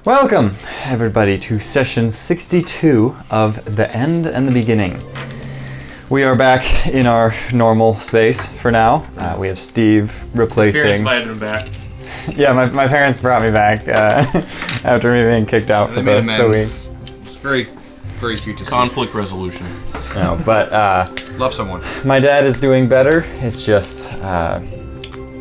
Welcome, everybody, to session 62 of The End and the Beginning. We are back in our normal space for now. We have Steve replacing... His parents invited him back. Yeah, my parents brought me back after me being kicked out for the week. It's very, very cute to see. Conflict resolution. No, but Love someone. my dad is doing better. It's just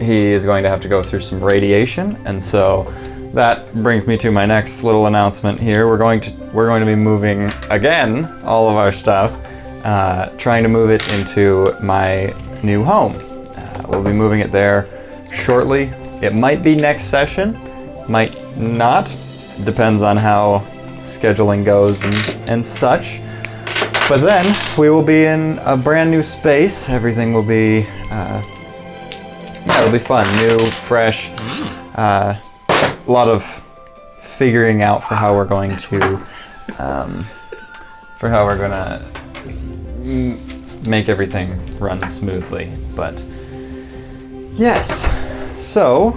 he is going to have to go through some radiation, and so that brings me to my next little announcement here. We're going to be moving again all of our stuff, trying to move it into my new home. We'll be moving it there shortly. It might be next session, might not. Depends on how scheduling goes and such. But then we will be in a brand new space. Everything will be, it'll be fun, new, fresh. A lot of figuring out for how we're going to, make everything run smoothly. But yes, so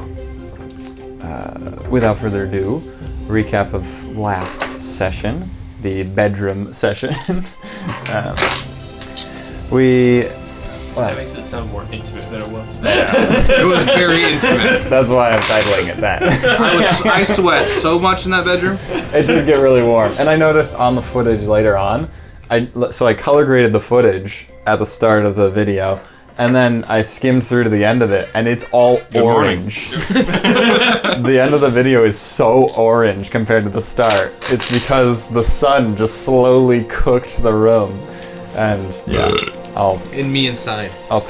without further ado, recap of last session, the bedroom session. That makes it sound more intimate than it was. It was very intimate. That's why I'm titling it that. I sweat so much in that bedroom. It did get really warm, and I noticed on the footage later on. I color graded the footage at the start of the video, and then I skimmed through to the end of it, and it's all orange. The end of the video is so orange compared to the start. It's because the sun just slowly cooked the room, and yeah, In me inside. I'll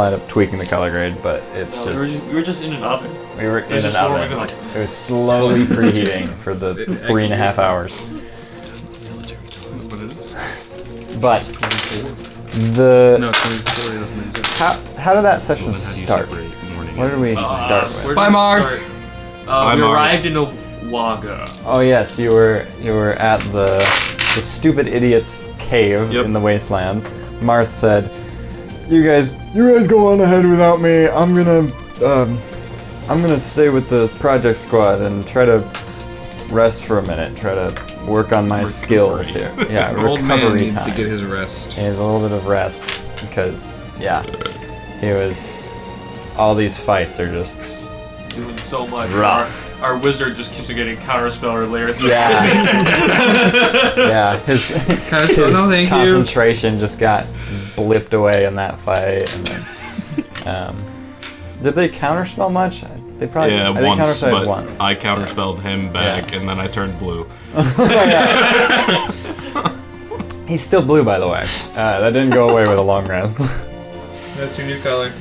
end up tweaking the color grade, but it's We were just in an oven. we were in just an oven. warming up. It was slowly preheating for the 3.5 hours. What it is? But No, 24 doesn't exist. how did that session start? Where did we start with? Where Bye, did we Marth. start? Bye, We Marth. arrived in Owaga. Oh yes, you were at the stupid idiot's cave Yep. in the wastelands. Marth said, "You guys go on ahead without me. I'm gonna stay with the project squad and try to rest for a minute. Try to work on my skills here. Yeah, Old man recovery needs time. to get his rest. He needs a little bit of rest because all these fights are just Doing so much. rough. Our wizard just keeps getting counterspell or layers. Yeah. Yeah, his No, thank you. concentration just got blipped away in that fight. And then, did they counterspell much? They probably Yeah, they once, counterspelled but once. I counterspelled him back, and then I turned blue. He's still blue, by the way. That didn't go away with a long rest. That's your new color.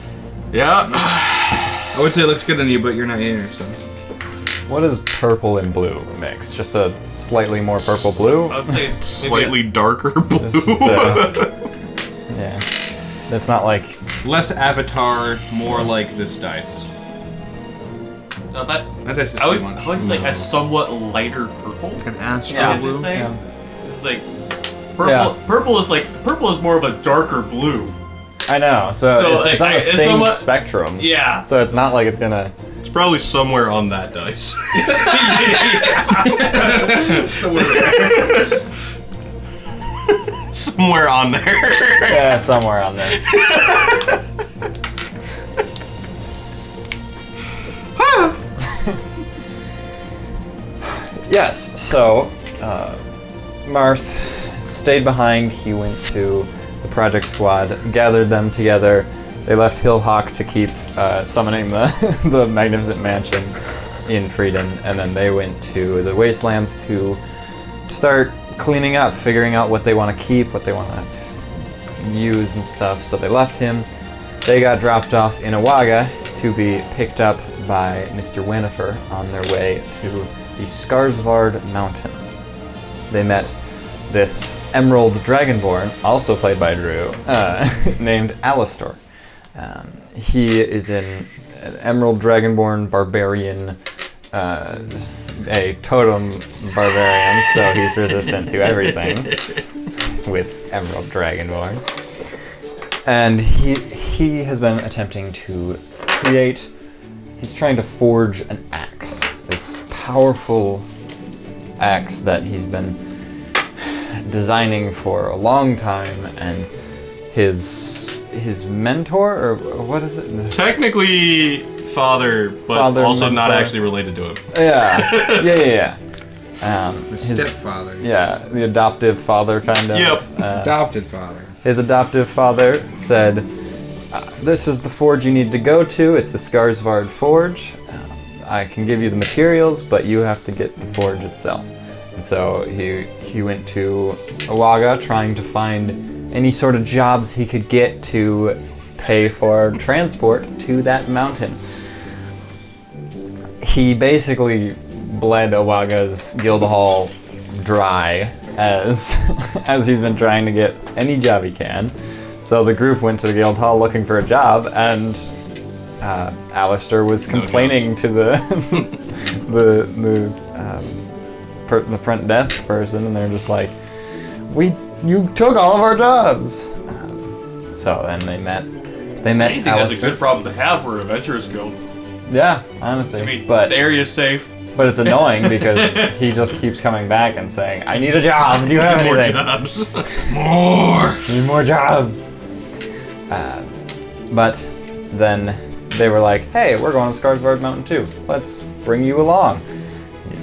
Yeah. I would say it looks good on you, but you're not here, so. What is purple and blue mix? Just a slightly more purple blue? I'd say maybe Slightly darker blue. This is, yeah. That's not like... Less Avatar, more like this dice. That That dice is I would too much. say a somewhat lighter purple. An astro Yeah. Blue. Yeah. It's like purple. Yeah. Purple is more of a darker blue. I know, so it's on the it's same somewhat- spectrum. Yeah. So it's not like it's gonna... It's probably somewhere on that dice. Somewhere on there. Yeah, somewhere on this. Yes, so Marth stayed behind. He went to the project squad, gathered them together. They left Hillhawk to keep summoning the Magnificent Mansion in Freedom, and then they went to the Wastelands to start cleaning up, figuring out what they want to keep, what they want to use and stuff. So they left him. They got dropped off in Owaga to be picked up by Mr. Winnifer on their way to the Skarsvard Mountain. They met this Emerald Dragonborn, also played by Drew, named Alistor. He is an Emerald Dragonborn barbarian, a totem barbarian, so he's resistant to everything with Emerald Dragonborn. And he has been attempting to he's trying to forge an axe, this powerful axe that he's been designing for a long time, and his mentor, or what is it? Technically father, but Father, also not mentor. actually related to him. Yeah. The His, stepfather. yeah, the adoptive father, kind of. Yep. Adopted father. His adoptive father said, "This is the forge you need to go to. It's the Skarsvard Forge. I can give you the materials, but you have to get the forge itself." And so he went to Awaga, trying to find any sort of jobs he could get to pay for transport to that mountain. He basically bled Awaga's guild hall dry as he's been trying to get any job he can. So the group went to the guild hall looking for a job, and Alistair was complaining to the the front desk person, and they're just like, "You took all of our jobs." So then they met Anything that's a Alistair. good problem to have for Adventurers Guild. Yeah, honestly. I mean, but the area's safe. it's annoying because he just keeps coming back and saying, "I need a job. Do you have More anything? jobs. More. Need more jobs." But then they were like, "Hey, we're going to Skarsvard Mountain too. Let's bring you along."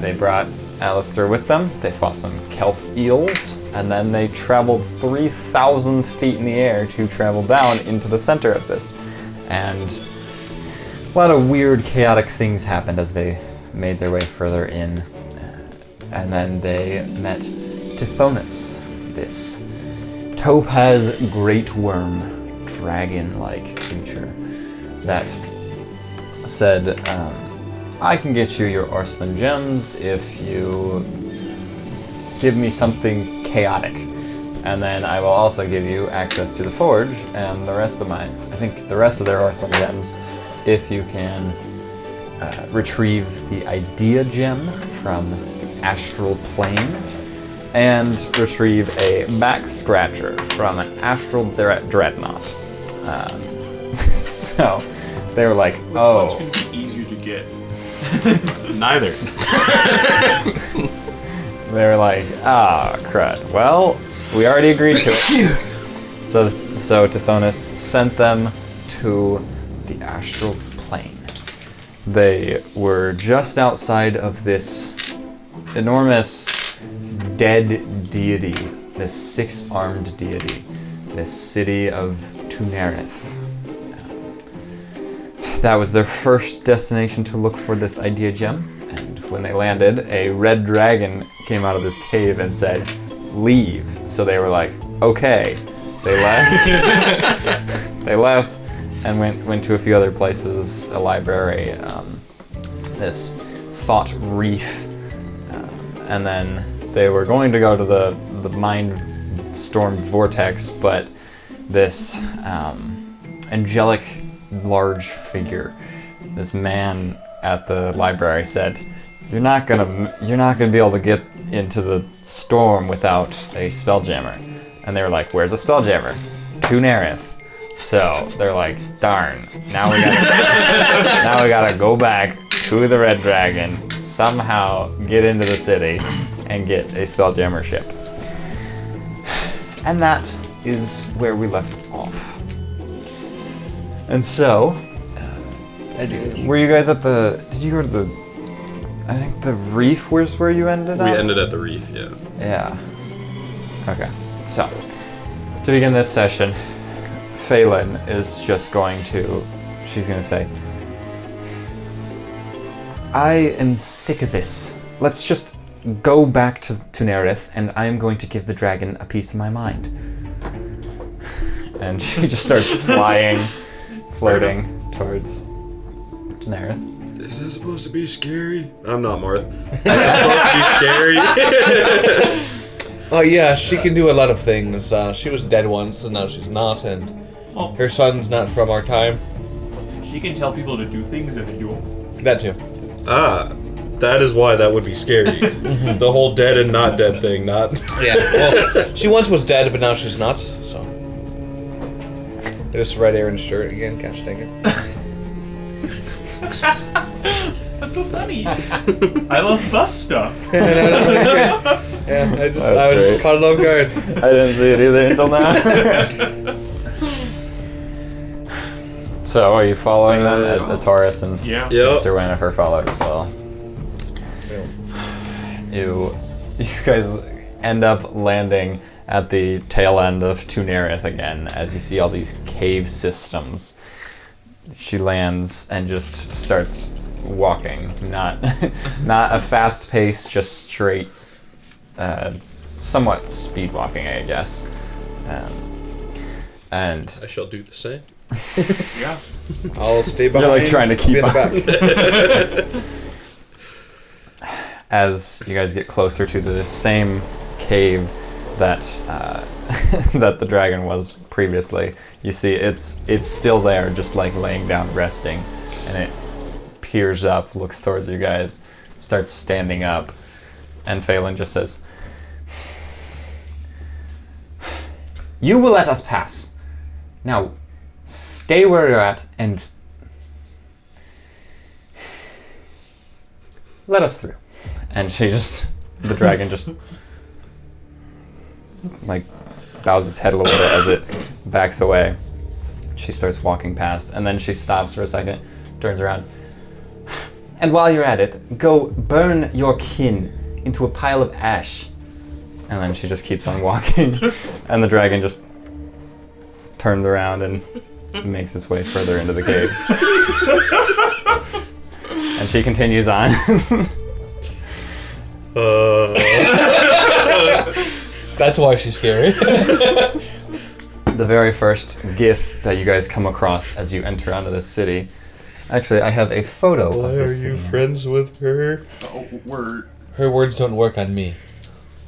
They brought Alistair with them. They fought some kelp eels, and then they traveled 3,000 feet in the air to travel down into the center of this. And a lot of weird, chaotic things happened as they made their way further in. And then they met Tithonus, this topaz great worm, dragon-like creature that said, "I can get you your Arslan gems if you give me something chaotic. And then I will also give you access to the forge and the rest of the rest of their Arslan gems if you can retrieve the idea gem from the astral plane and retrieve a back scratcher from an astral dreadnought." So they were like, It's "Oh." going to be easier to get. Neither. They were like, "Ah, crud. Well, we already agreed to it." So Tithonus sent them to the astral plane. They were just outside of this enormous dead deity, this six-armed deity, this city of Tunerith. That was their first destination to look for this idea gem, and when they landed, a red dragon came out of this cave and said, "Leave." So they were like, "Okay." They left. They left and went to a few other places, a library, this thought reef, and then they were going to go to the Mind-Storm Vortex, but this angelic large figure, this man at the library said, you're not gonna be able to get into the storm without a spelljammer." And they were like, "Where's a spelljammer?" "Tunerith." So they're like, "Darn, now we gotta go back to the Red Dragon, somehow get into the city and get a spelljammer ship." And that is where we left off. And so, were you guys at the? Did you go to the? I think the reef was where you ended up. We ended at the reef, yeah. Yeah. Okay. So, to begin this session, Faelynn is just going to. She's going to say, "I am sick of this. Let's just go back to Tunerith, and I am going to give the dragon a piece of my mind." And she just starts floating towards Tunerith. Is that supposed to be scary? I'm not Marth. Is that supposed to be scary? Oh yeah, she can do a lot of things. She was dead once, and now she's not, and Oh, her son's not from our time. she can tell people to do things and they do them. That too. That is why that would be scary. The whole dead and not dead thing, not... Yeah. Well, she once was dead, but now she's not. So. There's red Aaron's shirt again. Gosh dang it. That's so funny. I love bus stuff. Yeah, I was great. just caught it off guard. I didn't see it either until now. So, are you following them as a Taurus and Yeah. Yep. Mr. Winnifer followed as well? You guys end up landing at the tail end of Tunerith again as you see all these cave systems. She lands and just starts walking, not a fast pace, just straight, somewhat speed walking, I guess. And I shall do the same. Yeah. I'll stay behind. you're like trying to keep be in up. the back. As you guys get closer to the same cave that that the dragon was previously, you see it's still there, just like laying down, resting, and it peers up, looks towards you guys, starts standing up, and Faelynn just says, "You will let us pass. Now, stay where you're at and let us through." And the dragon just like bows its head a little bit as it backs away. She starts walking past, and then she stops for a second, turns around. "And while you're at it, go burn your kin into a pile of ash." And then she just keeps on walking, and the dragon just turns around and makes its way further into the cave. And she continues on. That's why she's scary. The very first Gith that you guys come across as you enter onto this city. Actually, I have a photo Why of are this you city. friends with her? Oh, we're Her words don't work on me.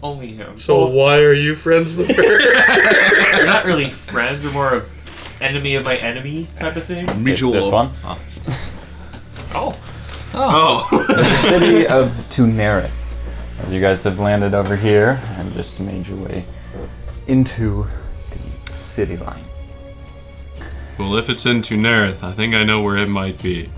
only him. So why are you friends with her? We're not really friends. We're more of enemy of my enemy type of thing. It's this one. Oh. Oh. The city of Tunerith. You guys have landed over here and just made your way into the city line. Well, if it's in Tunerith, I think I know where it might be.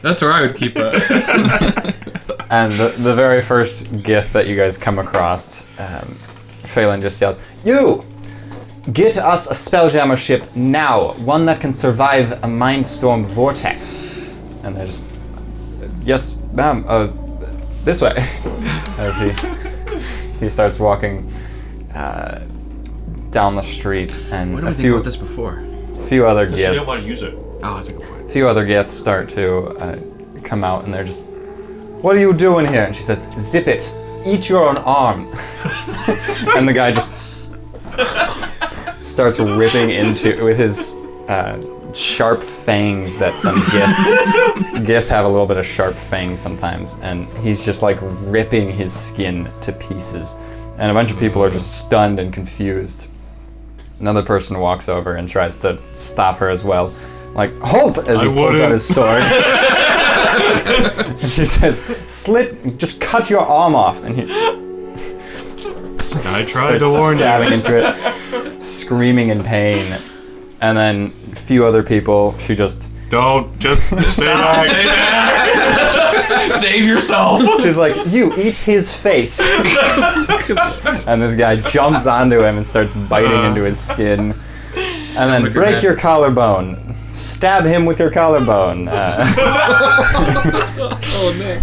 That's where I would keep it. And the very first Gith that you guys come across, Faelynn just yells, "You! Get us a Spelljammer ship now, one that can survive a Mind-Storm Vortex." And they're just, "Yes, ma'am, this way." As he starts walking down the street, and Why a don't we think few about this before? other Because she didn't Gith, want to use it. Oh, that's a good point. few other Giths start to come out, and they're just, "What are you doing here?" And she says, "Zip it, eat your own arm." And the guy just starts ripping into with his sharp fangs that some Gith have a little bit of sharp fangs sometimes, and he's just like ripping his skin to pieces, and a bunch of people are just stunned and confused. Another person walks over and tries to stop her as well, like, "Halt!" as he pulls out his sword. And she says, just cut your arm off." And he I tried to warn you. stabbing into it, screaming in pain. And then a few other people, she just, Don't just stay back. Save yourself. she's like, "You eat his face." And this guy jumps onto him and starts biting into his skin. And then, "Break your collarbone. Stab him with your collarbone." Oh, no.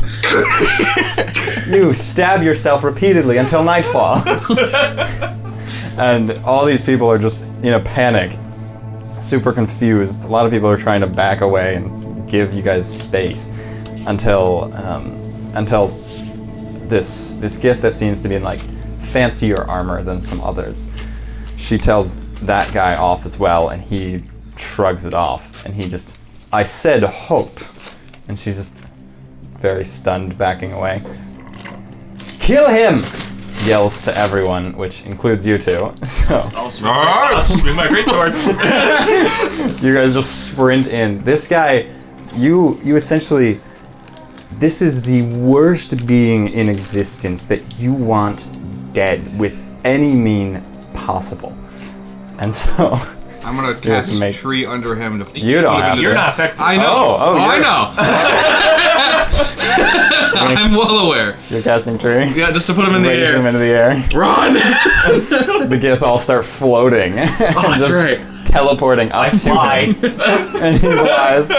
"You stab yourself repeatedly until nightfall." And all these people are just in a panic, super confused. A lot of people are trying to back away and give you guys space until this Gith that seems to be in like fancier armor than some others. She tells that guy off as well, and he shrugs it off, and he just, "I said halt," and she's just very stunned, backing away. "Kill him!" yells to everyone, which includes you two. So I'll swing my greatsword. you guys just sprint in. This guy, you essentially, this is the worst being in existence that you want dead with any mean possible. And so I'm gonna Yes, cast make- tree under him to. you don't put him have into You're to. not affected. I know. Oh, I you're- know. I'm well aware. You're casting tree. Yeah, just to put him in the Raise him air. into the air. Run! The Gith all start floating. Oh, that's right. Teleporting up I to fly. him. And he flies.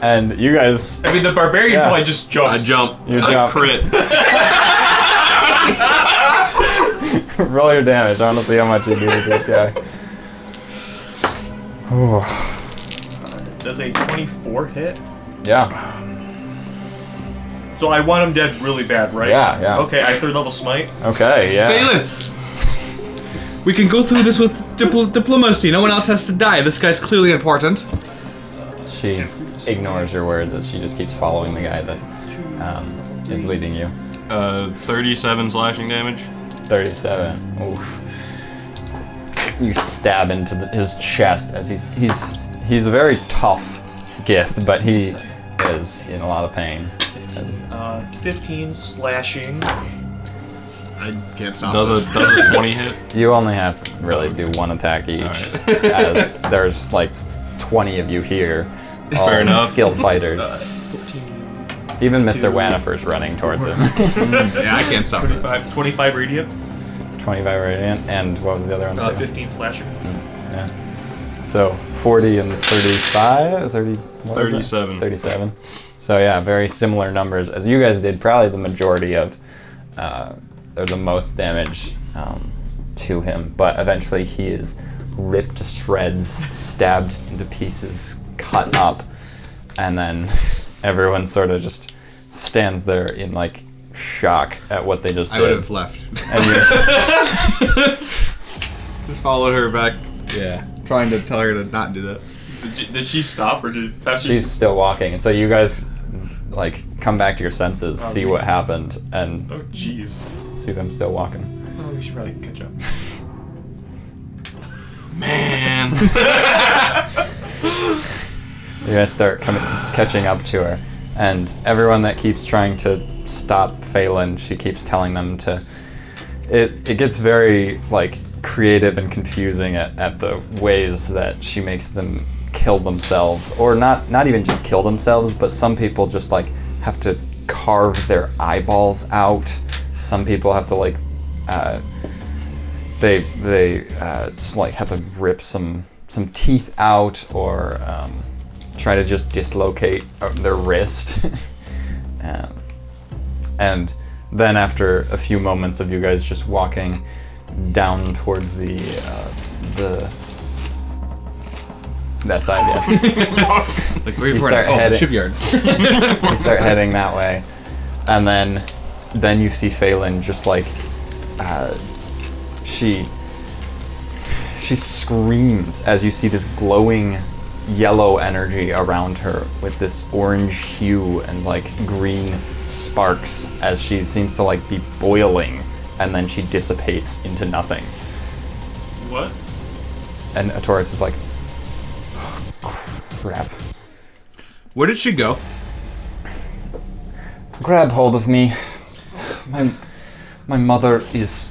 And you guys, I mean, the barbarian Yeah. probably just jumps. I jump. You I jump. crit. roll your damage. I want to see how much you do with this guy. Ooh. Does a 24 hit? Yeah. So I want him dead really bad, right? Yeah, yeah. Okay, I 3rd level smite. Okay, yeah. Faelynn! We can go through this with diplomacy. No one else has to die. This guy's clearly important. She ignores your words as she just keeps following the guy that is leading you. 37 slashing damage. 37. Oof. You stab into his chest as he's a very tough Gith, but he is in a lot of pain. 15 slashing. I can't stop Does this. a 20 hit? You only have to really do one attack each, Alright. as there's like 20 of you here, all Fair enough. skilled fighters. 14, Even Mr. Wanifer's running towards him. Yeah, I can't stop it. 25 radiant. 25 radiant, and what was the other one? 15 slashing. Yeah. So 40 and 35, 30, what was it? 37. 37. So yeah, very similar numbers as you guys did. Probably the majority of, or the most damage to him. But eventually he is ripped to shreds, stabbed into pieces, cut up, and then everyone sort of just stands there in like shock at what they just I did. would have left. And you Just followed her back. Yeah. Trying to tell her to not do that. Did she stop or did she's still walking, and so you guys like come back to your senses, see what happened, and Oh jeez. see them still walking. Oh, we should probably catch up. Man. You guys start catching up to her, and everyone that keeps trying to stop Faelynn, she keeps telling them to. It gets very like creative and confusing at the ways that she makes them kill themselves, or not even just kill themselves, but some people just like have to carve their eyeballs out. Some people have to like they just like have to rip some teeth out, or try to just dislocate their wrist. And then after a few moments of you guys just walking down towards the that side, yeah. Like where You for start the heading- shipyard. You start heading that way, and then you see Faelynn just like she screams as you see this glowing yellow energy around her with this orange hue and like green sparks as she seems to like be boiling, and then she dissipates into nothing. What? And Taurus is like, oh, crap. Where did she go? Grab hold of me. My mother is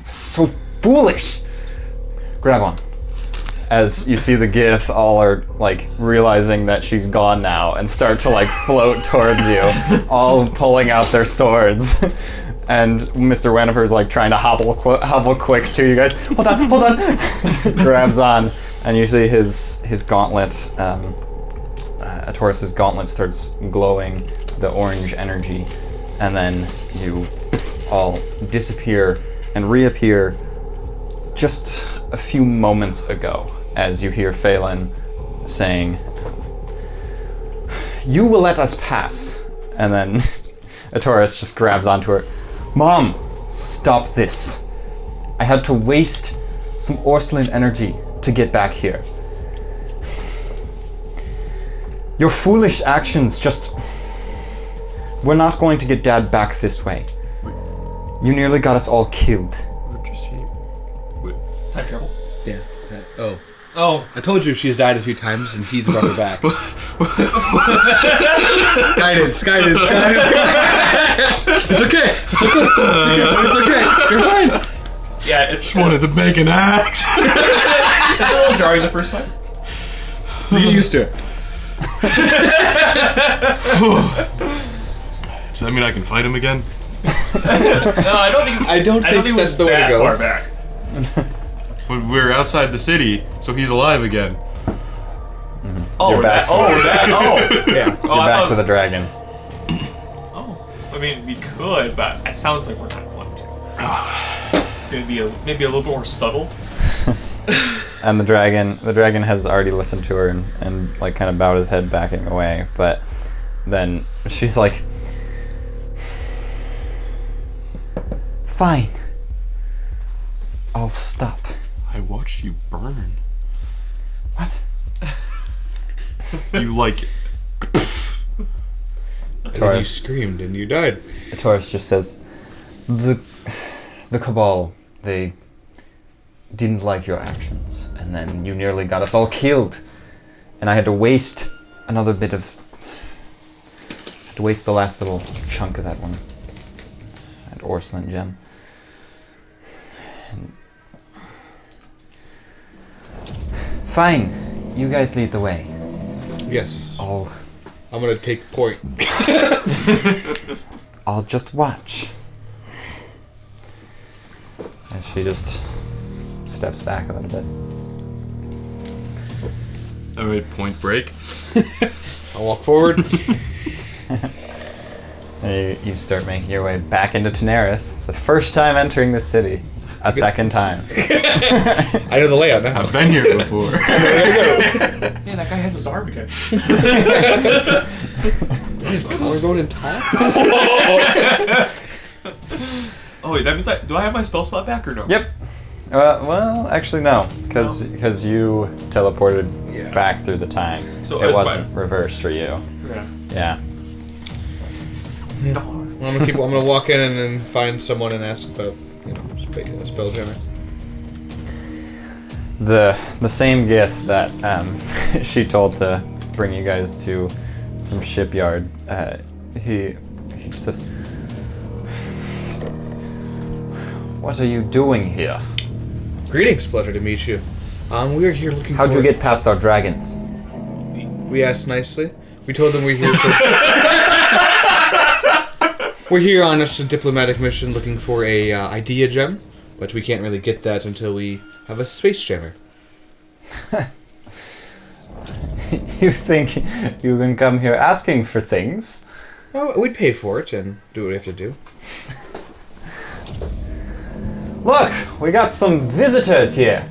so foolish. Grab on. As you see the Gith all are like realizing that she's gone now and start to like float towards you, all pulling out their swords. And Mr. Wanifer is like trying to hobble quick to you guys. Hold on. Grabs on, and you see his gauntlet. Taurus's gauntlet starts glowing the orange energy, and then you all disappear and reappear just a few moments ago as you hear Faelynn saying, "You will let us pass." And then Taurus just grabs onto her. "Mom, stop this. I had to waste some Ursuline energy to get back here. Your foolish actions just... We're not going to get Dad back this way. You nearly got us all killed." Time travel. Yeah. Oh. Oh. I told you she's died a few times and he's brought her back. Guidance. It's okay. It's okay. You're fine. Yeah, it's Just wanted to make an axe. it's a little jarring the first time. You get used to it. Does that mean I can fight him again? No, I don't think. I don't think that's the way to that go. Far back. But we're outside the city, so he's alive again. Oh, You're back that. Oh. Yeah. Oh, You're I back thought- to the dragon. Oh, I mean, we could, but it sounds like we're not going to. It's going to be maybe a little bit more subtle. And the dragon has already listened to her and like kind of bowed his head backing away. But then she's like, fine. I'll stop. I watched you burn. What? You like... And then you Taurus. screamed and you died. Taurus just says, the Cabal, they didn't like your actions, and then you nearly got us all killed, and I had to waste another bit of... to waste the last little chunk of that one. That Orslin gem. And fine, you guys lead the way. Yes. I'll I'm gonna take point. I'll just watch. And she just steps back a little bit. Alright, point break. I'll walk forward. And you start making your way back into Tenerith, the first time entering the city. A second time. I know the layout now. I've been here before. Man, that guy has his arm again. His collarbone intact? Oh wait, that means do I have my spell slot back or no? Yep. Well, actually no, because you teleported Yeah. back through the time. So it it's wasn't fine. reversed for you. Yeah. Yeah. Well, I'm gonna walk in and then find someone and ask about, spell jammer. The same Gith that she told to bring you guys to some shipyard. He just says, "What are you doing here? Greetings, pleasure to meet you. We're here looking How'd for... you get past our dragons?" We asked nicely. We told them we're here for... We're here on a diplomatic mission looking for a idea gem, but we can't really get that until we have a space jammer. You think you can come here asking for things? Oh, we'd pay for it and do what we have to do. Look, we got some visitors here.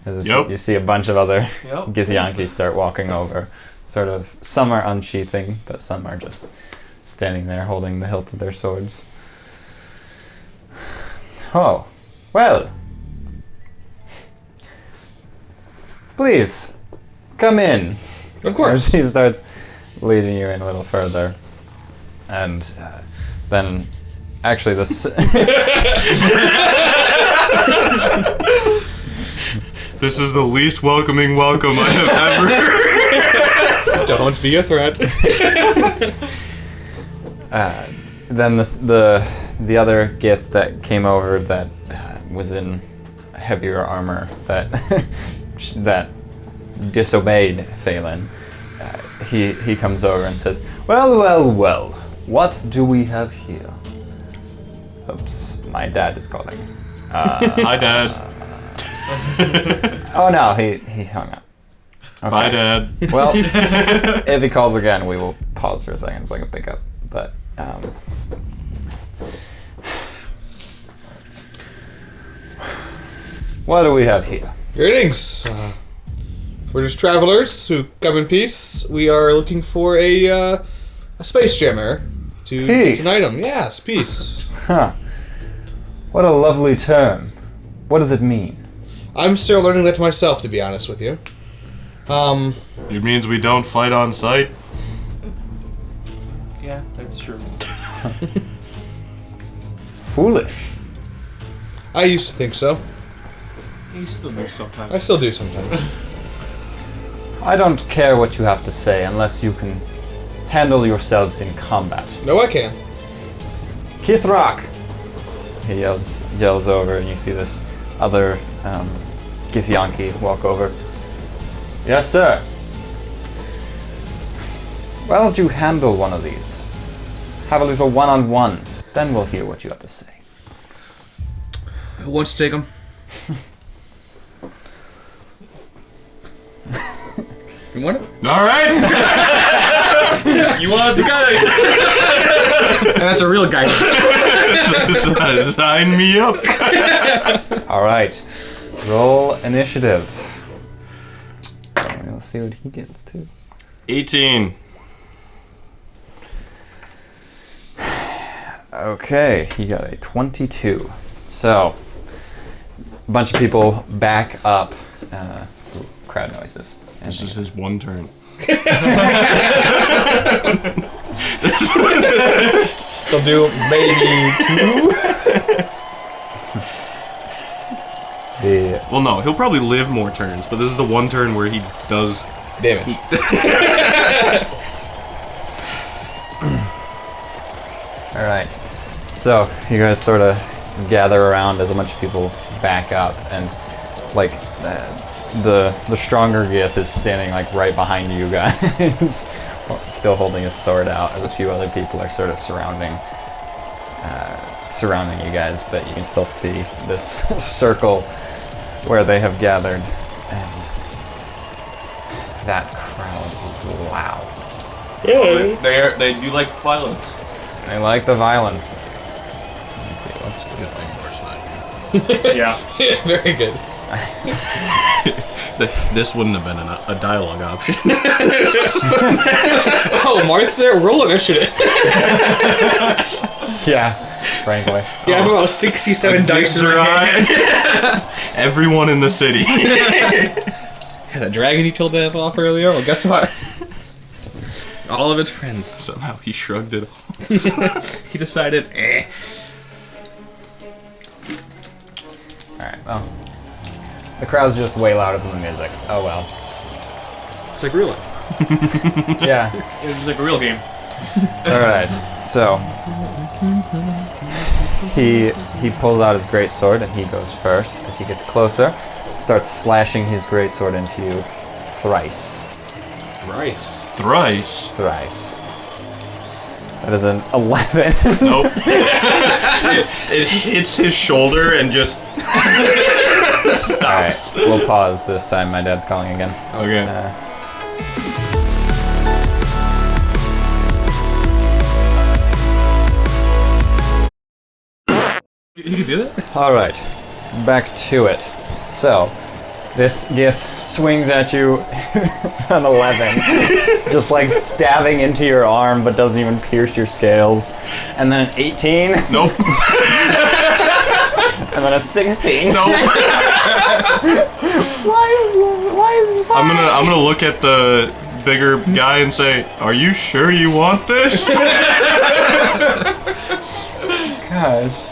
As Yep. you see a bunch of other Yep. Githyanki start walking over. Sort of, some are unsheathing, but some are just standing there holding the hilt of their swords. Oh, well. Please, come in. Of course. As he starts leading you in a little further. And then, actually, this... This is the least welcoming welcome I have ever. Don't be a threat. Then the other Gith that came over that was in heavier armor that that disobeyed Faelynn, he comes over and says, well, what do we have here? Oops, my dad is calling. Hi, Dad. Oh no, he hung up. Okay. Bye, Dad. Well, if he calls again, we will pause for a second so I can pick up. But what do we have here? Greetings. We're just travelers who come in peace. We are looking for a space jammer to Peace. get an item. Yes, peace. Huh. What a lovely term. What does it mean? I'm still learning that myself, to be honest with you. It means we don't fight on sight. Yeah, that's true. Foolish. I used to think so. You still do sometimes. I still do sometimes. I don't care what you have to say unless you can handle yourselves in combat. No, I can. Kithrak, he yells over, and you see this other Githyanki walk over. Yes, sir. Why don't you handle one of these? Have a little one-on-one. Then we'll hear what you have to say. Who wants to take him? You want it? All right. You want the guy? And that's a real guy. Sign me up. All right. Roll initiative. We'll see what he gets too. 18. Okay, he got a 22. So, a bunch of people back up. Crowd noises. This is his one turn. They'll do maybe 2. Well, no, he'll probably live more turns, but this is the one turn where he does. Damn it. All right. So you guys sort of gather around as a bunch of people back up, and like the stronger Gith is standing like right behind you guys, still holding his sword out, as a few other people are sort of surrounding you guys, but you can still see this circle where they have gathered, and that crowd is loud. They do like violence. They like the violence. Let me see, what's Yeah. Very good. This wouldn't have been a dialogue option. Oh, Marth's there? Roll initiative. yeah, frankly. You have about 67 dice in your hand. Everyone in the city. Yeah, the dragon you told that off earlier? Well, guess what? All of its friends. Somehow he shrugged it off. He decided, Alright, well. The crowd's just way louder than the music. Oh well. It's like roulette. Yeah. It was like a real game. Alright, so. He pulls out his greatsword and he goes first. As he gets closer, starts slashing his greatsword into you thrice. Thrice. Thrice. Thrice. That is an 11. Nope. It hits his shoulder and just stops. Alright, we'll pause this time. My dad's calling again. Okay. You can do that? Alright, back to it. So, this Gith swings at you an 11, just like stabbing into your arm, but doesn't even pierce your scales. And then an 18. Nope. And then a 16. Nope. Why is he I'm gonna look at the bigger guy and say, "Are you sure you want this?" Gosh.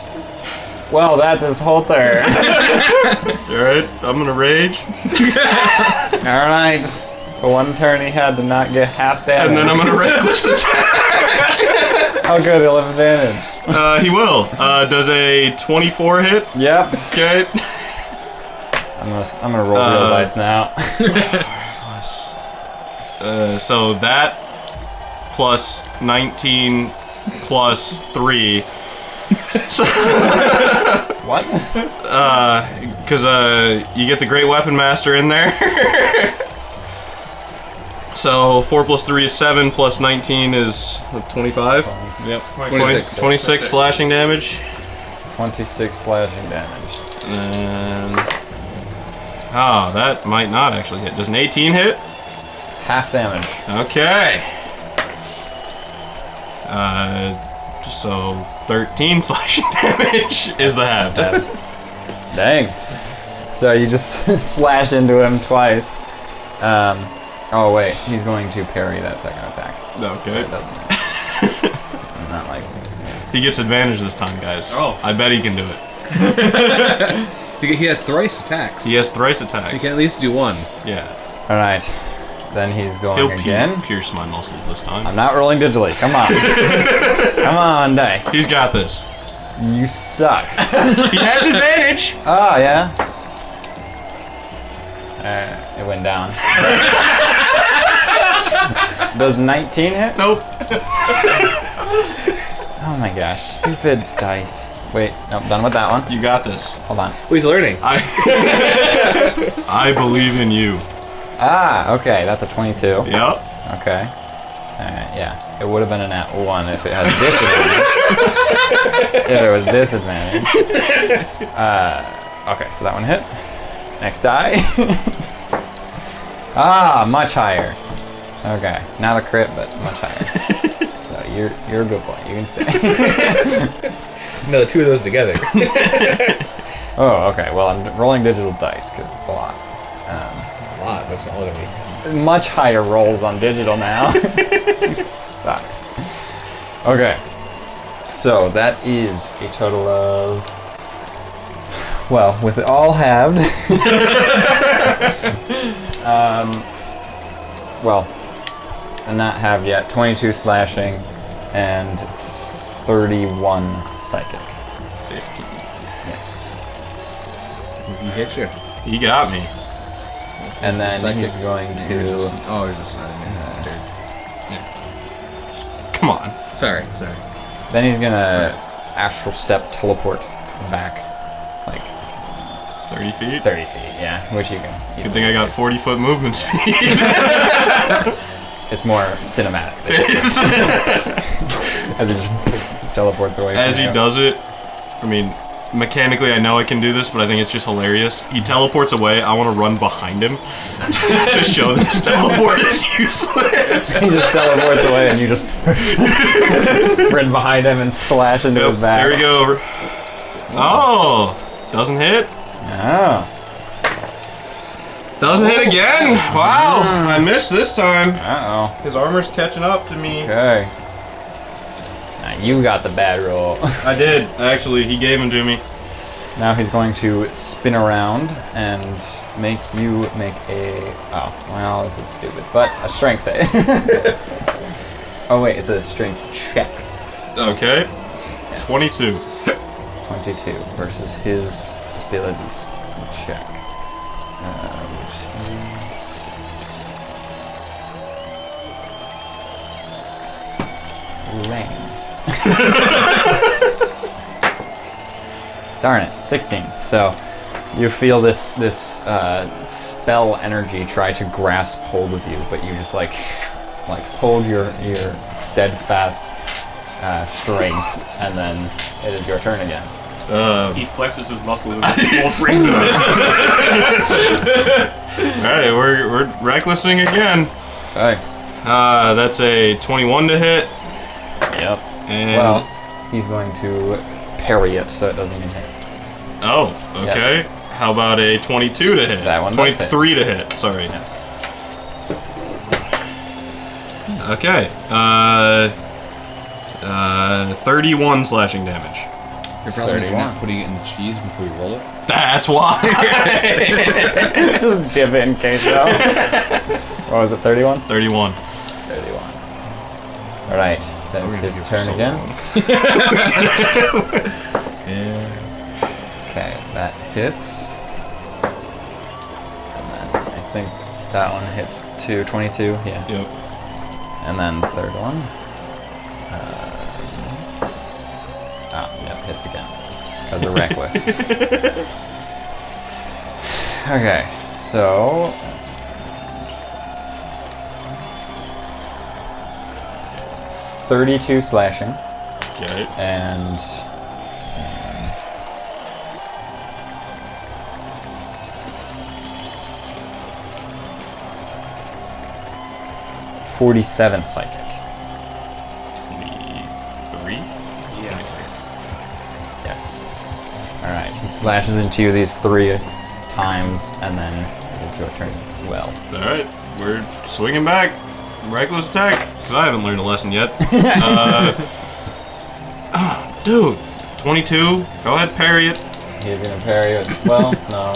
Well, that's his whole turn. Alright, I'm gonna rage. Alright. The one turn he had to not get half damage. And then I'm gonna reckless attack. Oh good, he'll have advantage. He will. Does a 24 hit? Yep. Okay. I'm gonna roll real dice now. So that plus 19 plus 3. So, What? because you get the Great Weapon Master in there. So 4 plus 3 is 7, plus 19 is 25. Yep. 26 slashing damage. 26 slashing damage. And that might not actually hit. Does an 18 hit? Half damage. Okay. So 13 slashing damage is the half. Dang. So you just slash into him twice. Oh wait, he's going to parry that second attack. So Okay. it doesn't. Not like. He gets advantage this time, guys. Oh. I bet he can do it. He has thrice attacks. He has thrice attacks. He can at least do one. Yeah. All right. Then he's going He'll again. pierce my muscles this time. I'm not rolling digitally. Come on. Come on, dice. He's got this. You suck. He has advantage. Oh, yeah. It went down. Does 19 hit? Nope. Oh my gosh, stupid dice. Wait, nope, done with that one. You got this. Hold on. Oh, he's learning. I believe in you. Ah, okay, that's a 22. Yep. Okay. Yeah, it would have been a nat 1 if it had disadvantage. If it was disadvantage. Okay, so that one hit. Next die. Ah, much higher. Okay, not a crit, but much higher. So you're a good boy. You can stay. No, the two of those together. Oh, okay. Well, I'm rolling digital dice because it's a lot. A lot. That's not what I mean. Much higher rolls on digital now. You suck. Okay. So that is a total of. Well, with it all halved. Well, not halved yet. 22 slashing and 31 psychic. 50. Yes. He hit you. He got me. And then Psychic. he's going to. Oh, you're just not in there. Come on. Sorry. Then he's gonna astral step teleport back, like 30 feet. 30 feet. Yeah, which you can. Good thing I got 40-foot movement speed. It's more cinematic. As he just teleports away. As from he you. does it, I mean, mechanically I know I can do this, but I think it's just hilarious. He teleports away. I want to run behind him to show that his teleport is useless. He just teleports away, and you just sprint behind him and slash into his back. There we go. Oh, doesn't hit. Oh. Doesn't hit again. Wow, I missed this time. Uh His armor's catching up to me. oh. Okay. Now you got the bad roll. I did, actually. He gave him to me. Now he's going to spin around and make you make a. Oh, well, this is stupid, but a strength save. Oh wait, it's a strength check. Okay, Yes. 22. 22 versus his abilities check. Which is rain. Darn it, 16. So you feel this spell energy try to grasp hold of you, but you just like hold your steadfast strength, and then it is your turn again. He flexes his muscle and the brings it. Alright, we're recklessing again. Okay. That's a 21 to hit. Yep. And Well, he's going to parry it, so it doesn't even hit. oh, okay. How about a 22 to hit? That one does hit. 23 to hit. Sorry. Yes. Okay. 31 slashing damage. You're probably 31. not putting it in the cheese before you roll it. That's why. Just dip it in case though. What was it, 31? 31. 31. Alright, then it's his turn so again. long. Okay, that hits. And then I think that one hits too, 22, yeah. Yep. And then the third one. Yep, hits again. Because of reckless. Okay, so that's 32 slashing Okay. and 47 psychic. 23. Yes. All right. He slashes into you these 3 times, and then it is your turn as well. Alright, we're swinging back. Reckless attack, because I haven't learned a lesson yet. Dude, 22. Go ahead, parry it. He's gonna parry it. Well, no.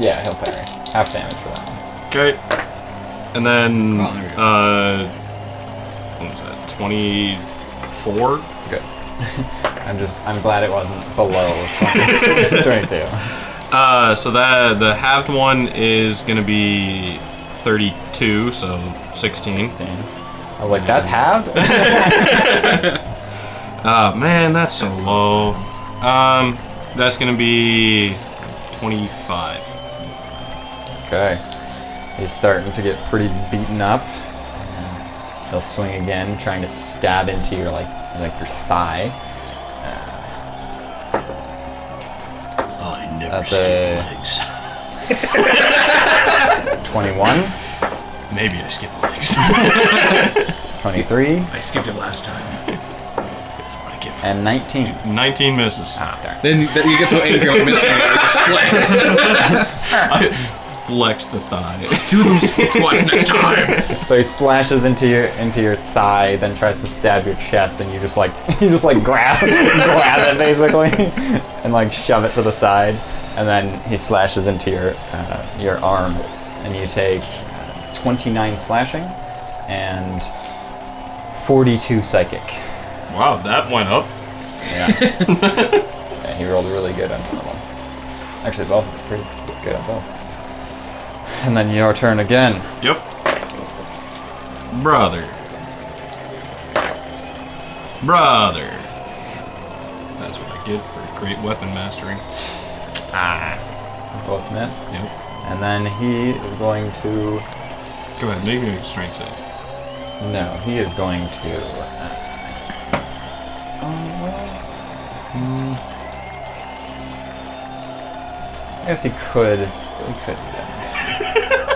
Yeah, he'll parry. Half damage for that one. Okay. And then, Oh, there we go. what was that? 24? Good. I'm glad it wasn't below 20, 22. So that the halved one is gonna be 32, so 16. 16. I was like, that's halved? Man, that's so low. That's gonna be 25. Okay. He's starting to get pretty beaten up. He'll swing again, trying to stab into your like your thigh. I never That's a 21, Maybe I skipped legs. 23, I skipped it last time. and 19. 19 misses. Ah, darn. Then you get so angry when missing it, you just flex. I flexed the thigh. Do them split squats next time. So he slashes into your thigh, then tries to stab your chest, and you just like grab it basically, and like shove it to the side, and then he slashes into your arm, and you take 29 slashing and 42 psychic. Wow, that went up. Yeah. Yeah, he rolled really good on one of them. Actually, both pretty good on both. And then your turn again. Yep. Brother. That's what I get for great weapon mastering. Both miss. Yep. And then he is going to. Go ahead, make me a strength save. No, he is going to. I guess he could. He could do that.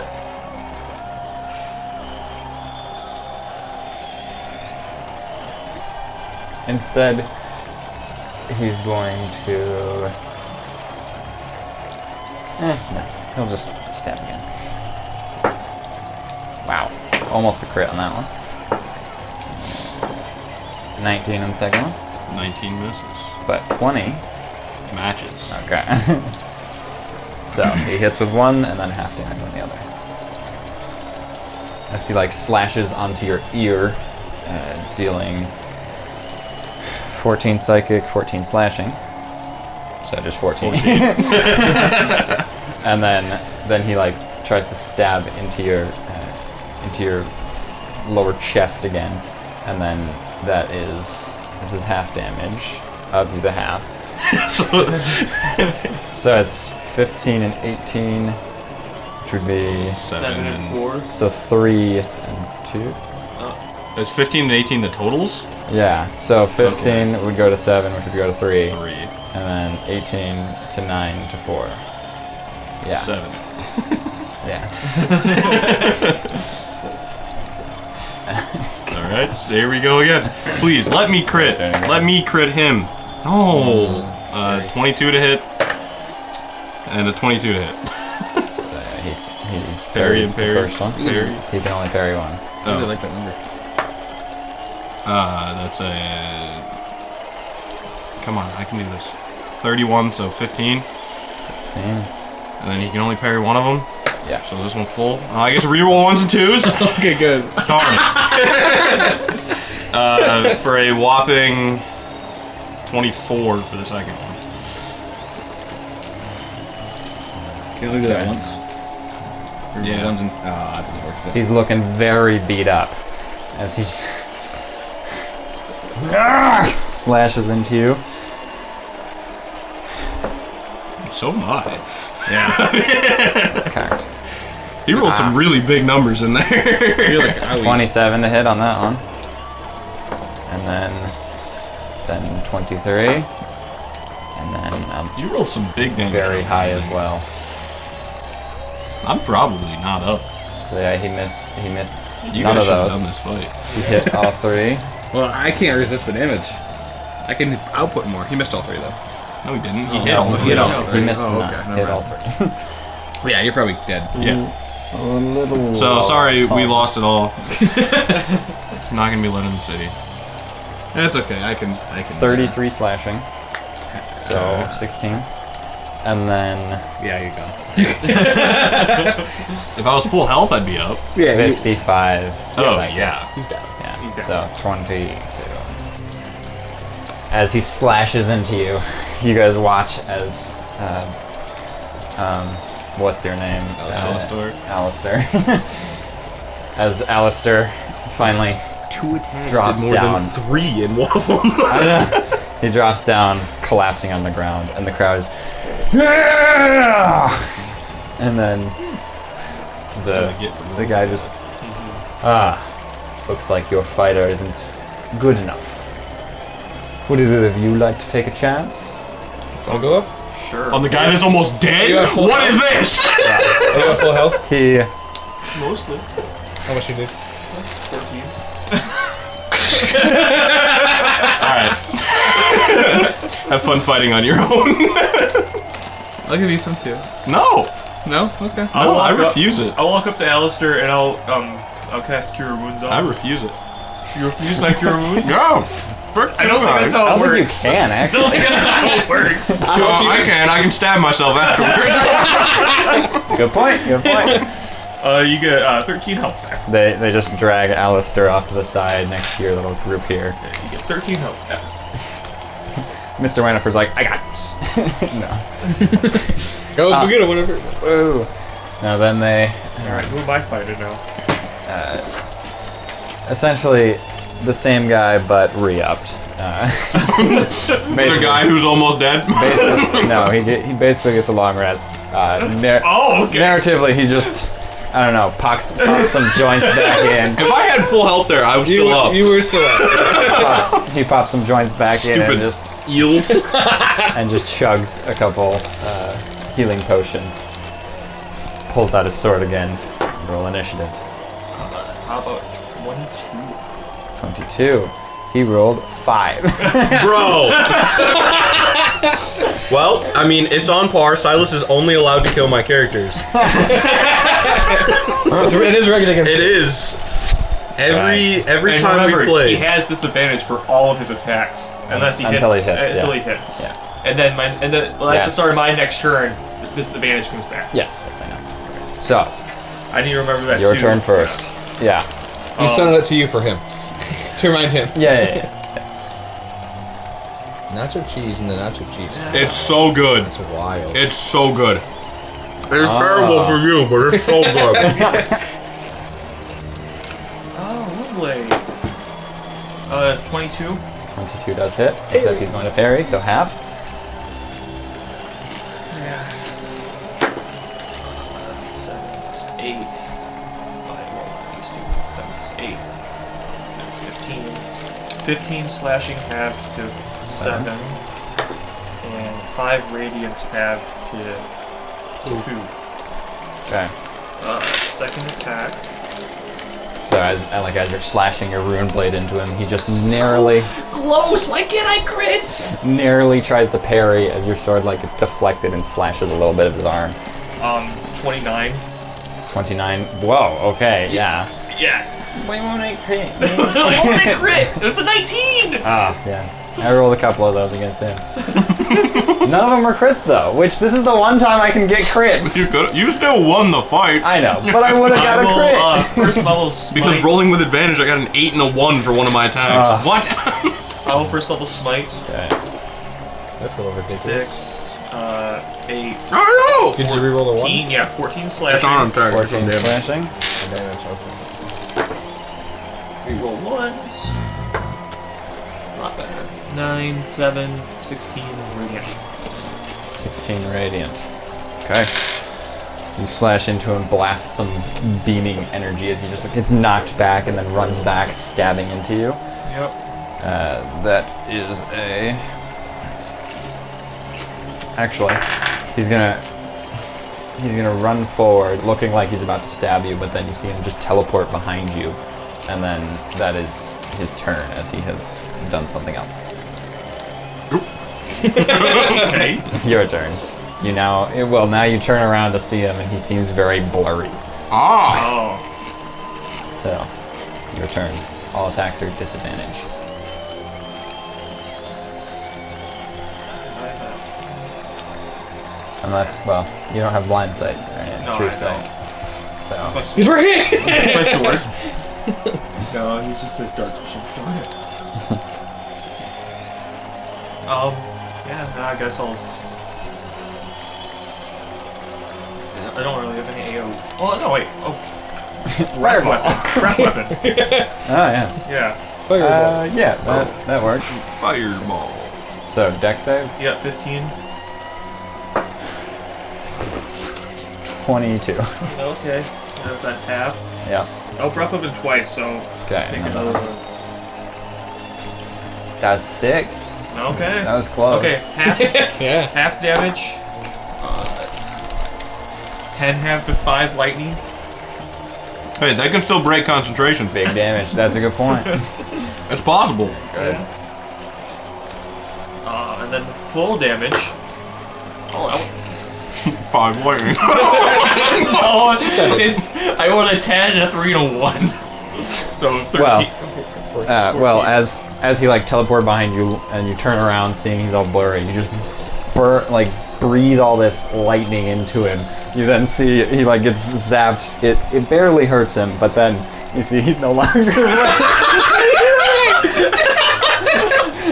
Instead, he's going to. No, he'll just stab again. Wow, almost a crit on that one. 19 on the second one, 19 misses. but 20. Matches. Okay. So he hits with one and then half damage on the other. As he like slashes onto your ear, dealing 14 psychic, 14 slashing. So just 14. And then he like tries to stab into your lower chest again, and then this is half damage of the half. So it's 15 and 18, which would be 7 and 4. so 3 and 2. Is 15 and 18 the totals? Yeah. So 15 would go to 7, which would go to 3, 3. and then 18 to 9 to 4. Yeah. 7. Yeah. Alright, there we go again. Please, let me crit. Let me crit him. Oh. 22 to hit. And a 22 to hit. So yeah, he Parry parries and the parry. first one. Parry. He can only parry one. I really Oh. like that number. That's a... Come on, I can do this. 31, so 15. 15. And then he can only parry one of them. Yeah. So this one full. I get to reroll 1s and 2s. Okay, good. Darn it. For a whopping 24 for the second one. Can you only do that once? Or Yeah. Ones and, that's unfortunate. He's looking very beat up as he slashes into you. So am I. It's cocked. He rolled some really big numbers in there. You're like, owie. 27 to hit on that one. And then 23. And then You rolled some big damage. very high as well. I'm probably not up. So yeah, he missed You none guys of should have those. done this fight. He hit all 3. Well, I can't resist the damage. I can output more. He missed all 3 though. No, he didn't. He No, hit all he three. hit all all 3. three. He missed Oh, none. okay, Hit never all mind. 3. Well, yeah, you're probably dead. Yeah. A little. So sorry, we solid. lost it all. Not gonna be let in the city. That's okay. I can. 33 slashing. So 16. And then Yeah, you go. If I was full health, I'd be up. Yeah. 55. Oh psychic. yeah. He's down. Yeah. So 22. as he slashes into you. You guys watch as what's your name? Alistair. As Alistair finally 2 attacks drops did more down. than 3 in one of them. I know. He drops down, collapsing on the ground, and the crowd is, yeah! And then the guy just, looks like your fighter isn't good enough. Would either of you like to take a chance? I'll go up. Sure. On the guy that's almost dead? You have full What is this? You have full health. He, Mostly. How much you need? 14. Alright. Have fun fighting on your own. I'll give you some too. No. No? Okay. No, I walk up- refuse it. I'll walk up to Alistair and I'll cast Cure Wounds on I him. refuse it. You refuse my Cure Wounds? No. I don't think that's how I it don't think you works. can, I actually. don't think that's how it works. I can stab myself afterwards. Good point, good point. You get 13 health back. They just drag Alistair off to the side next to your little group here. You get 13 health back. Mr. Winifred's like, I got this. No. Go get it, whatever. Woo. Now then they, Alright, who am I fighting now? essentially the same guy but re-upped. The guy who's almost dead. basically, no, he basically gets a long rest. Oh, okay. Narratively, he just, I don't know, pops some joints back in. If I had full health there, I was still up. You were still up. He pops some joints back in Stupid and just eels. chugs a couple healing potions. Pulls out his sword again. Roll initiative. How about 22? 22. He rolled 5. Bro. Well, I mean, it's on par. Silas is only allowed to kill my characters. It is regular against It is. Every And time remember, we play. he has disadvantage for all of his attacks unless he Until hits. he hits, Until yeah. he hits. Yeah. And then at the Yes. start of my next turn, the disadvantage comes back. Yes, I know. So, I need to remember that your too. turn first. Yeah. You sounded it to you for him. To remind him. Yeah. Nacho cheese and the nacho cheese. It's so good. It's wild. It's so good. It's terrible for you, but it's so good. Oh, lovely. 22. 22 does hit, except he's going to parry, so half. Yeah. 7 plus 8. These two. 7 plus 8. That's 15. 15 slashing halved to 7. And 5 radiant halved to 2. Okay. Second attack. So as you're slashing your rune blade into him, he just narrowly Close! Why can't I crit? tries to parry as your sword like it's deflected and slashes a little bit of his arm. 29. 29. Whoa. Okay. Yeah. Yeah. Wait, won't I crit? I want a crit! It was a 19! Ah, yeah. I rolled a couple of those against him. None of them were crits though, which this is the one time I can get crits. You still won the fight. I know, but I would have got a crit. First level smite. Because rolling with advantage, I got an 8 and a 1 for one of my attacks. What? I will first level smite. Okay. That's a little ridiculous. 6, 8, Oh Did you reroll a 1? 14, yeah, 14 no! slashing. 14 slashing. Reroll ones. A lot better. 9, 7, 16, radiant. 16 radiant. Okay. You slash into him, blast some beaming energy as he just gets knocked back and then runs back, stabbing into you. Yep. That is a. Actually, he's gonna run forward, looking like he's about to stab you, but then you see him just teleport behind you, and then that is his turn as he has done something else. Okay. Your turn. Now you turn around to see him, and he seems very blurry. Ah! Oh. So, your turn. All attacks are disadvantage. Unless, well, you don't have blind sight, right? No, True I sight. So, He's right here! My sword. No, he's just his darts vision. Go ahead. Yeah, I guess I'll. I don't really have any AO. Oh no, wait. Oh. Breath weapon. Breath weapon. Ah, yes. Yeah. Fireball. Yeah, that works. Fireball. So, deck save, You got 15. 22. Okay. Yeah, that's half. Yeah. Oh, breath weapon twice, so Okay. take another one. That's 6. Okay. That was close. Okay, Yeah. half damage. 10 half with 5 lightning. Hey, that can still break concentration. Big damage. That's a good point. It's possible. Good. And then full damage. Oh, 5 lightning. oh, it's I rolled a 10 and a 3 and a 1. So 13. Well, as he like teleported behind you and you turn around, seeing he's all blurry, you just breathe all this lightning into him. You then see he like gets zapped. It barely hurts him, but then you see he's no longer.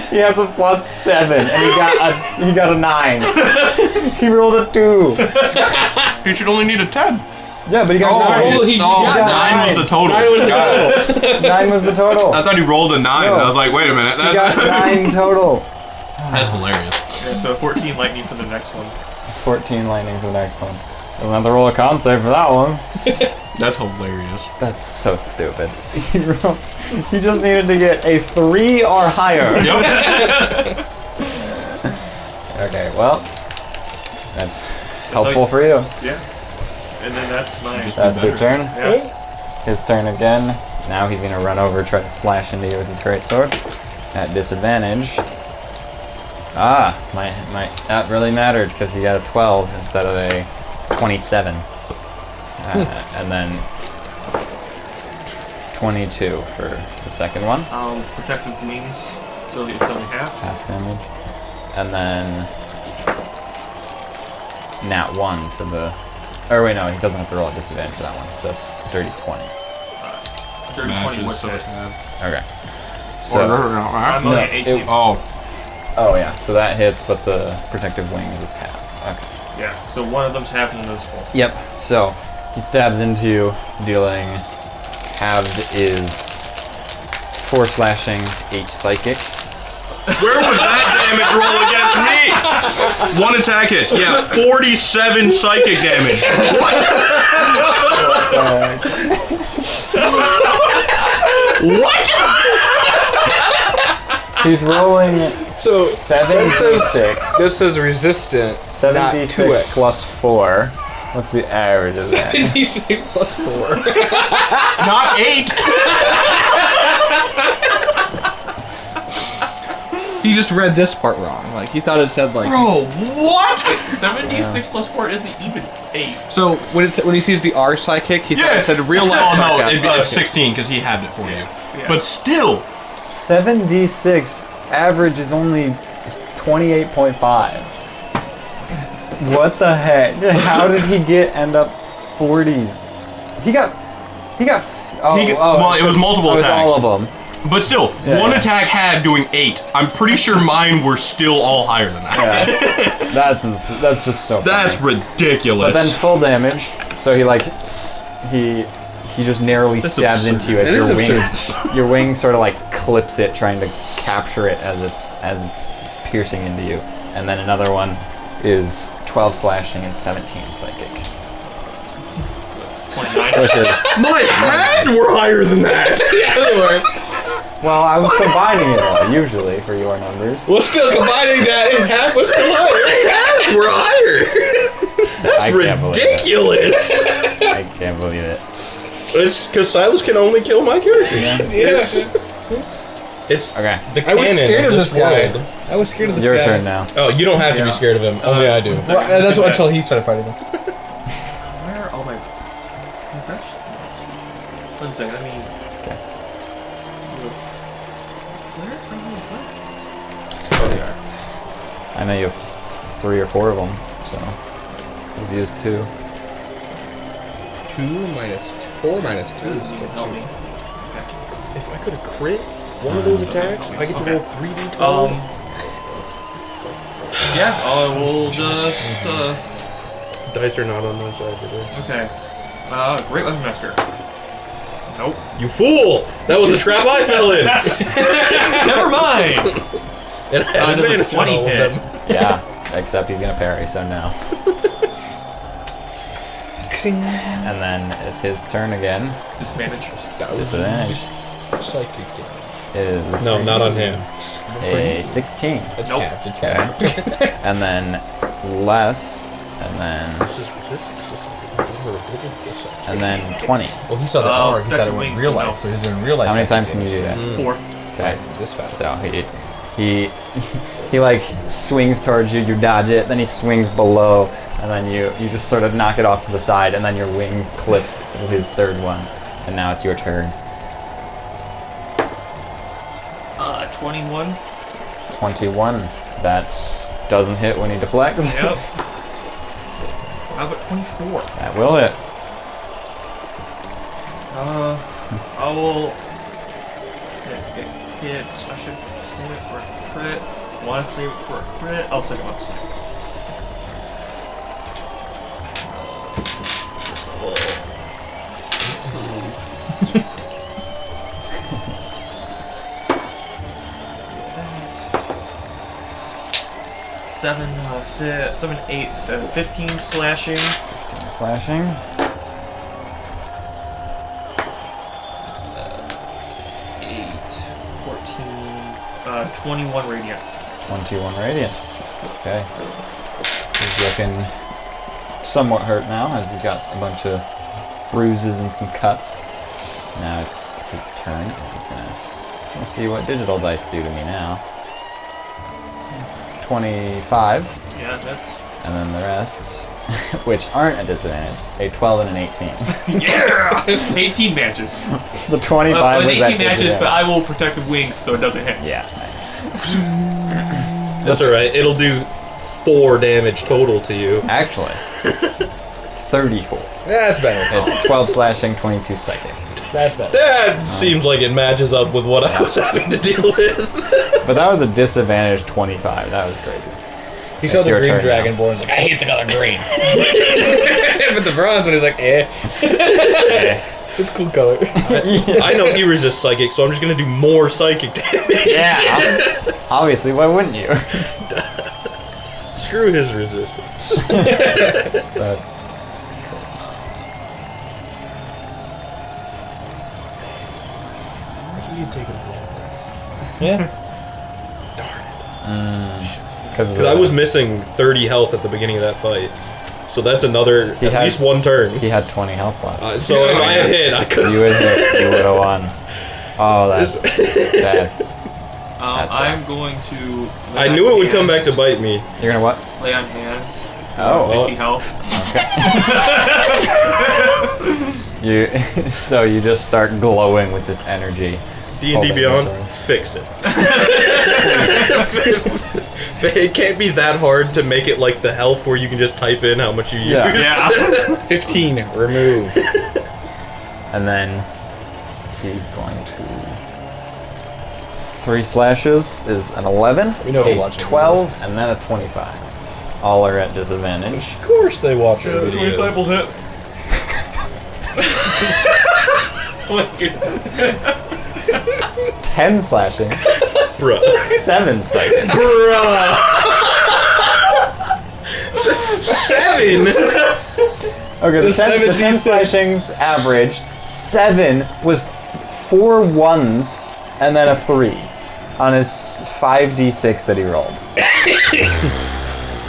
He has a +7, and he got a 9. He rolled a 2. You should only need a 10. Yeah, but he got 9. he got 9 was the total. 9 was the total. 9 was the total. I thought he rolled a 9. No. I was like, wait a minute. He got 9 total. That's hilarious. Yeah, so 14 lightning for the next one. 14 lightning for the next one. Doesn't have to roll a con save for that one. That's hilarious. That's so stupid. He just needed to get a 3 or higher. Yep. Okay, well, that's helpful for you. Yeah. And then that's my. That's your turn. Yeah. His turn again. Now he's gonna run over, try to slash into you with his greatsword at disadvantage. Ah, that really mattered because he got a 12 instead of a 27, and then 22 for the second one. Protective wings, so it's only half damage, and then nat 1 for the. Or wait, no, he doesn't have to roll a disadvantage for that one, so it's dirty 20. Dirty 20 with so it. Okay. I'm No, only at 18. Oh yeah, so that hits, but the protective wings is half. Okay. Yeah, so one of them's half and the other's full. Yep. So he stabs into you, dealing halved is 4 slashing, 8 psychic. Where was that damage roll against me? 1 attack hits. Yeah, 47 psychic damage. What? What? He's rolling So, 7d6. This is resistant. 7d6 plus 4. What's the average of that? 76 plus 4. Not 8. He just read this part wrong. Like, he thought it said, like... Bro, what? 76 plus 4 isn't even 8. So, when he sees the R psychic, he thought it said real life Oh, no, sarcasm. it'd be like Okay. 16 because he had it for you. Yeah. But still. 7d6 average is only 28.5. What the heck? How did he end up 40s? He got. Well, it was multiple it was attacks. all of them. But still, Yeah, one yeah. attack had doing 8. I'm pretty sure mine were still all higher than that. Yeah, that's just so. That's funny. ridiculous. But then full damage. So he just narrowly That's stabs absurd. into you as It your is wing. absurd. Your wing sort of like clips it, trying to capture it as it's piercing into you. And then another one is 12 slashing and 17 psychic. 29. Which is my head were higher than that. well, I was combining it all usually for your numbers. Well, still, combining that, his half was still higher. Heads were higher. I can't believe it. Ridiculous. I can't believe it. It's because Silas can only kill my characters. It's Okay, the I was scared of this guy. world. I was scared of this your guy. turn now. Oh, you don't have to be scared of him. Only I do. Well, that's what until he started fighting him. Where are all my vegetables? 1 second, I mean. Okay. Where are my plants? Oh, they are. I know you have 3 or 4 of them, so you've used 2. 2 minus 4 minus 2 is You can help me. If I could have crit one of those attacks, I get to roll 3d12. Yeah, we'll just. Dice are not on my side today. Okay. Great Weapon Master. Nope. You fool! That was the trap I fell in! Never mind! And I had Does a advantage on 20 all of hit? them. Yeah, except he's gonna parry, so no. And then it's his turn again. Disadvantage. Disadvantage. Psychic. It is No, not on him. a 16. It's Nope. halved. It's Okay. halved. And then less, and then This is resistance. and then 20. Well, he saw the R. He thought it Protective went in wings, real so life, no. so he's doing real life. How many times can you do that? 4. Okay. This fast. So he like swings towards you, you dodge it, then he swings below, and then you just sort of knock it off to the side, and then your wing clips his third one, and now it's your turn. 21. 21. That doesn't hit when he deflects. Yep. How about 24? That will hit. I will. It hits. I should save it for a crit. Want to save it for a crit? I'll save it once. Seven, 8, 15 slashing. 15 slashing. 8, 14, 21 radiant. 21 radiant. Okay. He's looking somewhat hurt now, as he's got a bunch of bruises and some cuts. Now it's his turn. He's gonna see what digital dice do to me now. 25, Yeah, that's. and then the rest, which aren't a disadvantage, a 12 and an 18. Yeah! 18 matches. The 25 was 18 at matches, but I disadvantage. will protective wings so it doesn't hit. Yeah. That's alright. It'll do 4 damage total to you. Actually, 34. That's better. It's 12 slashing, 22 psychic. That's better. That seems like it matches up with what I was having to deal with. But that was a disadvantage 25. That was crazy. He saw It's the your green turn dragon now. born. He's like, I hate the color green. But the bronze one is like, eh. It's a cool color. I know he resists psychic, so I'm just gonna do more psychic damage. Yeah. Obviously, why wouldn't you? Screw his resistance. That's Yeah. because Because I was missing 30 health at the beginning of that fight. So that's another, He at had- least one turn. he had 20 health left. So if I had hit, I could You have. would hit. You would have won. Oh, that's I'm going to. I knew it would come back to bite me. you're gonna what? Lay on hands. Oh, 50 health. you. So you just start glowing with this energy. D&D Holding Beyond, your sword. fix it. It can't be that hard to make it like the health where you can just type in how much you use. Yeah. 15. Remove. And then he's going to 3 slashes is an 11, We know who a watches 12, and then a 25. All are at disadvantage. Of course they watch our 25 videos. will hit. Oh my goodness. 10 slashing, Bruh. 7 psychic. Bruh. 7? Okay, the 10 76. slashings average. 7 was 4 1s and then a 3 on his 5d6 that he rolled.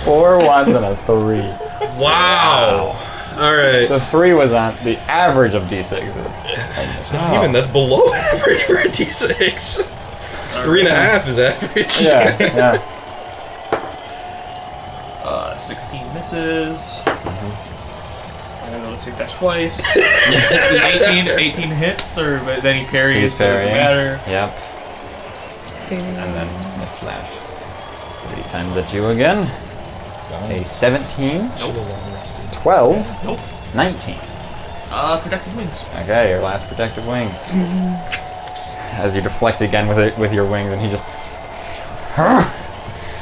4 1s and a 3. Wow. Alright. The 3 was on the average of d6s. Even that's below average for a D6. It's 3.5 is average. Yeah, yeah. 16 misses. I don't know, let's take that twice. 18 hits, or but then he parries, He's so it doesn't parrying. matter. Yep. And then he's gonna slash 3 times at you again. A 17, Nope. 12, Nope. 19. Protective wings. Okay, your last protective wings. As you deflect again with your wings, and he just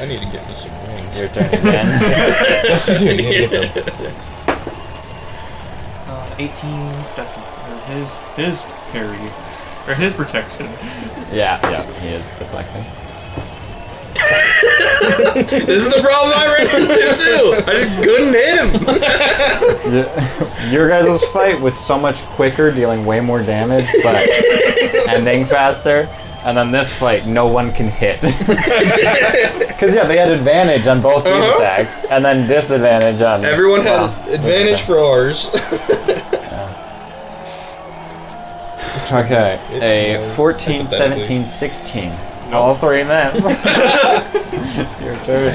I need to get me some wings. Your turn again. Yes, you do. You need to get them. 18. That's his parry. Or his protection. Yeah, he is deflecting. This is the problem I ran into too. I just couldn't hit him. Your guys' fight was so much quicker, dealing way more damage, but ending faster. And then this fight, no one can hit. Because they had advantage on both these attacks, and then disadvantage on... Everyone had advantage for ours. Okay, a 14, 17, 16. All three minutes. Your turn.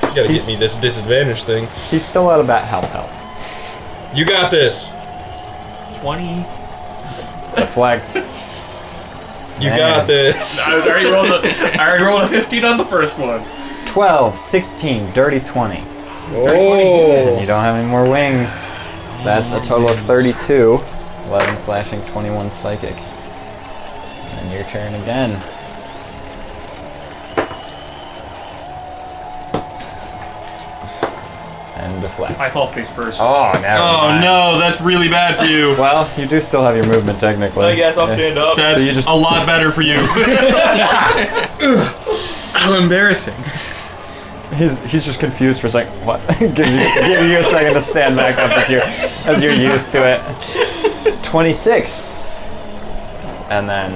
You gotta get me this disadvantage thing. He's still at about health. You got this. 20. Deflect. You got this. I already rolled a 15 on the first one. 12, 16, dirty 20. Oh. You don't have any more wings. That's a total of 32. 11 slashing, 21 psychic. And your turn again. And deflect. I fall face first. Oh, never mind. no, that's really bad for you. Well, you do still have your movement technically. I guess I'll stand up. That's So you just- a lot better for you. How embarrassing. He's just confused for a second. What? Gives you a second to stand back up as you're used to it. 26. And then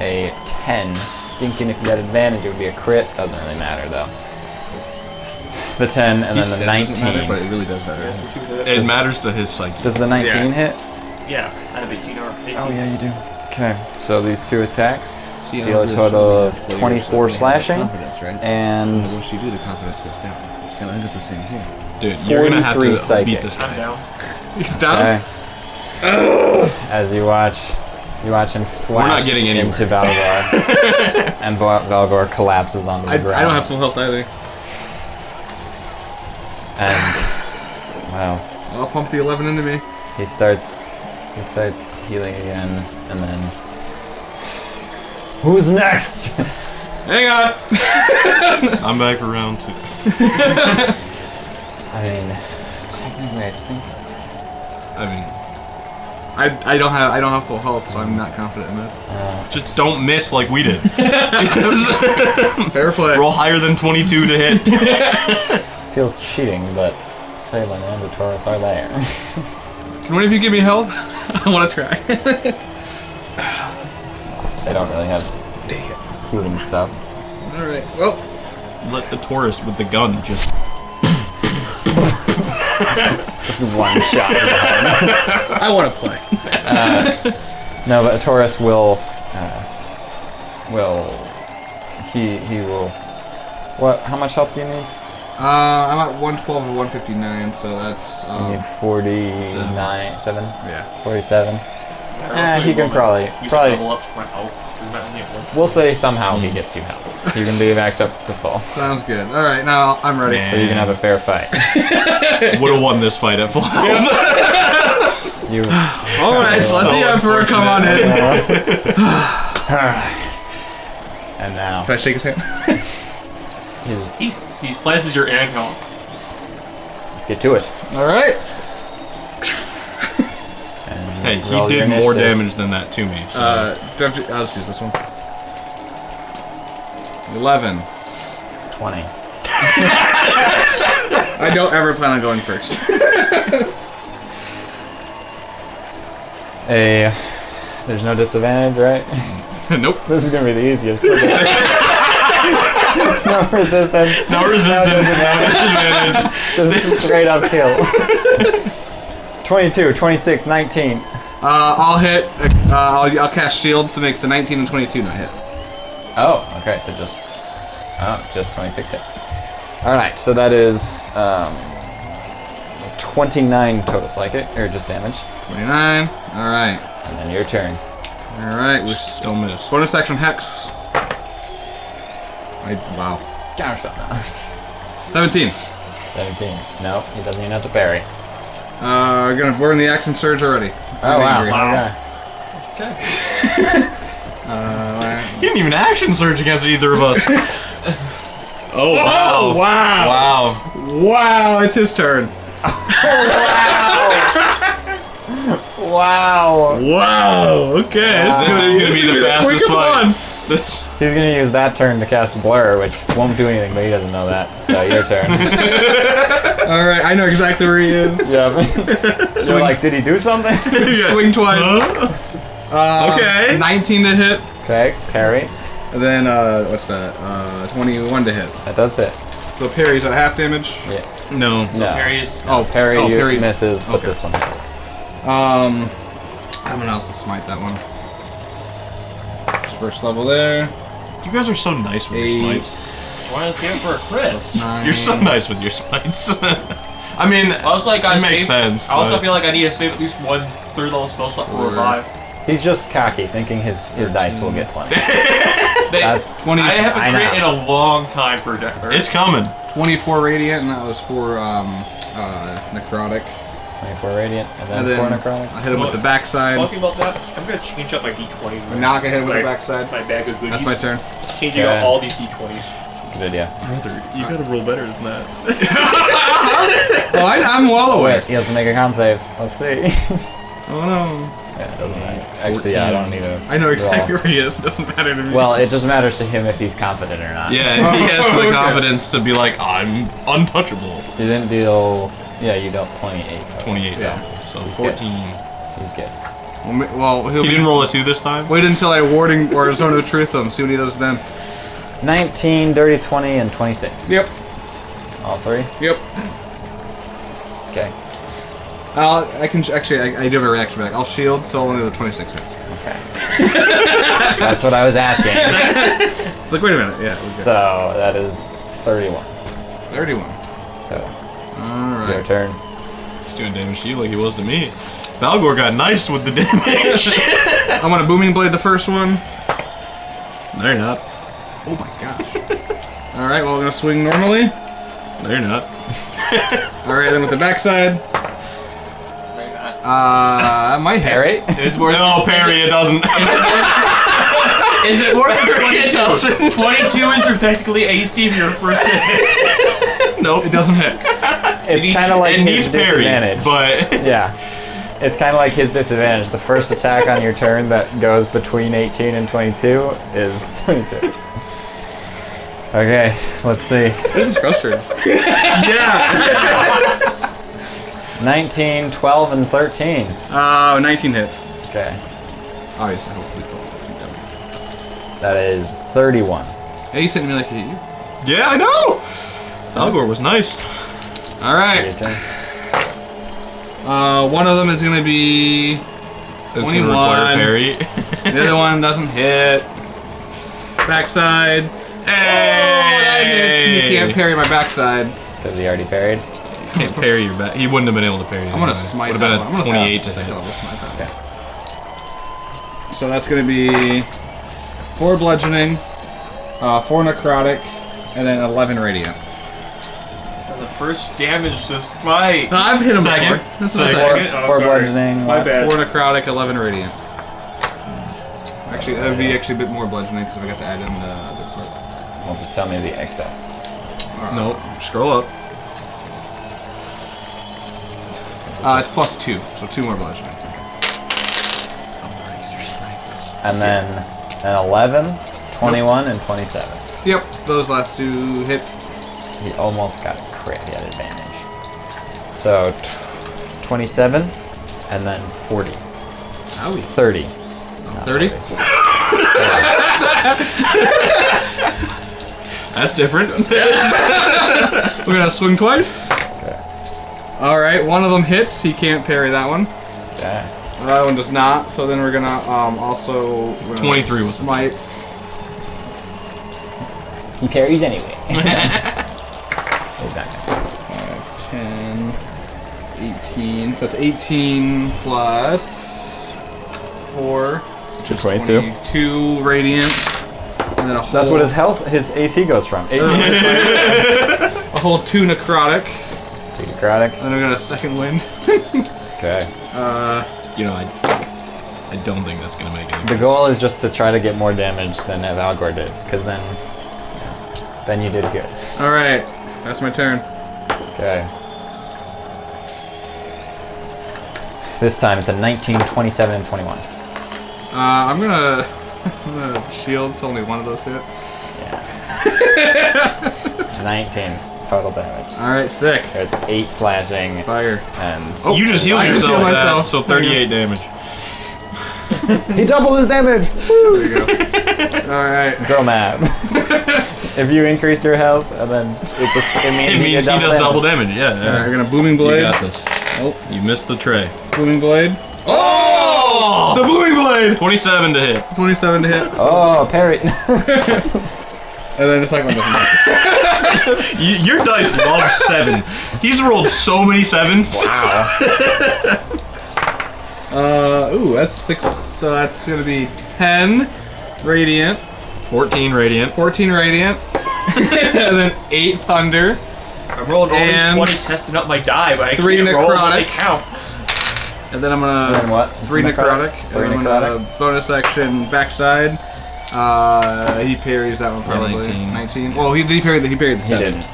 a 10. Stinking if you had advantage, it would be a crit. Doesn't really matter though. The 10 and then the 19. But it really does matter. It matters to his psyche. Does the 19 hit? Yeah, I have 18 or 18. Oh yeah, you do. Okay, so these two attacks See, deal a total of 24 slashing Confidence, right? and Once you do, the confidence goes down. It's kind of, I think it's the same here. Dude, you're gonna have 43 to psychic. beat this I'm guy. down. He's down. okay. As you watch him slash not getting anywhere. into Valgor, and Valgor collapses onto the ground. I don't have full health either. And wow, I'll pump the 11 into me. he starts healing again, and then who's next? Hang on. I'm back for round 2. I mean, technically, I think. I mean, I don't have full health, so I'm not confident in this. just don't miss like we did. Fair play. Roll higher than 22 to hit. Feels cheating, but Faelynn and the Taurus are there. Can one of you give me health? I want to try. They don't really have healing stuff. All right. Well, Let the Taurus with the gun just. Just one shot in the head. I want to play. No, but a Taurus will. He will. What? How much health do you need? I'm at 112 and 159, so that's. You need 49, 7, Yeah. 47. He can You probably. level up my health. Isn't that neat one? We'll say somehow he gets you health. You can be backed up to full, Sounds good. All right, now I'm ready. Man. so you can have a fair fight. Would have won this fight at full health. You. All right, so let So the Emperor come on in. And now Can I shake his hand? He slices your ankle. let's get to it. All right. And Hey, he roll your did more initiative. damage than that to me. So. I'll just use this one. 11. 20. I don't ever plan on going first. There's no disadvantage, right? Nope. This is gonna be the easiest. No resistance. No resistance, no disadvantage. Just straight up kill. 22, 26, 19. I'll hit. I'll cast shield to make the 19 and 22 not hit. Oh, okay, so just 26 hits. Alright, so that is 29 total psychic, or just damage. 29. All right. And then your turn. All right. With Don't miss. bonus action hex. Wow. Counterspell now. 17. 17. No, he doesn't even have to parry. We're gonna burn the action surge already. Oh, wow. Angry. Okay. He didn't even action surge against either of us. Oh, wow. Wow. Wow. Wow, it's his turn. Wow. Wow. Okay. This is gonna be the fastest quickest fight. one. He's gonna use that turn to cast Blur, which won't do anything, but he doesn't know that. So your turn. All right, I know exactly where he is. Yeah. You're like, did he do something? Swing twice. Okay. 19 to hit. Okay, parry. And then, what's that? 21 to hit. That does hit. So parry's at half damage. Yeah. No. No. Parries. Oh, Parry, you parry. misses, but Okay. this one hits. I'm gonna also smite that one. First level there. You guys are so nice with your 8, smites. Want to see it for a crit? 9. You're so nice with your smites. I mean, I was like, it makes sense. I also but- feel like I need to save at least one third level spell slot for revive. He's just cocky, thinking his dice will get 20. They, 20. I haven't I crit in know. a long time for It's coming. 24 radiant, and that was for necrotic. 24 radiant, and And then then 4 necrotic. I hit him with the backside. Talking about that, I'm gonna change up my d20s. I'm not gonna hit him with the My- backside. My bag of goodies. That's my turn. Changing Yeah. out all these d20s. Good idea. Brother, you gotta roll better than that. Oh, I'm well aware. Wait, he has to make a con save. Let's see. Oh no. Yeah, it doesn't matter. Actually, yeah, I don't need to. I know exactly roll. where he is. It doesn't matter to me. Well, it just matters to him if he's confident or not. Yeah, if he has the Okay. confidence to be like, I'm untouchable. You didn't deal. Yeah, you dealt 28. total, 28, So so He's 14. he's good. well, he'll He didn't roll a 2 this time? wait until I warding or zone of truth him. See what he does then. 19, dirty 20, and 26. Yep. All three? Yep. Okay. I can actually. I do have a reaction back. I'll shield, so only the 26 hits. Okay. That's what I was asking. It's like, wait a minute. Yeah. Okay. So that is 31. 31. So All your right. turn. He's doing damage to you like he was to me. Valgor got nice with the damage. I'm gonna booming blade the first one. No, you're not. Oh my gosh. All right. Well, I'm gonna swing normally. No, you're not. All right. Then with the backside. My Parry? It's worth No, parry, it doesn't. Is it more than It 22? doesn't. 22 is technically AC if you're first to hit. Nope. It doesn't hit. It's kind of like It his needs parry, disadvantage. but Yeah. It's kind of like his disadvantage. The first attack on your turn that goes between 18 and 22 is 22. Okay, let's see. This is frustrating. yeah. 19, 12, and 13. 19 hits. Okay. Obviously, hopefully 12. That is 31. Hey, you sent me like hit you. Yeah, I know. Valgor was nice. All Your right. turn. One of them is gonna be It's gonna 21. require parry. The other one doesn't hit. Backside. Hey! Oh, that hits. You can't parry my backside. Because he already parried. Can't parry your back. He wouldn't have been able to parry. I'm gonna anyway. smite Would that have one. been I'm a gonna 28 to second hit. level smite that. Okay. So that's gonna be 4 bludgeoning, 4 necrotic, and then 11 radiant. The first damage this fight. No, I've hit him Second. before. This is the Second. second. Oh, 4 sorry. bludgeoning. My bad. 4 necrotic, 11 radiant. Actually, that would be actually a bit more bludgeoning because I got to add in the other part. Well, just tell me the excess. Nope. Scroll up. It's +2, so 2 more bludgeoning. And then an 11, 21, and 27. Yep, those last 2 hit. He almost got a crit. He had advantage. So 27, and then 40. Owie. 30. 30? That's different. We're gonna swing twice. Okay. Alright, one of them hits. He can't parry that one. Okay. The other one does not. So then we're gonna also. We're gonna 23 was the smite. He parries anyway. He's back. 10, 18. So it's 18 plus 4. So 22. 22 radiant. And then a whole. That's what his AC goes from. 18 A whole 2 necrotic. to necrotic. And then we got a second wind. Okay. You know, I don't think that's gonna make any The goal is just to try to get more damage than Valgor did, because then Then you did good. All right, that's my turn. Okay. This time it's a 19, 27, and 21. I'm gonna shield. It's only one of those hit. Yeah. 19 total damage. All right, sick. There's 8 slashing Fire. and You just healed I just yourself, healed that, myself. so 38 damage. he doubled his damage. There you go. All right. Girl map. If you increase your health, and then it means, It means he does double damage. Yeah. All right, we're gonna booming blade. You got this. Oh, you missed the tray. Booming blade. Oh! The booming blade. 27 to hit. 27 to hit. Oh, parry. And then the second one doesn't hit. Your dice love 7. He's rolled so many 7s. Wow. Ooh, that's 6. So that's gonna be 10 radiant, 14 radiant. 14 radiant, and then 8 thunder. I'm rolling all these And 20 testing up my die, but I 3 can't roll when they necrotic. count. And then I'm gonna And what? 3 necrotic. 3 And I'm gonna bonus action backside. He parries that one probably. 19. 19. Well, he parried the He 7. didn't.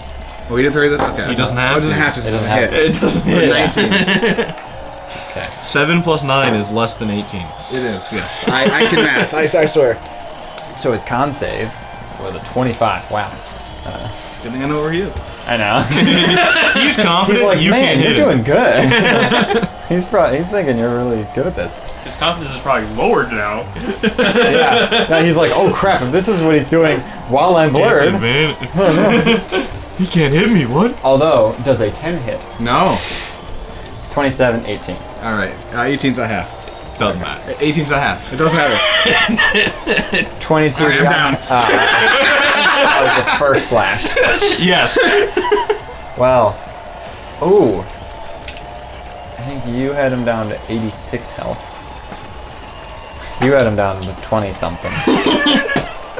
Oh, he didn't parry the. Okay. He doesn't Oh, have it doesn't to. have to. It doesn't hit. have to. It doesn't hit. 19. 7 plus 9 is less than 18. It is. Yes. I can math. I swear. So his con save was a 25. Wow. Good thing I know where he is. I know. He's confident. He's like, you man, can't you're hit doing him. good. he's thinking you're really good at this. His confidence is probably lowered now. Yeah. Now he's like, oh crap! If this is what he's doing while I'm blurred. Disadvantage. He can't hit me. What? Although, does a 10 hit? No. 27, 18. All right. 18's a half. Doesn't matter. 18's a half. It doesn't matter. 22. All right, I'm down. That was the first slash. Yes. Wow. Ooh. I think you had him down to 86 health. You had him down to 20 something.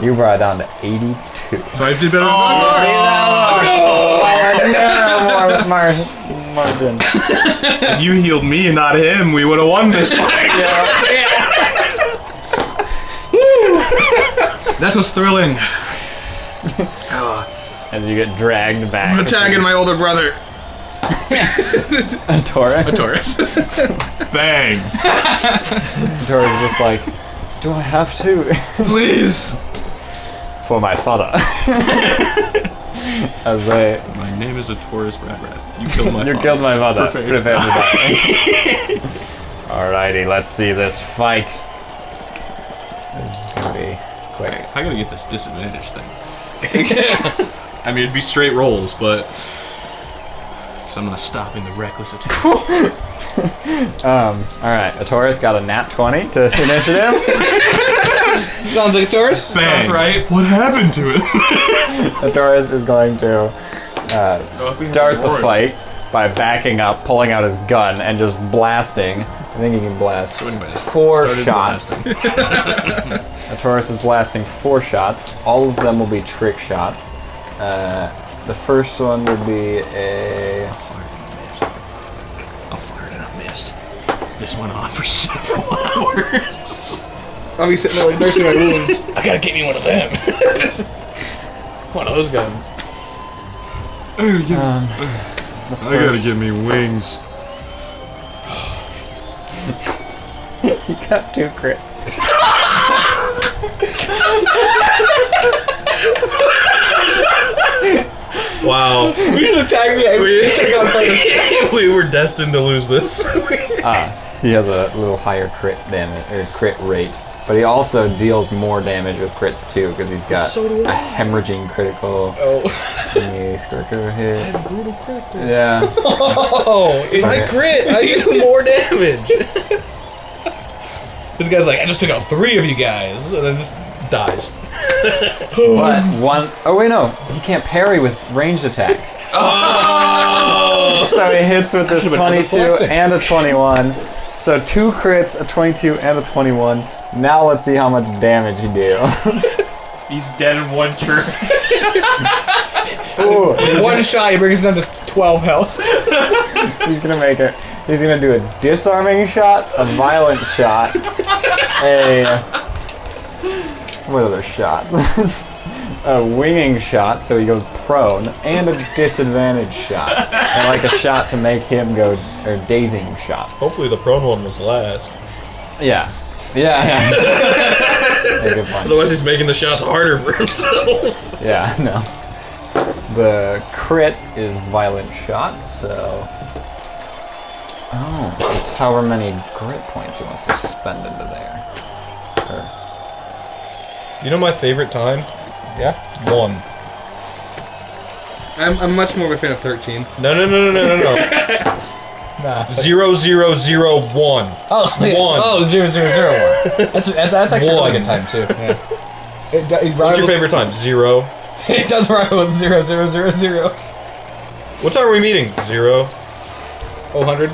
You brought it down to 82. So I did better. Margin. If you healed me and not him, we would have won this fight. That was thrilling. As you get dragged back. I'm attacking my older brother. A Taurus. A Taurus. Bang. Taurus is just like, do I have to? Please. For my father. As they, My name is a Taurus rat. You killed my you father. killed my father. Prepare to Prepare to die. Alrighty, let's see this fight. This is gonna be quick. I gotta get this disadvantage thing. I mean, it'd be straight rolls, but so I'm not stopping the reckless attack. Alright, a Taurus got a nat 20 to initiative. Sounds like a Taurus. Bang. Sounds right. What happened to it? The Taurus is going to start the fight by backing up, pulling out his gun, and just blasting. I think he can blast 4 shots. A Taurus is blasting 4 shots. All of them will be trick shots. The first one would be a... I fired and I missed. This went on for several hours. I'll be sitting there like nursing my wounds. I gotta get me one of them. One of those guns. I gotta give me wings. He got 2 crits. Wow. We just attacked me. We were destined to lose this. He has a little higher crit damage or crit rate, but he also deals more damage with crits too because he's got a hemorrhaging critical. Oh. Squirker hit. Brutal critical. Yeah. Oh, if I crit, I do more damage. This guy's like, I just took out 3 of you guys, and then just dies. But one oh wait, no, he can't parry with ranged attacks. Oh! So he hits with this Should've been 22 underflexing. and a 21. So 2 crits, a 22 and a 21. Now let's see how much damage he deals. He's dead in 1 turn. Ooh, One shot, he brings him down to 12 health. he's gonna make it. He's gonna do a disarming shot, a violent shot, what other shot? a winging shot, so he goes prone, and a disadvantage shot. And like a shot to make him go, or dazing shot. Hopefully the prone one was last. Yeah. Yeah. Yeah, good point. Otherwise he's making the shots harder for himself. Yeah, no. The crit is violent shot, so... Oh, it's however many grit points he wants to spend into there. Or... You know my favorite time? Yeah. 1. I'm much more of a fan of 13. No. Nah. 0, 0, 0, 1. Oh, yeah. 1. Oh, 0, 0, 0, 1. That's actually a really good time, too. Yeah. What's your favorite time? 0. It does rival with 0, 0, 0, 0. What time are we meeting? 0. 100.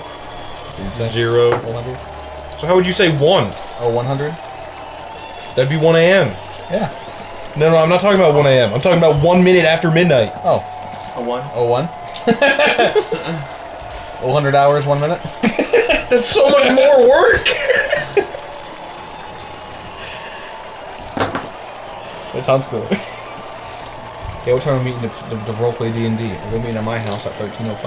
0. 100. So how would you say 1? Oh, 100? That'd be 1 a.m. Yeah. No, I'm not talking about 1 a.m. I'm talking about 1 minute after midnight. Oh. A 1. Oh, 1? 100 hours, 1 minute? That's so much more work! That sounds cool. Okay, what time are we meeting the roleplay D&D? We're meeting at my house at 13:05.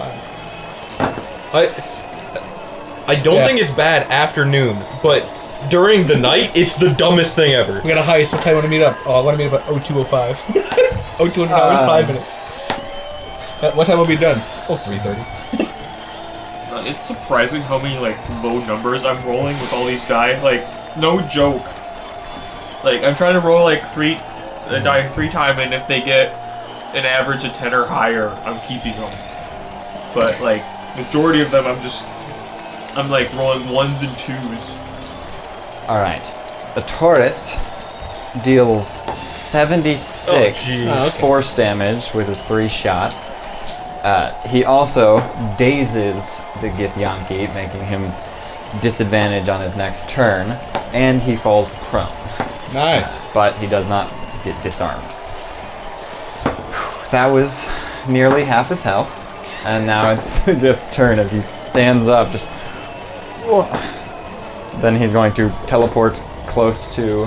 I don't think it's bad afternoon, but during the night, it's the dumbest thing ever. We got a heist. What time do you want to meet up? Oh, I want to meet up at 02:05. 0200 hours, 5 minutes. What time will be done? Oh, 3:30. It's surprising how many like low numbers I'm rolling with all these die. Like, no joke. Like, I'm trying to roll like die 3 times, and if they get an average of 10 or higher, I'm keeping them. But like, majority of them, I'm like rolling 1s and 2s. Alright. The Taurus deals 76 force damage with his 3 shots. He also dazes the Githyanki, making him disadvantage on his next turn, and he falls prone. Nice. But he does not get disarmed. That was nearly half his health, and now it's the Gith's turn as he stands up, just... Then he's going to teleport close to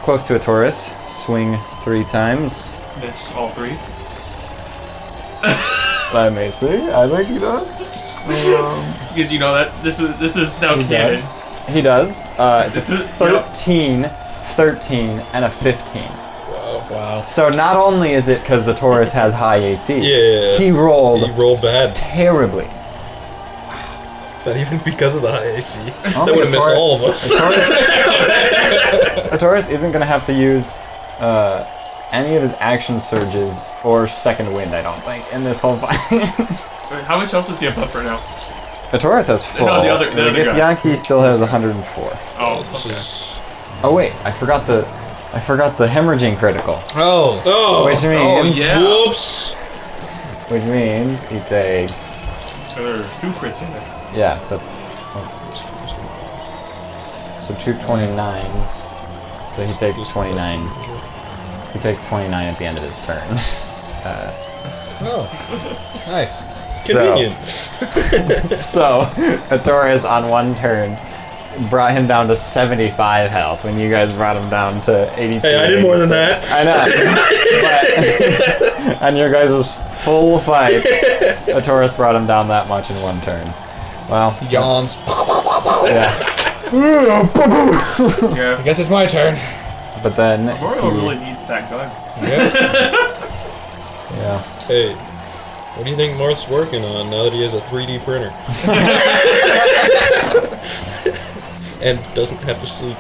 a Taurus, swing 3 times. Miss all 3. I may see. I think he does. Because you know that this is now canon. He does. It's This a is- 13, 13, and a 15. Wow. So not only is it because the Taurus has high AC, Yeah. he rolled You roll bad. terribly. Is that even because of the high AC? Oh, That would have missed all of us. A Taurus isn't going to have to use any of his action surges or second wind, I don't think, in this whole fight. Wait, how much health does he have left right now? The Taurus has full. No, the other guy. Githyanki still has 104. Oh, okay. Oh wait, I forgot the hemorrhaging critical. Oh. Oh. Which means yeah. Whoops. Which means he takes So there's 2 crits in there. yeah, so 2 29s. So he takes 29. He takes 29 at the end of his turn. Oh. Nice. Convenient. So a Taurus on 1 turn brought him down to 75 health when you guys brought him down to 82. Hey, I did more than that. I know. But on your guys' full fight, a Taurus brought him down that much in 1 turn. Well, Yawns. yeah. Yeah. I guess it's my turn. But then Mario he- really needs that gun. Yeah. yeah. Hey, what do you think Marth's working on now that he has a 3D printer? And doesn't have to sleep.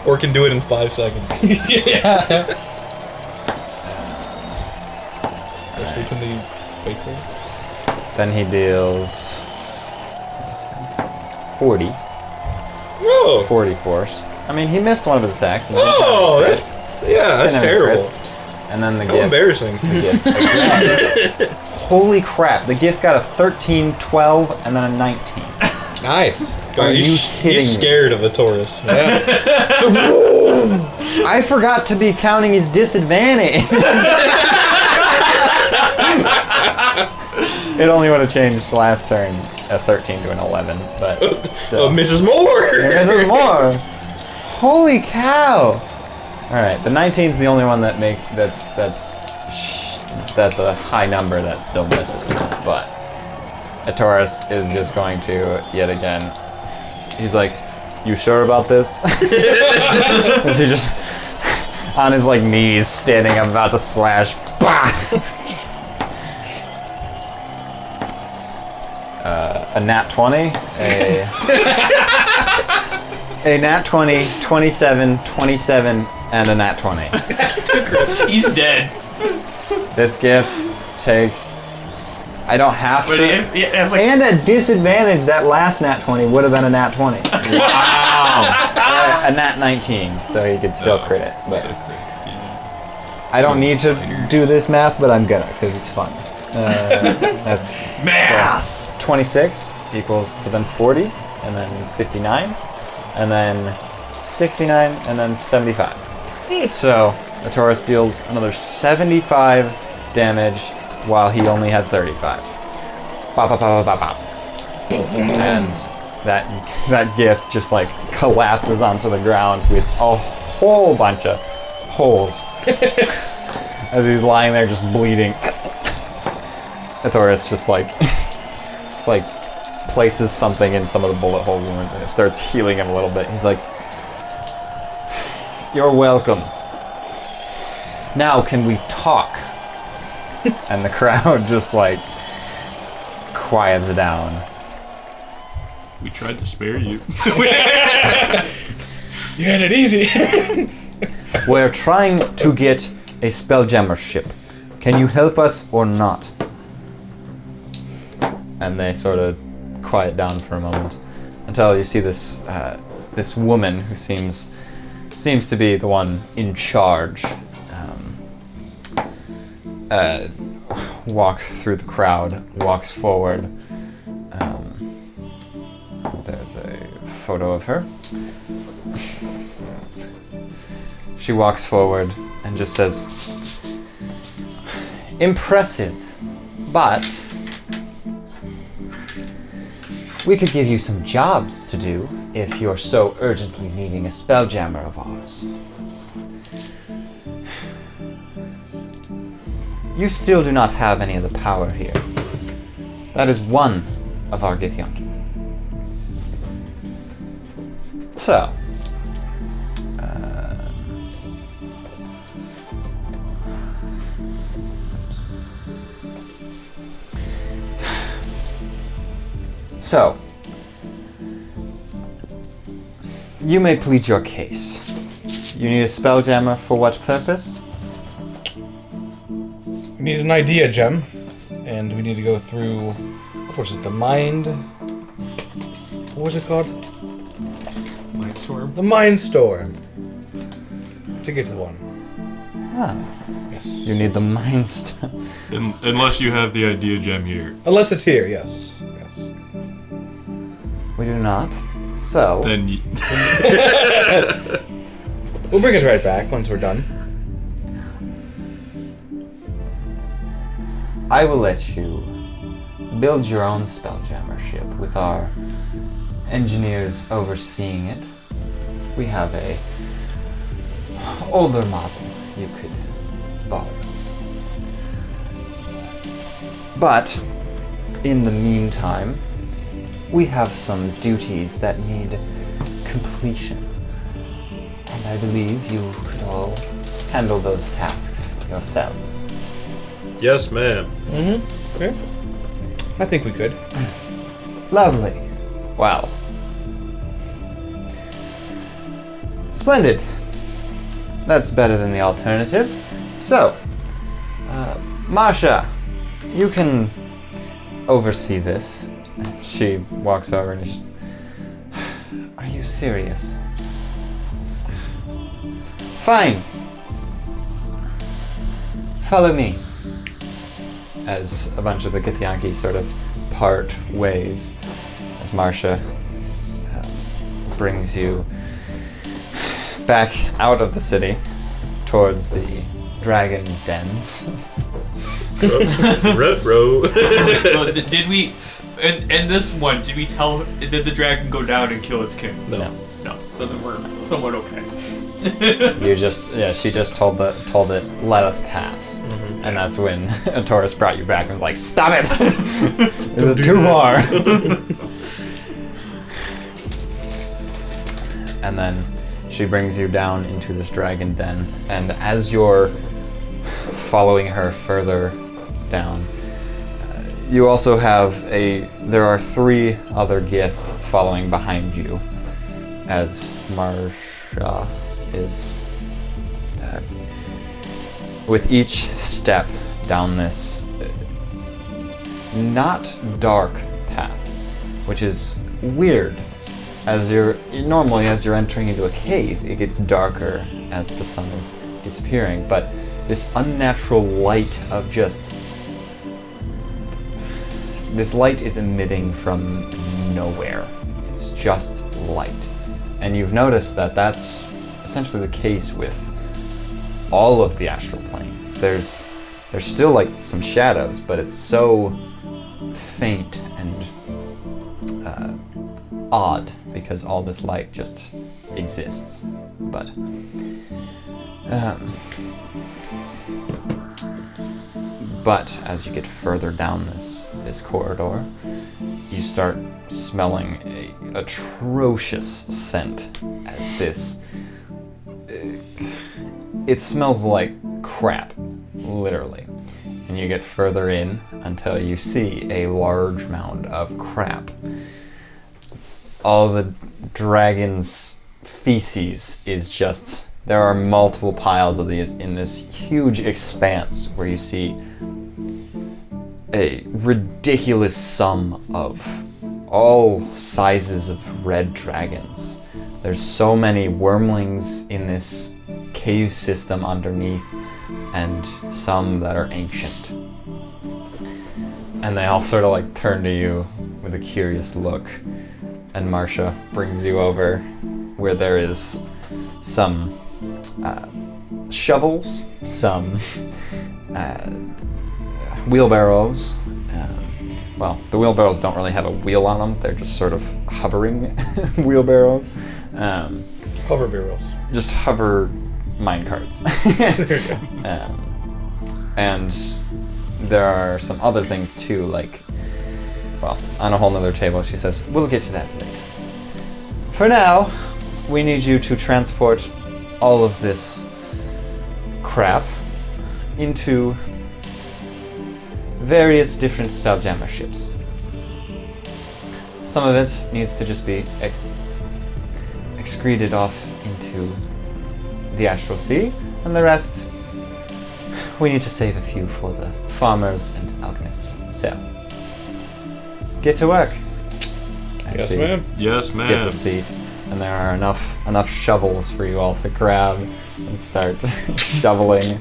Or can do it in 5 seconds. Yeah. Or sleep in the fake room. Then he deals 40 Oh, 40 force. I mean, he missed one of his attacks. And Oh, then that's- yeah, that's Didn't have terrible. crits. And then the How gift. embarrassing. The gift again. Holy crap! The gift got a 13, 12, and then a 19. Nice. Are you he's kidding me? scared of a Taurus. Yeah. I forgot to be counting his disadvantage. It only would have changed last turn, a 13 to an 11, but still. Mrs. Moore! This is more. Holy cow! All right, the 19's the only one that that's a high number that still misses. But Taurus is just going to yet again. He's like, "You sure about this?" Is he just on his like knees, standing up, about to slash? Bah! A nat 20, a nat 20, 27, 27, and a nat 20. He's dead. This gift takes. I don't have But to. it's like, And at disadvantage, that last nat 20 would have been a nat 20. Wow. A nat 19, so he could still crit it. But I don't need to do this math, but I'm gonna, because it's fun. That's math. 26 equals to then 40, and then 59, and then 69, and then 75. So the Taurus deals another 75 damage while he only had 35. Bop, bop, bop, bop, bop. And that gift just like collapses onto the ground with a whole bunch of holes as he's lying there just bleeding. The Taurus just like places something in some of the bullet hole wounds and it starts healing him a little bit. He's like, "You're welcome. Now can we talk?" And the crowd just like quiets down. We tried to spare you. You had it easy. We're trying to get a spelljammer ship. Can you help us or not? And they sort of quiet down for a moment until you see this this woman who seems to be the one in charge. Walk through the crowd, walks forward. There's a photo of her. She walks forward and just says, "Impressive, but we could give you some jobs to do if you're so urgently needing a spelljammer of ours. You still do not have any of the power here. That is one of our Githyanki. So, you may plead your case. You need a spelljammer for what purpose? We need an idea gem, and we need to go through. What was it? The mind. What was it called? Mind-Storm. The Mind-Storm. To get to the one. Ah, Yes. you need the Mind-Storm. Unless you have the idea gem here. Unless it's here. Yes. Yes. We do not. So, Then We'll bring it right back once we're done. I will let you build your own spelljammer ship with our engineers overseeing it. We have a older model you could borrow. But in the meantime, we have some duties that need completion. And I believe you could all handle those tasks yourselves. Yes, ma'am. Mm-hmm. Okay. I think we could. Lovely. Wow. Splendid. That's better than the alternative. So, Marsha, you can oversee this. And she walks over and is just, "Are you serious?" "Fine. Follow me." As a bunch of the Githyanki sort of part ways, as Marsha brings you back out of the city towards the dragon dens. Retro. So, did we? In this one, did we tell? Did the dragon go down and kill its king? No. No. so then we're somewhat okay. She just told it, let us pass. And that's when Taurus brought you back and was like, stop it! This is too far! And then she brings you down into this dragon den, and as you're following her further down, you also have there are 3 other Gith following behind you, as Marsha is with each step down this not dark path, which is weird. As you're entering into a cave, it gets darker as the sun is disappearing, but this unnatural light of this light is emitting from nowhere. It's just light. And you've noticed that that's essentially the case with all of the astral plane. There's still like some shadows, but it's so faint and odd because all this light just exists. But as you get further down this corridor, you start smelling a atrocious scent as this. It smells like crap, literally. And you get further in until you see a large mound of crap. All the dragon's feces is just. There are multiple piles of these in this huge expanse where you see a ridiculous sum of all sizes of red dragons. There's so many wormlings in this cave system underneath, and some that are ancient. And they all sort of like turn to you with a curious look, and Marsha brings you over where there is some shovels, some wheelbarrows. Well, the wheelbarrows don't really have a wheel on them. They're just sort of hovering wheelbarrows. Hover barrels. Just hover minecarts. There you go. And there are some other things too, like, well, on a whole nother table, she says, we'll get to that later. For now, we need you to transport all of this crap into various different Spelljammer ships. Some of it needs to just be excreted off into the Astral Sea, and the rest, we need to save a few for the farmers and alchemists. So, get to work. Yes, ma'am. Yes, ma'am. Gets a seat, and there are enough shovels for you all to grab and start shoveling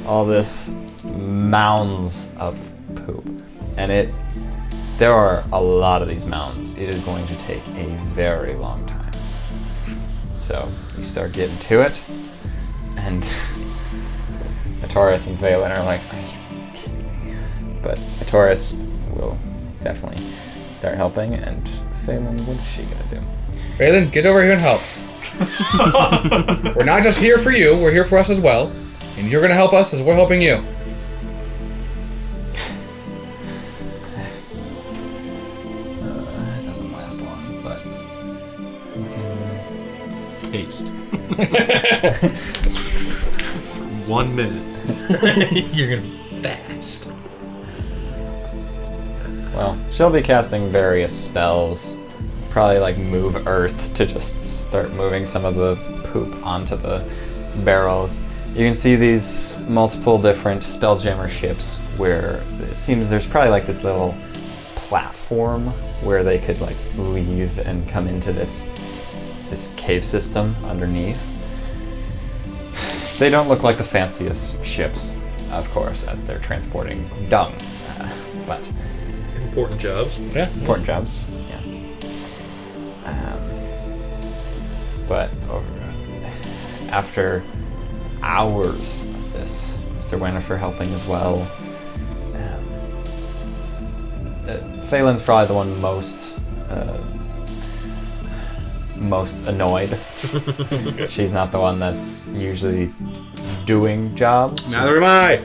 all this mounds of poop. And there are a lot of these mounds. It is going to take a very long time. So you start getting to it, and Taurus and Faelynn are like, are you kidding me? But Taurus will definitely start helping, and Faelynn, what's she gonna do? Faelynn, get over here and help. We're not just here for you, we're here for us as well. And you're gonna help us as we're helping you. It doesn't last long, but we can... Taste. 1 minute. You're gonna be fast. Well, she'll be casting various spells. Probably like move earth to just start moving some of the poop onto the barrels. You can see these multiple different Spelljammer ships where it seems there's probably like this little platform where they could like leave and come into this cave system underneath. They don't look like the fanciest ships, of course, as they're transporting dung, but Important jobs. Yeah. important jobs, yes. But after hours of this, Mr. Wennifer helping as well. Phelan's probably the one most most annoyed. She's not the one that's usually doing jobs. Neither am I.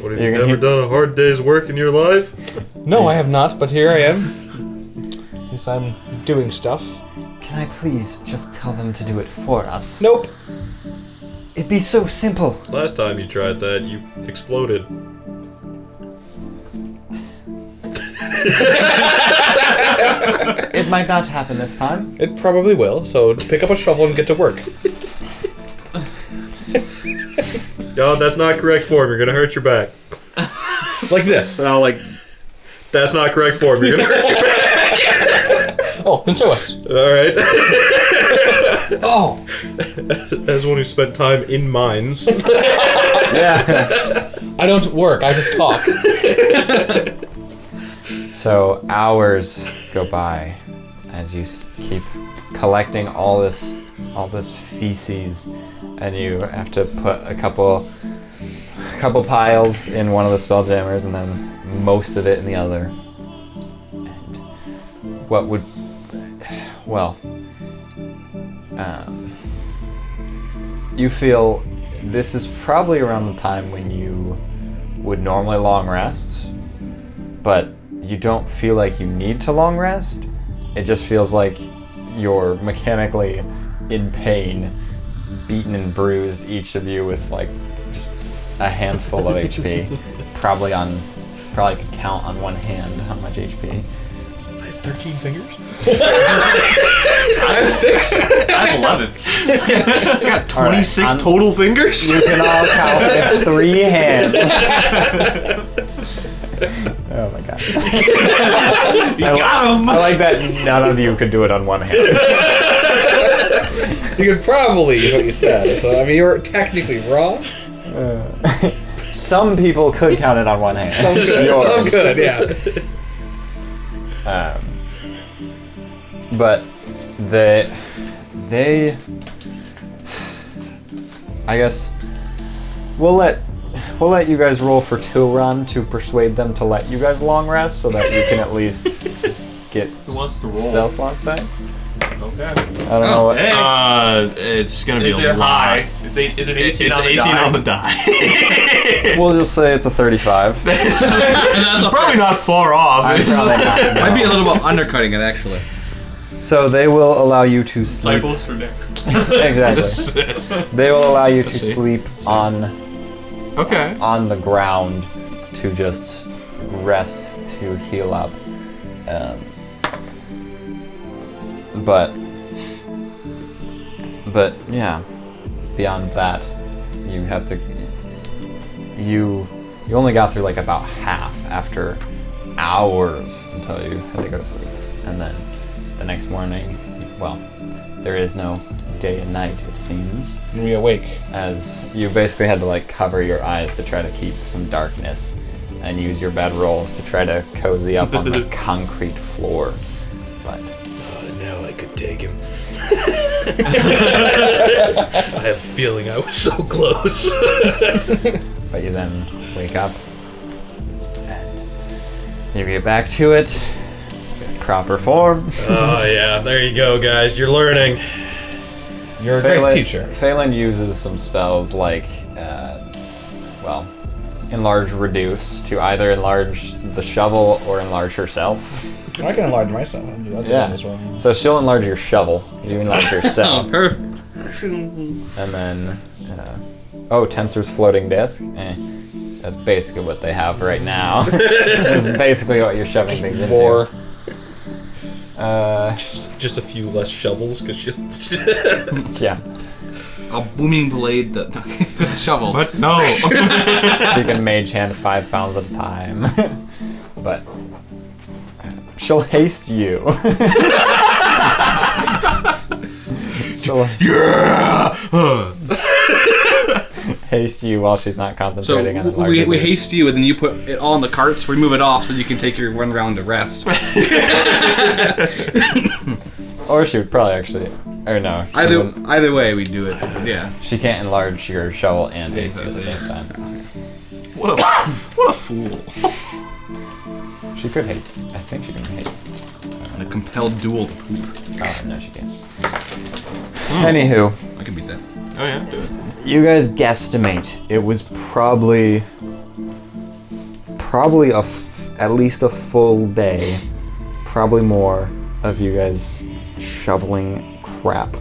What, have You're you gonna never hear- done a hard day's work in your life? No, I have not, but here I am. Yes, I'm doing stuff. Can I please just tell them to do it for us? Nope. It'd be so simple. Last time you tried that, you exploded. It might not happen this time. It probably will, so pick up a shovel and get to work. No, that's not correct form. You're gonna hurt your back. Like this. And I'll like, That's not correct form. You're gonna hurt your back. oh, then show us. Alright. Oh. As one who spent time in mines. Yeah. I don't work, I just talk. So hours go by as you keep collecting all this feces, and you have to put a couple piles in one of the spelljammers and then most of it in the other. And what would, well, you feel this is probably around the time when you would normally long rest, but you don't feel like you need to long rest. It just feels like you're mechanically in pain, beaten and bruised, each of you with like just a handful of HP. Probably could count on one hand how much HP. I have 13 fingers? I have 6. I have 11. I got 26 Alright, total fingers. You can all count with 3 hands. Oh my god. You got him! I like that none of you could do it on one hand. You could probably, is what you said. So, I mean, you were technically wrong. Some people could count it on one hand. Some good, Yours. some good, yeah. But they I guess we'll let you guys roll for Till Run to persuade them to let you guys long rest so that you can at least get wants to roll? spell slots back. Okay. I don't know what. Hey. It's gonna be Is a it lot. high? Is it 18 It's on the 18 die? on the die. We'll just say it's a 35. It's probably not far off. I'm probably not, no. Might be a little bit undercutting it, actually. So they will allow you to sleep. Disciples for Nick. Exactly. They will allow you to see. sleep on Okay. the ground to just rest to heal up. But yeah, beyond that, you have to. You only got through like about half after hours until you had to go to sleep, and then the next morning, well, there is no day and night, it seems, And we awake. as you basically had to like cover your eyes to try to keep some darkness and use your bedrolls to try to cozy up on the concrete floor. But Now I could take him. I have a feeling I was so close. you then wake up and you get back to it with proper form. Oh yeah, there you go, guys. You're learning. You're a great teacher. Phelan uses some spells like, enlarge reduce to either enlarge the shovel or enlarge herself. I can enlarge myself. I'll do other Yeah. ones as well. So she'll enlarge your shovel. You enlarge yourself. Perfect. And then, Tensor's floating disc. That's basically what they have right now. That's basically what you're shoving things into. More. Just a few less shovels, cause you. Yeah. A booming blade with the shovel. What? No. She can mage hand 5 pounds at a time. But she'll haste you. She'll haste you while she's not So concentrating on we enlarging. haste you, and then you put it all in the carts. We move it off so you can take your run round to rest. Or she would probably actually, or no. She wouldn't. Either way, we do it. Yeah. She can't enlarge your shovel and haste you at the same Exactly. time. What a fool. She could haste. I think she can haste. And a compelled duel to poop. Oh, no, she can't. Anywho, I can beat that. Oh yeah, do it. you guys guesstimate it was probably at least a full day, probably more, of you guys shoveling crap.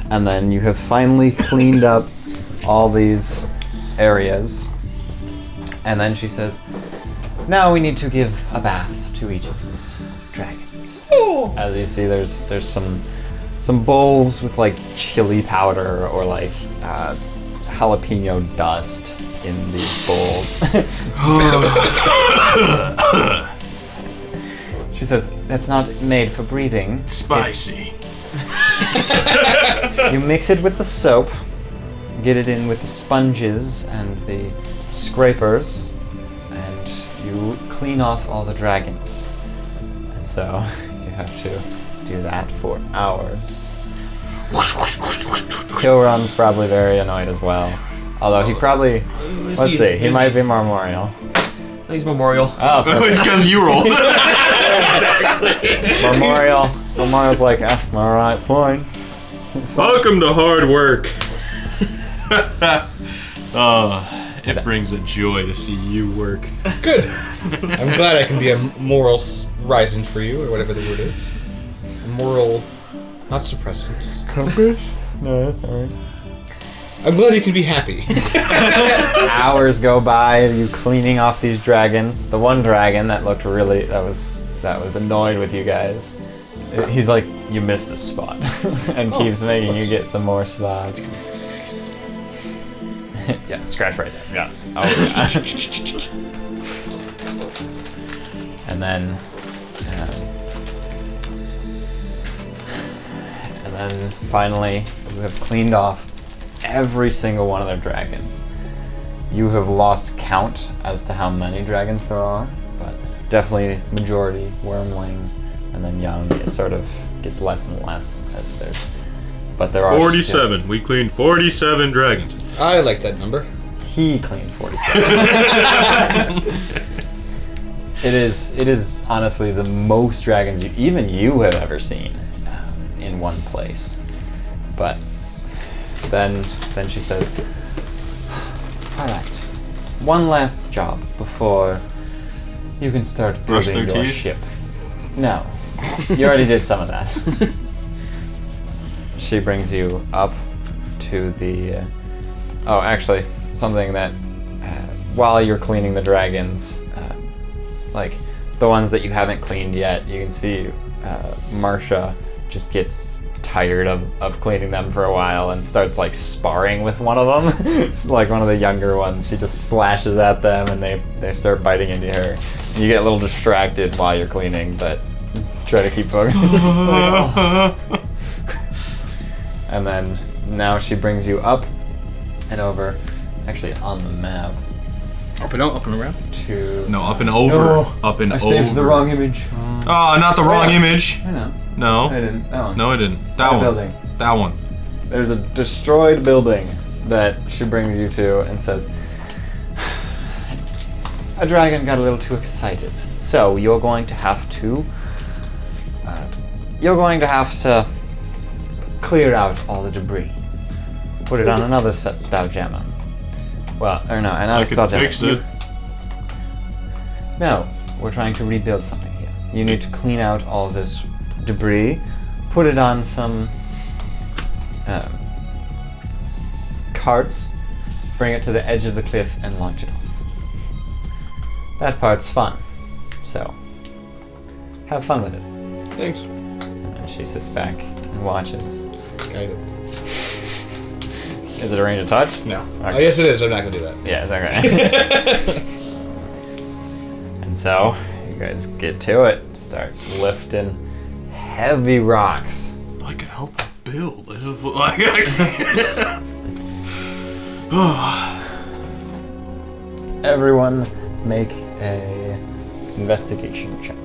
And then you have finally cleaned up all these areas. And then she says, now we need to give a bath to each of these dragons. As you see, there's some bowls with like chili powder or like jalapeno dust in these bowls. She says, that's not made for breathing. Spicy. You mix it with the soap, get it in with the sponges and the scrapers, and you clean off all the dragons. And so you have to do that for hours. Kilron's probably very annoyed as well. Although he probably, let's see, he might be Memorial. He's Memorial. Oh, It's because you rolled. Memorial's like, alright, fine. Welcome to hard work. It brings a joy to see you work. Good. I'm glad I can be a moral rising for you, or whatever the word is. A moral, not suppressant. Compass? No, that's not right. I'm glad you can be happy. Hours go by, you cleaning off these dragons. The one dragon that looked really, that was annoyed with you guys. He's like, you missed a spot, and keeps making you get some more spots. Yeah, scratch right there. Yeah. Oh, yeah. And then finally, you have cleaned off every single one of their dragons. You have lost count as to how many dragons there are, but definitely majority wormling, and then young. It sort of gets less and less as there's. But there are 47. We cleaned 47 dragons. I like that number. He cleaned 47. It is honestly the most dragons even you have ever seen in one place. But then she says, all right, one last job before you can start Brush building their your teeth? ship. No, you already did some of that. She brings you up to the. Actually, something that while you're cleaning the dragons, like the ones that you haven't cleaned yet, you can see Marsha just gets tired of cleaning them for a while and starts like sparring with one of them. It's like one of the younger ones. She just slashes at them and they start biting into her. You get a little distracted while you're cleaning, but try to keep focusing. And then now she brings you up and over, actually on the map, Up and around? to... No, up and over. No, Up and I over. saved the wrong image. Oh, not the wrong image. I know. No. I didn't. That one. No, I didn't. That That one. building. That one. There's a destroyed building that she brings you to and says, a dragon got a little too excited. So you're going to have to clear out all the debris. Put it on another spell jammer. Well, or no, another I spell could jammer. fix it. No, we're trying to rebuild something here. You need to clean out all this debris, put it on some carts, bring it to the edge of the cliff, and launch it off. That part's fun. So, have fun with it. Thanks. And then she sits back and watches. Got it. Is it a range of touch? No. Okay. Oh, yes, it is. I'm not going to do that. Yeah, it's okay. And so, you guys get to it. Start lifting heavy rocks. I can help build. Everyone make a investigation check.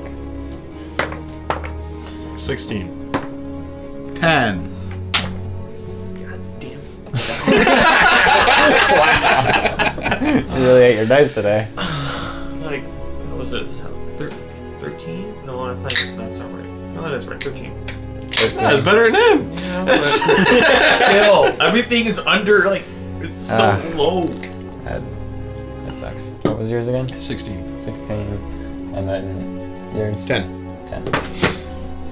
16. 10. You really ate your dice today. Like, what was this? 13? 13? No, that's not right. No, that is right. 13. That's better than him. Yeah, but still, everything is under, like, it's so low. That sucks. What was yours again? 16. 16. And then yours? 10. 10.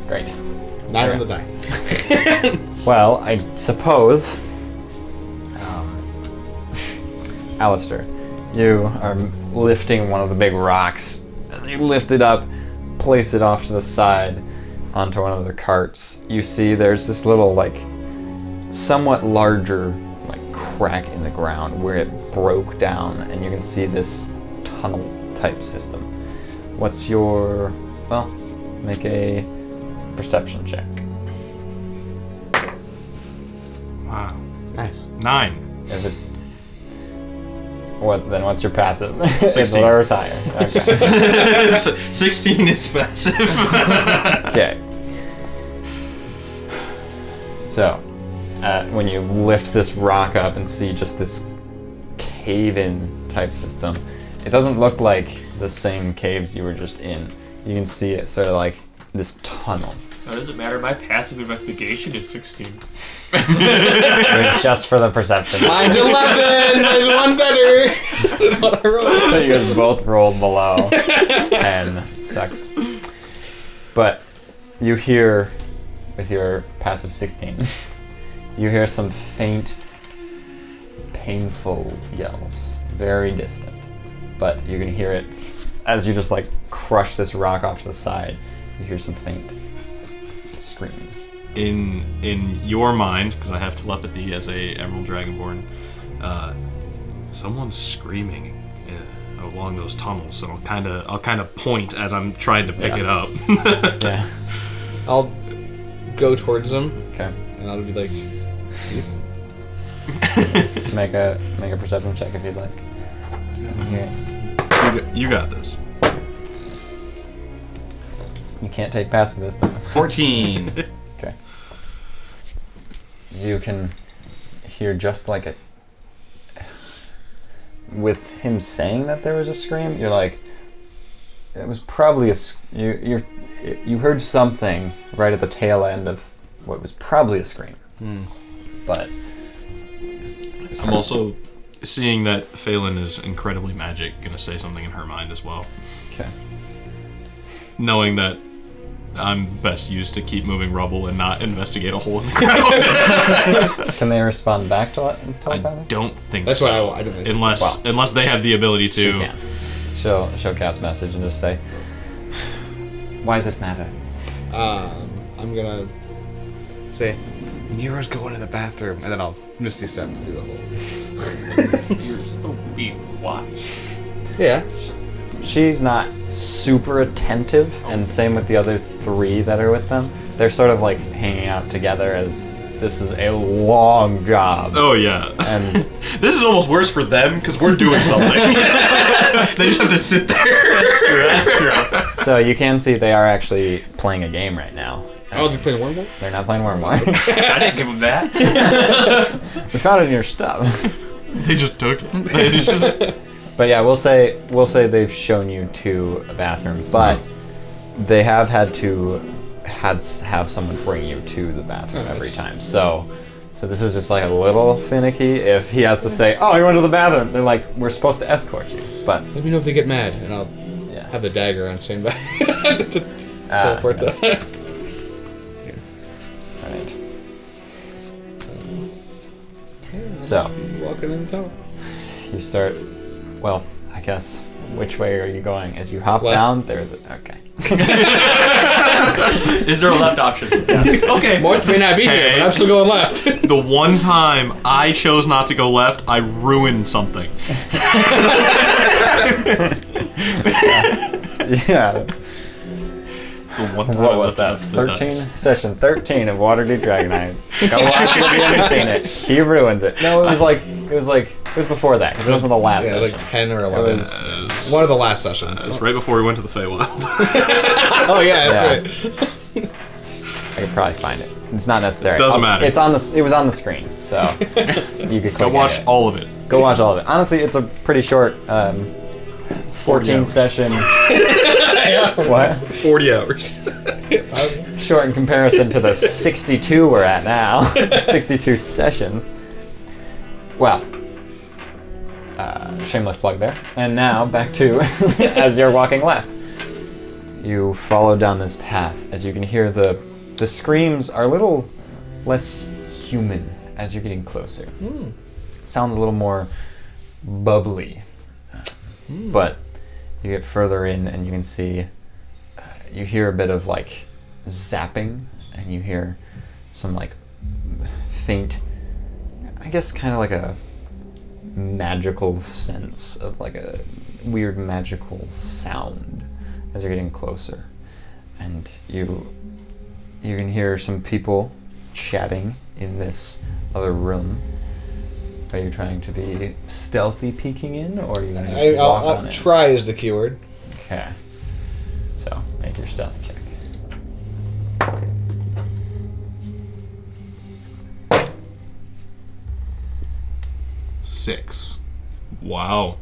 Great. 9 on the die. Well, I suppose, Alistair, you are lifting one of the big rocks. You lift it up, place it off to the side onto one of the carts. You see there's this little, like, somewhat larger, like, crack in the ground where it broke down, and you can see this tunnel type system. What's your, well, make a perception check. Wow. Nice. 9. If it, what's your passive? 16. Lower or higher? Okay. 16 is passive. Okay. So, when you lift this rock up and see just this cave-in type system, it doesn't look like the same caves you were just in. You can see it sort of like this tunnel. That doesn't matter. My passive investigation is 16. It's just for the perception. Mine's 11! There's one better than what I rolled. So you guys both rolled below. 10. Sucks. But you hear, with your passive 16, you hear some faint, painful yells. Very distant. But you can hear it as you just like crush this rock off to the side. You hear some faint screams. In your mind, because I have telepathy as a Emerald Dragonborn, someone's screaming along those tunnels, and I'll kind of point as I'm trying to pick it up. Yeah. I'll go towards them, Okay. and I'll be like, Make a perception check if you'd like. Here. You got this. You can't take passive this time. 14. Okay. You can hear just like a... With him saying that there was a scream, you're like... It was probably a... You heard something right at the tail end of what was probably a scream. But... I'm also seeing that Faelynn is incredibly magic, gonna say something in her mind as well. Okay. Knowing that I'm best used to keep moving rubble and not investigate a hole in the ground. Can they respond back to I telepathy? don't think that's so. what I didn't. Unless they have the ability to. She can. She'll cast message and just say, "Why does it matter?" I'm gonna say, Nero's going to the bathroom, and then I'll Misty Step through the hole. You're still being watched. Yeah. She's not super attentive, and same with the other 3 that are with them. They're sort of like hanging out together as this is a long job. Oh yeah. And this is almost worse for them because we're doing something. They just have to sit there. That's true. so you can see they are actually playing a game right now. Oh, they're playing Wormhole? They're not playing Wormhole. I didn't give him that. We found it in your stuff. They just took it. They just. But yeah, we'll say they've shown you to a bathroom, but they have had to have someone bring you to the bathroom every time. So this is just like a little finicky. If he has to say, "Oh, you went to the bathroom," they're like, "We're supposed to escort you." But Let me know if they get mad, and I'll yeah, have the dagger on standby to teleport yeah. to. All right. So Walking in the tunnel. you start. Well, I guess. Which way are you going? As you hop Left. down, there's a okay. Is there a left option? Yes. Okay. Morth may not be here, but I'm still going left. The one time I chose not to go left, I ruined something. Yeah. The one time What I was left that? the dice. 13? Session 13 of Waterdeep Dragon Eyes. Go watch it if you haven't seen it. He ruins it. No, it was before that, because it wasn't the last Yeah, session. like 10 or 11. It was... One of the last sessions. It's right before we went to the Feywild. Oh yeah, that's right. I could probably find it. It's not necessary. Doesn't matter. It's on the. It was on the screen, so you could Go click watch it. all of it. Go watch all of it. Honestly, it's a pretty short 14 hours. session. What? 40 hours. Short in comparison to the 62 we're at now. 62 sessions. Well, shameless plug there. And now back to as you're walking left. You follow down this path. As you can hear, the screams are a little less human as you're getting closer. Sounds a little more bubbly. But you get further in and you can see, you hear a bit of like zapping, and you hear some like faint, I guess kind of like a magical sense of like a weird magical sound as you're getting closer. And you can hear some people chatting in this other room. Are you trying to be stealthy peeking in, or are you going to just walk on I'll in? try is the keyword. Okay. So, make your stealth check. Six. Wow.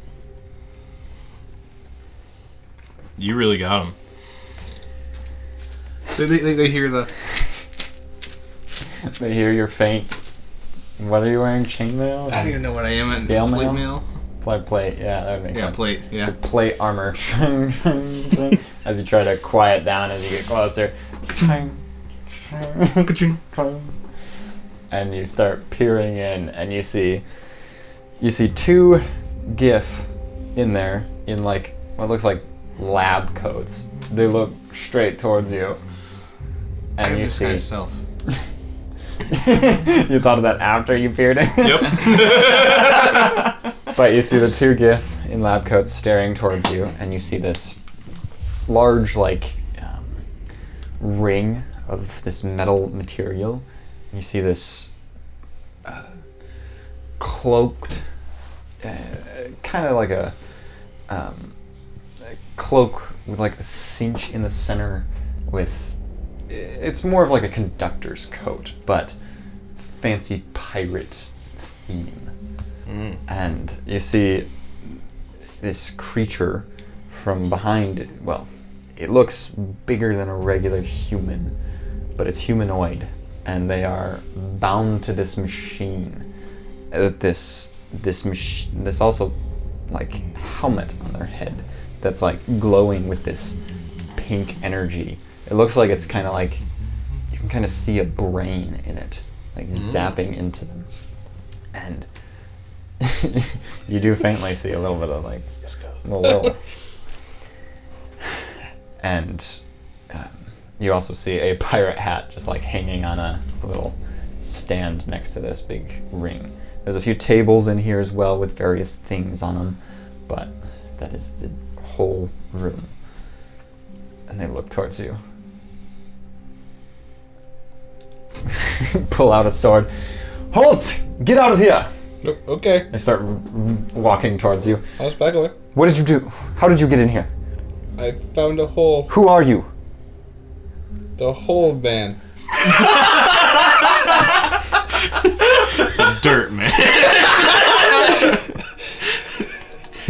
You really got him. They hear the... They hear your faint. What are you wearing? Chainmail? I don't even know what I am in. Scale Plate mail? Plate, yeah, that would make Yeah, sense. plate, yeah. The plate armor. As you try to quiet down as you get closer. And you start peering in, and you see two Gith in there in like what looks like lab coats. They look straight towards you, and you see. Self. You thought of that after you peered in. Yep. But you see the two Gith in lab coats staring towards you, and you see this large like ring of this metal material. You see this cloaked, kind of like a cloak with like the cinch in the center with, it's more of like a conductor's coat, but fancy pirate theme. And you see this creature from behind, well, it looks bigger than a regular human, but it's humanoid, and they are bound to this machine. This also like helmet on their head that's like glowing with this pink energy. It looks like it's kind of like you can kind of see a brain in it, like zapping into them, and you do faintly see a little bit of like a little. And you also see a pirate hat just like hanging on a little stand next to this big ring. There's a few tables in here as well with various things on them, but that is the whole room. And they look towards you. Pull out a sword. Halt! Get out of here! Okay. They start walking towards you. I'll just back away. What did you do? How did you get in here? I found a hole. Who are you? The hole man. The dirt man.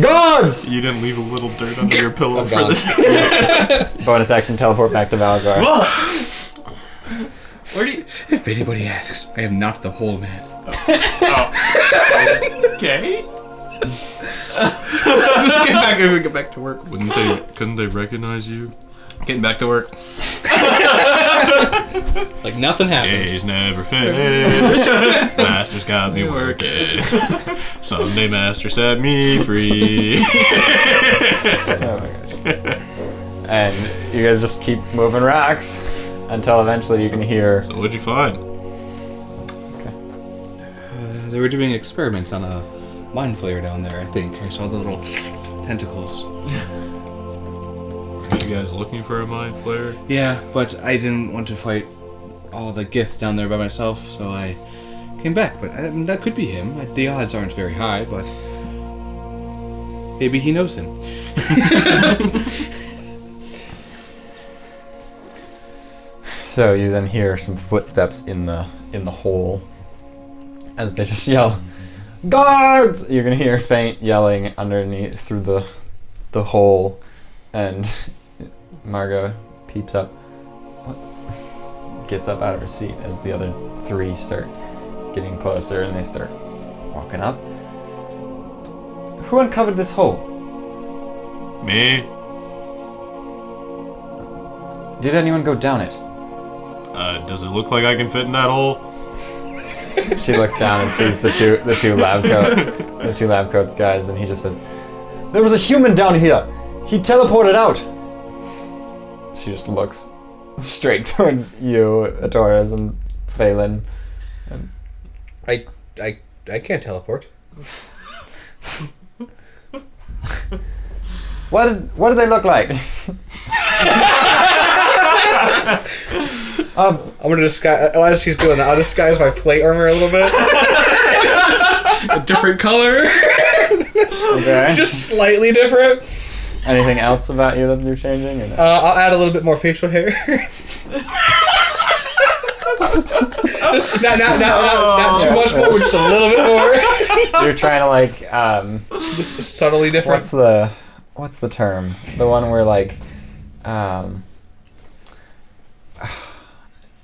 Guards! You didn't leave a little dirt under your pillow I'm for gone. the. Bonus action, teleport back to Valgar. Where do you? If anybody asks, I am not the hole man. Okay. Get back to work. Couldn't they recognize you? Getting back to work. Like nothing happened. Days never finish. Master's got me working. Sunday master set me free. Oh my gosh. And you guys just keep moving rocks until eventually you can hear. So what'd you find? They were doing experiments on a mind flayer down there, I think. I saw the little tentacles. Are you guys looking for a mind flare? Yeah, but I didn't want to fight all the Gith down there by myself, so I came back. But that could be him. The odds aren't very high, but maybe he knows him. So you then hear some footsteps in the hole as they just yell, "Guards!" You're gonna hear faint yelling underneath through the the hole, and Margot peeps up, gets up out of her seat as the other three start getting closer, and they start walking up. Who uncovered this hole? Me? Did anyone go down it? Does it look like I can fit in that hole? She looks down and sees the two lab coats guys, and he just says, "There was a human down here. He teleported out." She just looks straight towards you, Torres, and Faelynn. And I can't teleport. what did they look like? I'm gonna disguise. While she's doing that, I'll disguise my plate armor a little bit. A different color. Okay. Just slightly different. Anything else about you that you're changing? Or no? I'll add a little bit more facial hair. not too much more, just a little bit more. You're trying to like Just subtly different. What's the term? The one where like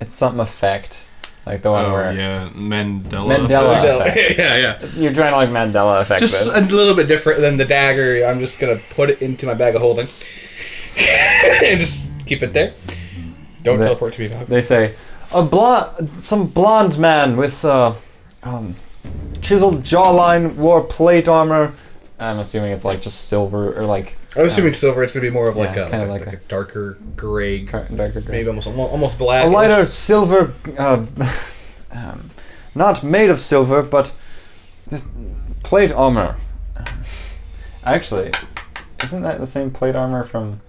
it's something effect. Like the one where yeah, Mandela effect. yeah. You're trying to like Mandela effect Just this. a little bit different than the dagger. I'm just gonna put it into my bag of holding and just keep it there. Don't teleport to me, dog. They say some blonde man with chiseled jawline wore plate armor. I'm assuming it's like just silver or like. I'm assuming silver. It's gonna be more of like kind of like a darker gray, darker gray. maybe almost black. A lighter silver, not made of silver, but this plate armor. Actually, isn't that the same plate armor from?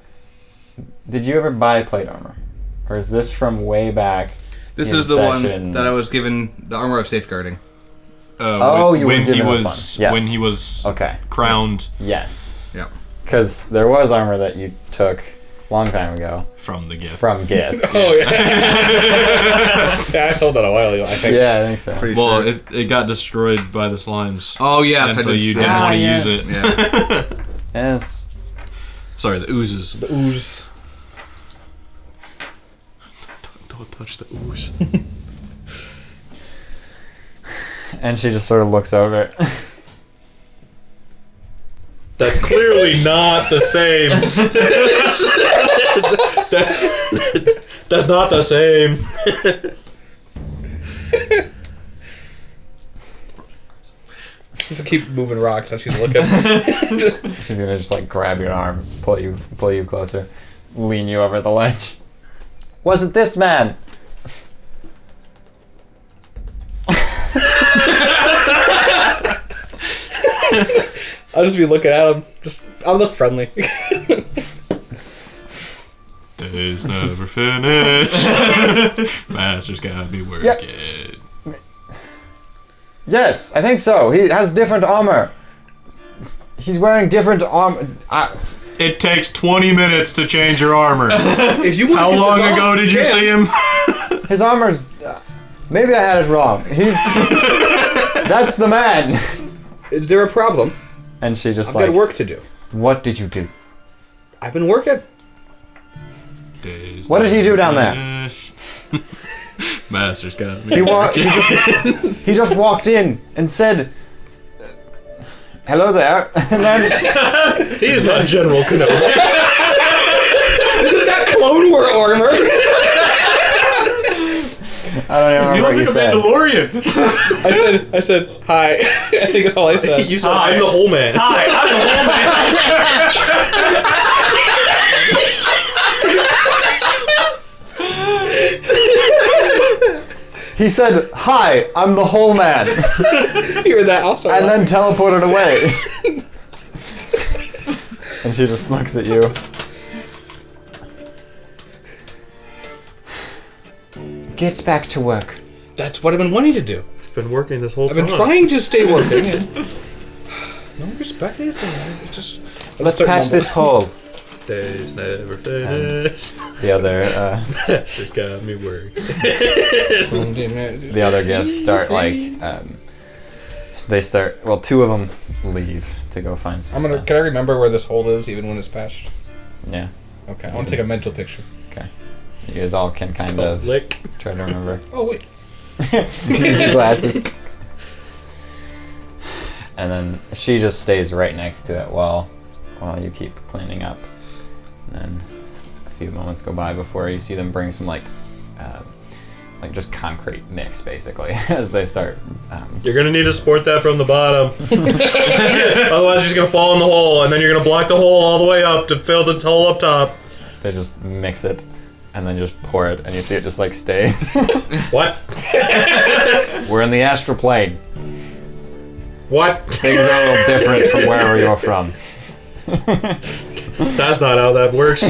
Did you ever buy plate armor, or is this from way back? This in is the one session? that I was given the armor of safeguarding. You were given this one. Yes. When he was Okay. crowned Yes. Yeah. Because there was armor that you took a long time ago from the gift. from Gith. Oh yeah. Yeah, I sold that a while ago. I think. Yeah, I think so. Pretty Well, sure. it got destroyed by the slimes. Oh yes, and I so did. you didn't Ah, want to yes. use it. Yeah. Yes. Sorry, the oozes. The ooze. Don't touch the ooze. And she just sort of looks over. That's clearly not the same. That's not the same. Just keep moving rocks as she's looking. She's gonna just like grab your arm, pull you closer, lean you over the ledge. Was it this man? I'll just be looking at him. I'll look friendly. Days never finish. Master's got me working. Yep. Yes, I think so. He has different armor. He's wearing different armor. It takes 20 minutes to change your armor. If you How long ago did you see him? His armor's. Maybe I had it wrong. That's the man. Is there a problem? And she just I've like. got work to do. What did you do? I've been working. Days What did he do down there? there? Master's got me. He just walked in and said, "Hello there," and then He is not General Kenobi. This is not Clone War armor. I don't even remember what you said. Mandalorian. I said hi. I think that's all I said. You said, I'm the whole man. Hi, I'm the whole He said, "Hi, I'm the whole man," Hear that? I'll start and then laughing. teleported away. And she just looks at you. Gets back to work. That's what I've been wanting to do. He's been working this whole I've time. been trying to stay working. No respect these days. It's just. Let's patch this hole. Days never finish. The other, Master's got me working. the other Giths start like, they start. Well, two of them leave to go find some stuff. Can I remember where this hole is even when it's patched? Yeah. Okay. I want to take a mental picture. Okay. You guys all can kind of Lick. try to remember. Oh wait. Use your glasses. And then she just stays right next to it while you keep cleaning up. And then a few moments go by before you see them bring some like just concrete mix basically as they start. You're gonna need to support that from the bottom. Otherwise, you're just gonna fall in the hole, and then you're gonna block the hole all the way up to fill the hole up top. They just mix it and then just pour it, and you see it just like stays. What? We're in the astral plane. What? Things are a little different from wherever you're from. That's not how that works.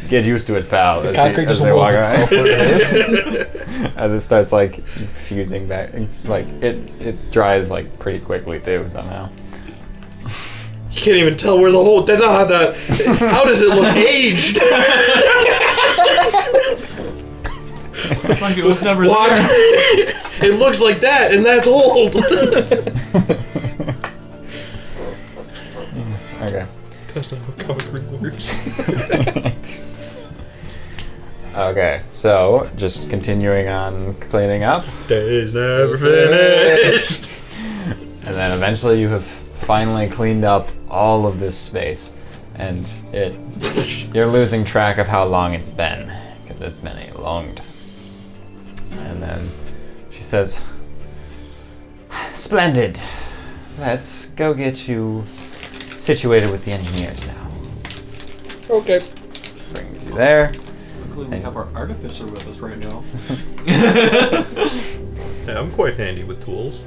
Get used to it, pal. Concrete just they walk rolls itself around. As it starts like fusing back, like it dries like pretty quickly too somehow. You can't even tell where the hole. That's not how that. How does it look aged? Like it was never What? there. It looks like that, and that's old. Okay. That's not how concrete works. Okay, so just continuing on cleaning up, Days never finished. and then eventually you have finally cleaned up all of this space, and you're losing track of how long it's been, because it's been a long time. And then she says, "Splendid. Let's go get you situated with the engineers now." Okay. Brings you there. Luckily, we have our artificer with us right now. Yeah, I'm quite handy with tools.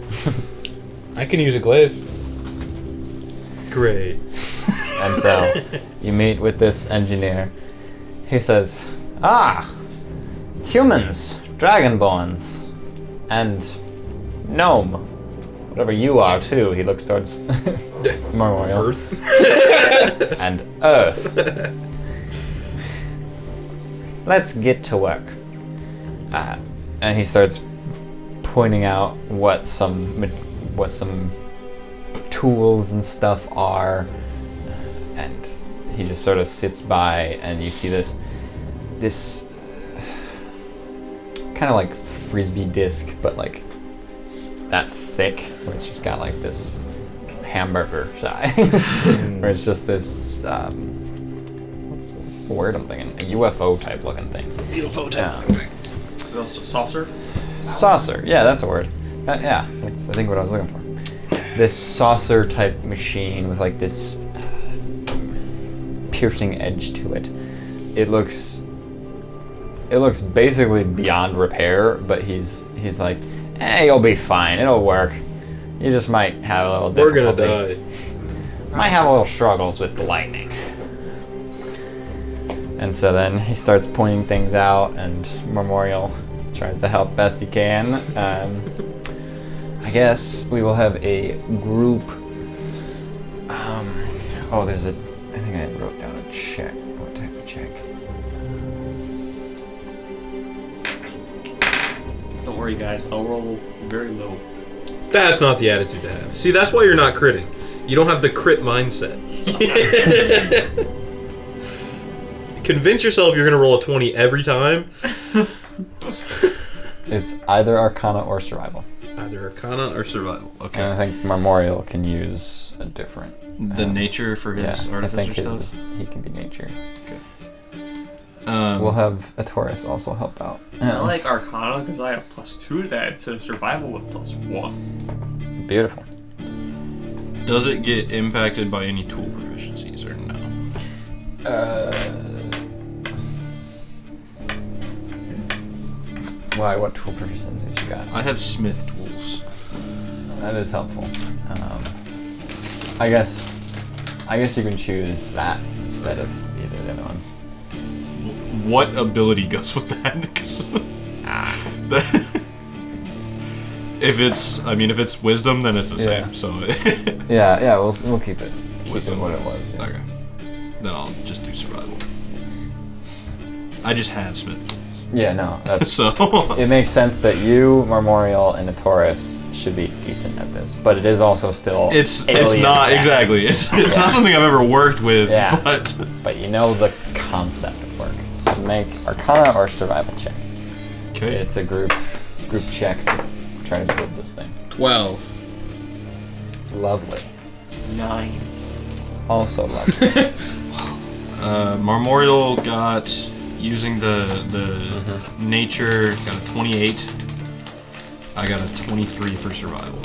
I can use a glaive. Great. And so you meet with this engineer. He says, "Ah, humans, dragonborns, and gnome. Whatever you are, too." He looks towards Memorial. Earth. And Earth. Let's get to work. And he starts pointing out what some tools and stuff are, and he just sort of sits by, and you see this kind of like frisbee disc, but like that thick, where it's just got like this hamburger size, where it's just this what's the word I'm thinking? A UFO type looking thing. UFO Saucer? Saucer, yeah, that's a word. Yeah, that's I think what I was looking for. This saucer type machine with like this piercing edge to it. It looks basically beyond repair, but he's like, you'll be fine. It'll work. You just might have a little We're difficulty. gonna die. Might have a little struggles with the lightning. And so then he starts pointing things out, and Memorial tries to help best he can. I guess we will have a group. I think I wrote down a check. What type of check? Don't worry, guys. I'll roll very low. That's not the attitude to have. See, that's why you're not critting. You don't have the crit mindset. Convince yourself you're gonna roll a 20 every time. It's either Arcana or Survival. Either Arcana or Survival. And I think Memorial can use a different. The nature for his I think artificer his stuff. he can be nature. Um, We'll have a Taurus also help out. I like Arcana because I have +2 to that to survival with +1. Beautiful. Does it get impacted by any tool proficiencies or no? Why? What tool proficiencies you got? I have smith tools. That is helpful. I guess you can choose that instead of either of the other ones. What ability goes with that? 'Cause if it's wisdom, then it's the Yeah. same. So Yeah, we'll keep it. Keep it Wisdom. what it was. Yeah. okay, then I'll just do survival. I just have smith tools. Yeah, no. That's, So it makes sense that you, Marmorial, and a Taurus should be decent at this, but it is also still it's alien not tech. exactly. It's not something I've ever worked with. Yeah. But you know the concept of work. So make Arcana or Survival check. okay. It's a group check to try to build this thing. 12. Lovely. 9. Also lovely. Marmorial got using the nature got a 28. I got a 23 for survival.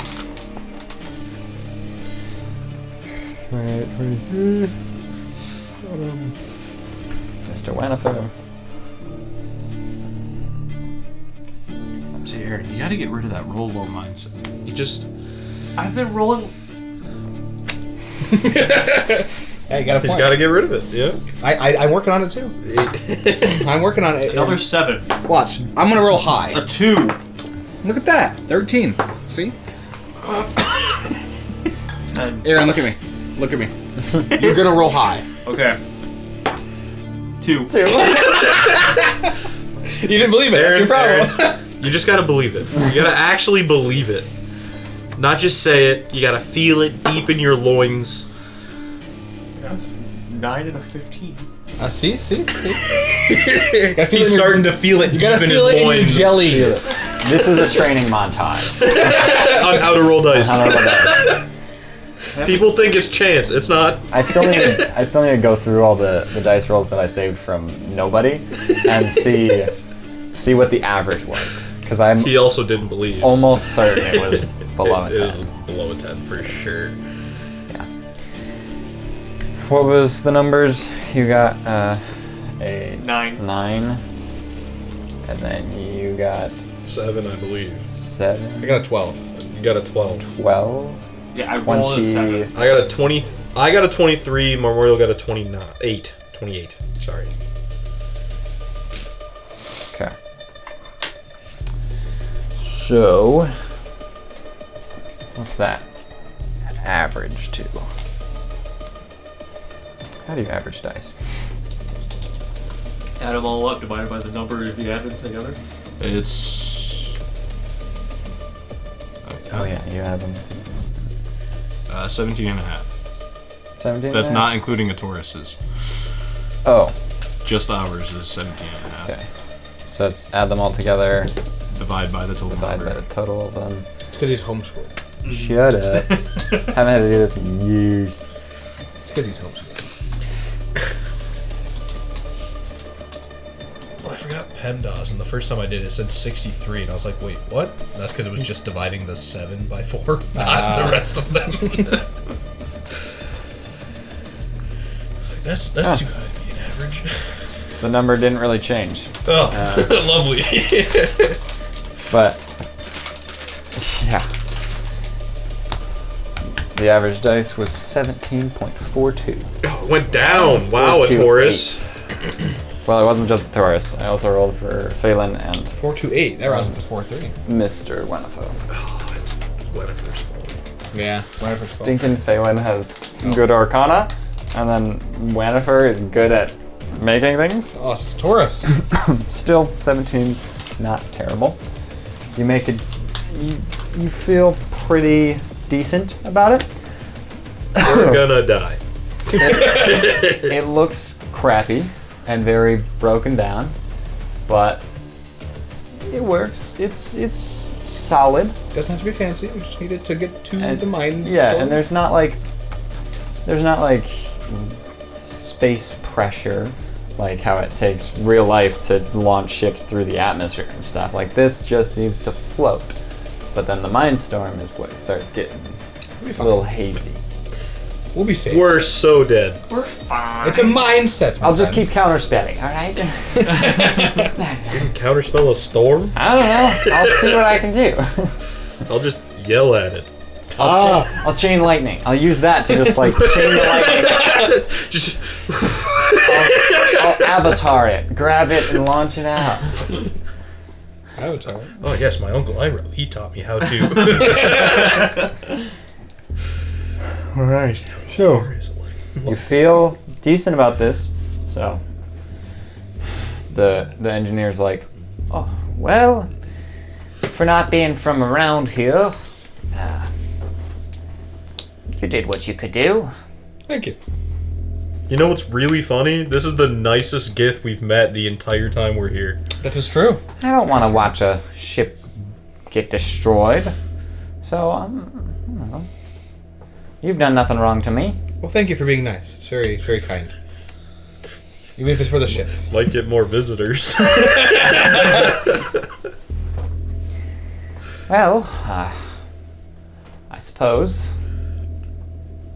Mr. Wenifer. See, Aaron, you gotta get rid of that roll low mindset. You just I've been rolling. Yeah, you got a He's point. got to get rid of it. Yeah. I'm working on it too. I'm working on it. Another 7. Watch. I'm gonna roll high. A 2. Look at that. 13. See? 10. Aaron, look at me. Look at me. You're gonna roll high. Okay. 2. You didn't believe it. That's your problem. Aaron, you just got to believe it. You got to actually believe it. Not just say it. You got to feel it deep in your loins. That's 9 and a 15. See. He's starting to feel it You deep gotta in feel his it in your loins. jellies. This is a training montage. On how to roll dice. How do I roll that? People think it's chance. It's not. I still need to go through all the dice rolls that I saved from nobody and see what the average was, because I'm He also didn't believe. almost certain it was below It a is 10. below a 10 for sure. Yeah. What was the numbers? You got a 9. 9, and then you got 7, I believe. 7, I got a 12. You got a 12. 12, Yeah, I rolled a 7. I got a 20. I got a 23. Memorial got a 28. 28. Sorry. Okay. So, what's that? Average to. How do you average dice? Add them all up, divided by the number if you add them together. It's Oh yeah, you add them. 17 and a half. 17. That's not including a Taurus's. Oh, Just ours is 17 and a half. okay. So let's add them all together. Divide by the total Divide number. by the total of them. It's because he's homeschooled. Shut up. Haven't had to do this in years. It's because he's homeschooled. Well, I forgot PEMDAS, and the first time I did it said 63, and I was like, wait, what? And that's because it was just dividing the 7 by 4, not the rest of them. that's too high to be an average. The number didn't really change. Oh, lovely. But, yeah. The average dice was 17.42. Oh, it went down. Wow, a 428. Taurus. Well, it wasn't just the Taurus. I also rolled for Faelynn and 428. That rounds up to 430. Mr. Wenifo. Oh, it's Wenifer's fault. Yeah. Stinking Faelynn has good Arcana, and then Wenifer is good at making things. Oh, it's Taurus. Still, 17's not terrible. You make it. You feel pretty decent about it. We're gonna die. It looks crappy and very broken down, but it works. It's solid. Doesn't have to be fancy. We just need it to get to And- the mind. Yeah, and there's not like space pressure, like how it takes real life to launch ships through the atmosphere and stuff. Like this just needs to float. But then the Mind-Storm is what it starts getting a little hazy. We'll be safe. We're so dead. We're fine. It's a mindset. my I'll just friend. keep counterspelling, alright? Counterspell a storm? I don't know. I'll see what I can do. I'll just yell at it. I'll chain lightning. I'll use that to just like chain the lightning. Just I'll avatar it, grab it, and launch it out. Avatar. oh yes, my uncle Iro. He taught me how to. All right. So you feel decent about this. So the engineer's like, Oh, well, for not being from around here, you did what you could do. Thank you. You know what's really funny? This is the nicest Gith we've met the entire time we're here. That is true. I don't want to watch a ship get destroyed. So, I don't know. You've done nothing wrong to me. Well, thank you for being nice. It's very, very kind. Even if it's for the ship. Might get more visitors. Well, I suppose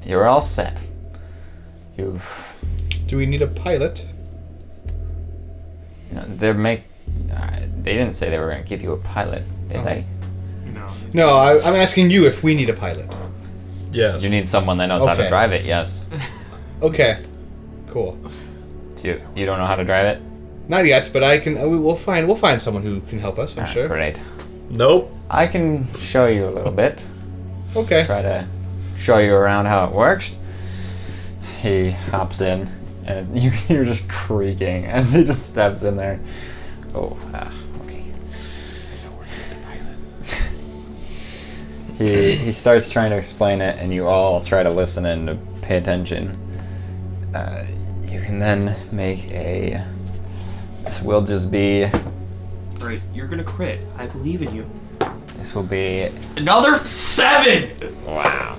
you're all set. Do we need a pilot? They didn't say they were going to give you a pilot, did they? No. No, I'm asking you if we need a pilot. Yes. You need someone that knows how to Okay. drive it, yes. Okay. Cool. You don't know how to drive it? Not yet, but I can. We'll find someone who can help us. I'm Ah, sure. Great. Nope. I can show you a little bit. Okay. Try to show you around how it works. He hops in, and you're just creaking as he just steps in there. Oh, okay. He starts trying to explain it, and you all try to listen and to pay attention. You can then make a. This will just be. Right, you're gonna crit. I believe in you. This will be. Another 7! Wow.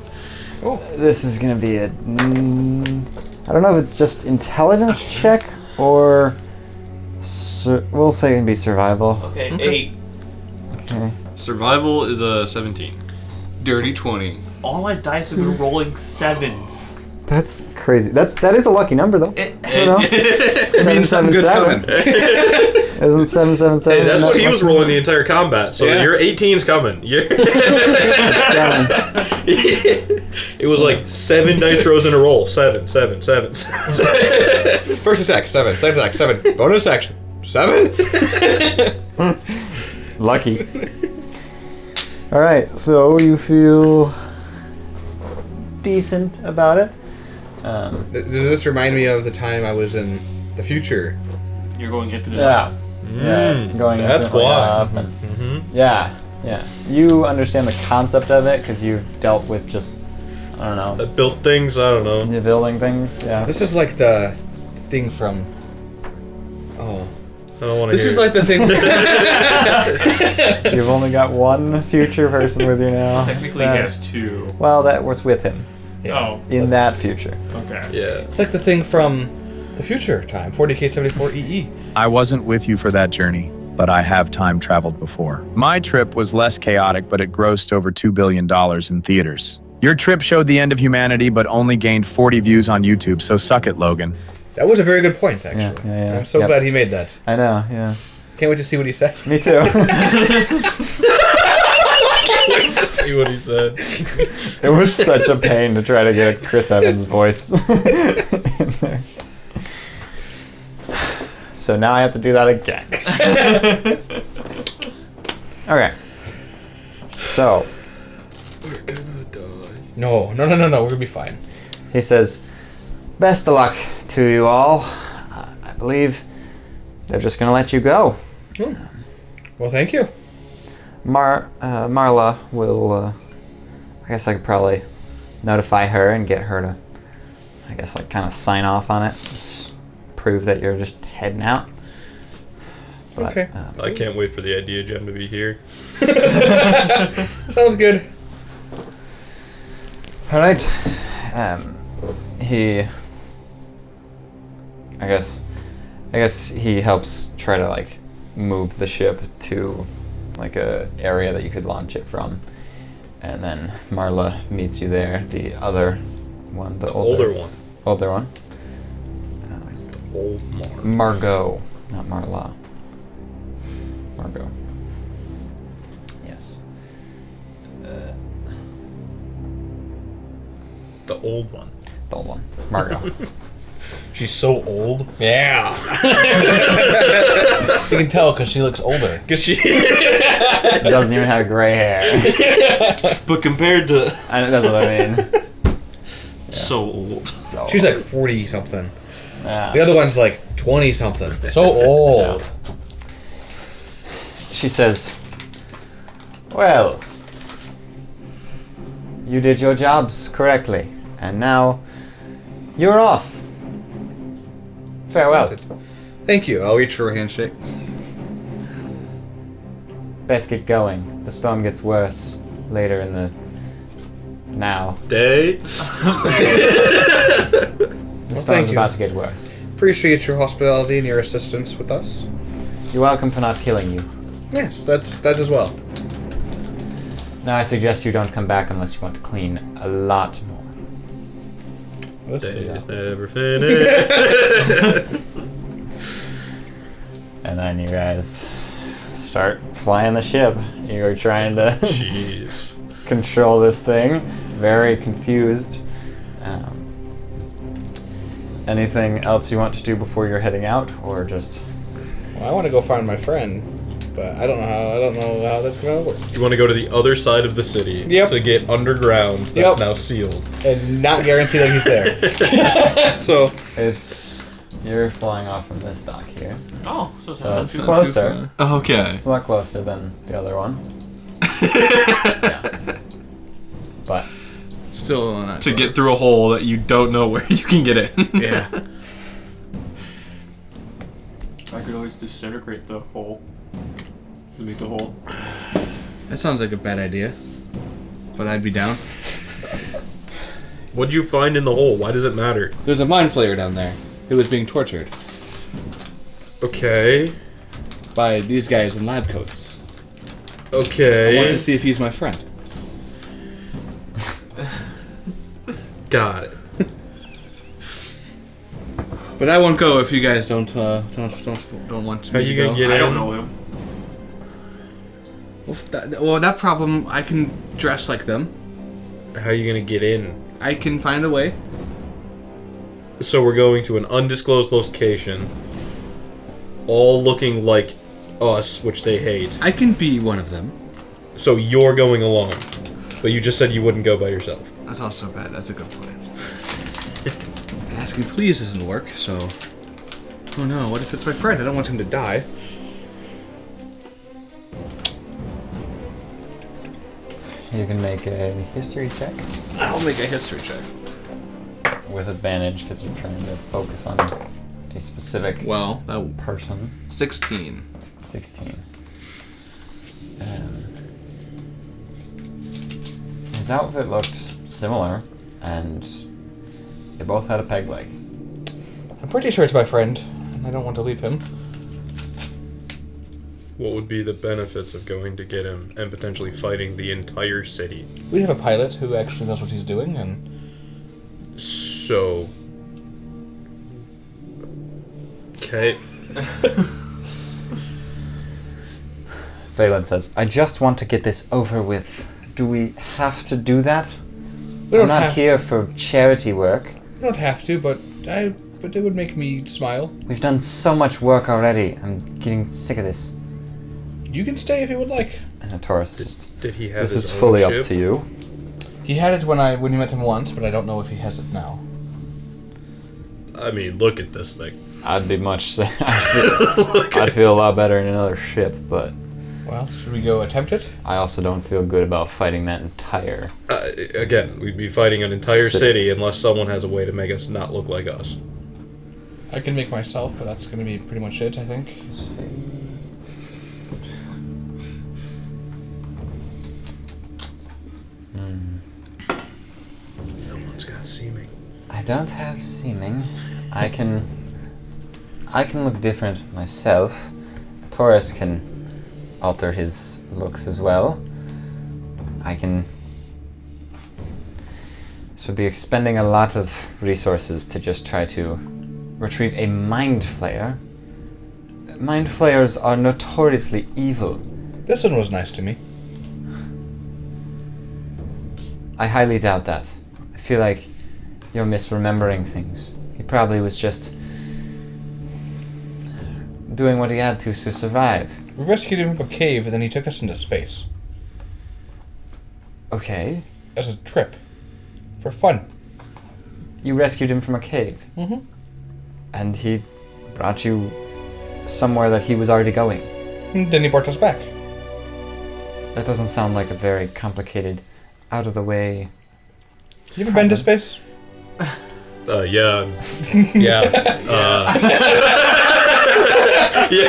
This is gonna be a. I don't know if it's just intelligence check or. We'll say it can be survival. Okay, 8. Okay. Survival is a 17. Dirty 20. All my dice have been rolling 7s. That's crazy. That is a lucky number though. I don't know. It means something good's coming. Isn't 777? Hey, that's what he was lucky? rolling the entire combat. So Yeah. your 18's coming. It was like 7 dice rolls in a roll. 7, 7, 7. First attack 7. Second attack 7. Bonus action 7. Lucky. All right, so you feel decent about it. Does this remind me of the time I was in the future? You're going infinite. Yeah. Yeah. Going that's infinitely why. up and- Yeah. Yeah. You understand the concept of it because you've dealt with just I don't know. That built things, I don't know. You're building things. Yeah. This is like the thing from. Oh. I don't want to This hear is like the thing. You've only got one future person with you now. Technically, he has 2. Well, that was with him Oh, in that future. okay. Yeah. It's like the thing from the future time. 40K74 EE. I wasn't with you for that journey, but I have time traveled before. My trip was less chaotic, but it grossed over $2 billion in theaters. Your trip showed the end of humanity, but only gained 40 views on YouTube, so suck it, Logan. That was a very good point, actually. Yeah. I'm so Yep. glad he made that. I know. Yeah. Can't wait to see what he said. Me too. See what he said. It was such a pain to try to get a Chris Evans voice in there. So now I have to do that again. Okay. So No. We're gonna be fine. he says, "Best of luck to you all. I believe they're just gonna let you go. Well, thank you. Marla will. I guess I could probably notify her and get her to. I guess like kind of sign off on it. Just prove that you're just heading out. But, Okay. I can't wait for the idea gem to be here. Sounds good. All right. He. I guess he helps try to like move the ship to like a area that you could launch it from, and then Marla meets you there. The other one, the Older one. older one. Old Mar. Margot, not Marla. Margot. Yes. The old one. The old one. Margot. She's so old. Yeah. You can tell because she looks older. Cause she. Doesn't even have gray hair. But compared to That's what I mean. so old. So, She's like 40 something. yeah. The other one's like 20 something. So old. She says, well, you did your jobs correctly, and now you're off. Farewell. Thank you. I'll reach for a handshake. Best get going. The storm gets worse later in the now. Day. The thank storm's you. about to get worse. Appreciate your hospitality and your assistance with us. You're welcome for not killing you. Yes, that as well. Now I suggest you don't come back unless you want to clean a lot more. Let's do Days that. never finish. And then you guys start flying the ship. You're trying to Jeez. control this thing. Very confused. Anything else you want to do before you're heading out, or just? Well, I want to go find my friend, but I don't know how that's gonna work. You want to go to the other side of the city Yep. to get underground that's Yep. now sealed. And not guarantee that he's there. So You're flying off from this dock here, Oh, so so it's not too closer. Okay. It's a lot closer than the other one. Yeah. But Still not To get close. through a hole that you don't know where you can get in. yeah. I could always disintegrate the hole. To make a hole. That sounds like a bad idea, but I'd be down. What'd you find in the hole? Why does it matter? There's a mind flayer down there who was being tortured Okay. by these guys in lab coats. I Okay. want to see if he's my friend. Got it. But I won't go if you guys don't want to. How you gonna get in? I don't know him. Well, that problem, I can dress like them. How you gonna get in? I can find a way. So we're going to an undisclosed location, all looking like us, which they hate. I can be one of them. So you're going along, but you just said you wouldn't go by yourself. That's also bad. That's a good plan. Asking please doesn't work, so... Oh no, what if it's my friend? I don't want him to die. you can make a history check I'll make a history check. with advantage because you're trying to focus on a specific Well, that person. 16. 16. His outfit looked similar, and they both had a peg leg. I'm pretty sure it's my friend, and I don't want to leave him. What would be the benefits of going to get him and potentially fighting the entire city? We have a pilot who actually knows what he's doing, and So... Okay. Faelynn says, I just want to get this over with. Do we have to do that? we don't I'm not have here for charity work. We don't have to, but it would make me smile. We've done so much work already. I'm getting sick of this. You can stay if you would like. And the Taurus just... Did he have This his is own fully ship? up to you. He had it when you met him once, but I don't know if he has it now. I mean, look at this thing. I'd be much... I'd feel a lot better in another ship, but Well, should we go attempt it? I also don't feel good about fighting that entire... Again, we'd be fighting an entire City. city unless someone has a way to make us not look like us. I can make myself, but that's going to be pretty much it, I think. No one's got seeming. I don't have seeming. I can look different myself. Taurus can alter his looks as well. This would be expending a lot of resources to just try to retrieve a mind flayer. Mind flayers are notoriously evil. This one was nice to me. I highly doubt that. I feel like you're misremembering things. He probably was just doing what he had to survive. We rescued him from a cave, and then he took us into space. Okay. As a trip. For fun. You rescued him from a cave, Mm-hmm. and he brought you somewhere that he was already going. Then he brought us back. That doesn't sound like a very complicated, out of the way. You ever been to space? Yeah. Yeah. Yeah. You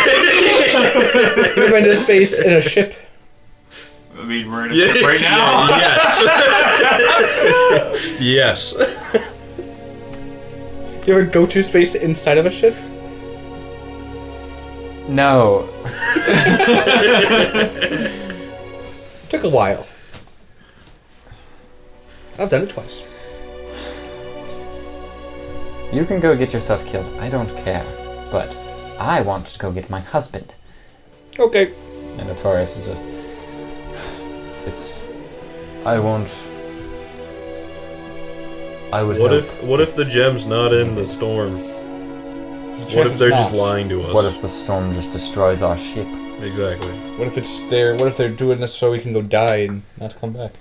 ever been to space in a ship? I mean, we're in a ship right now. Yes. Yes. You ever go to space inside of a ship? No. Took a while. I've done it twice. You can go get yourself killed. I don't care. But I want to go get my husband. Okay. And Notorious is just... I won't... I would help. What if the gem's not in the storm? What if they're just lying to us? What if the storm just destroys our ship? Exactly. What if it's there? What if they're doing this so we can go die and not come back?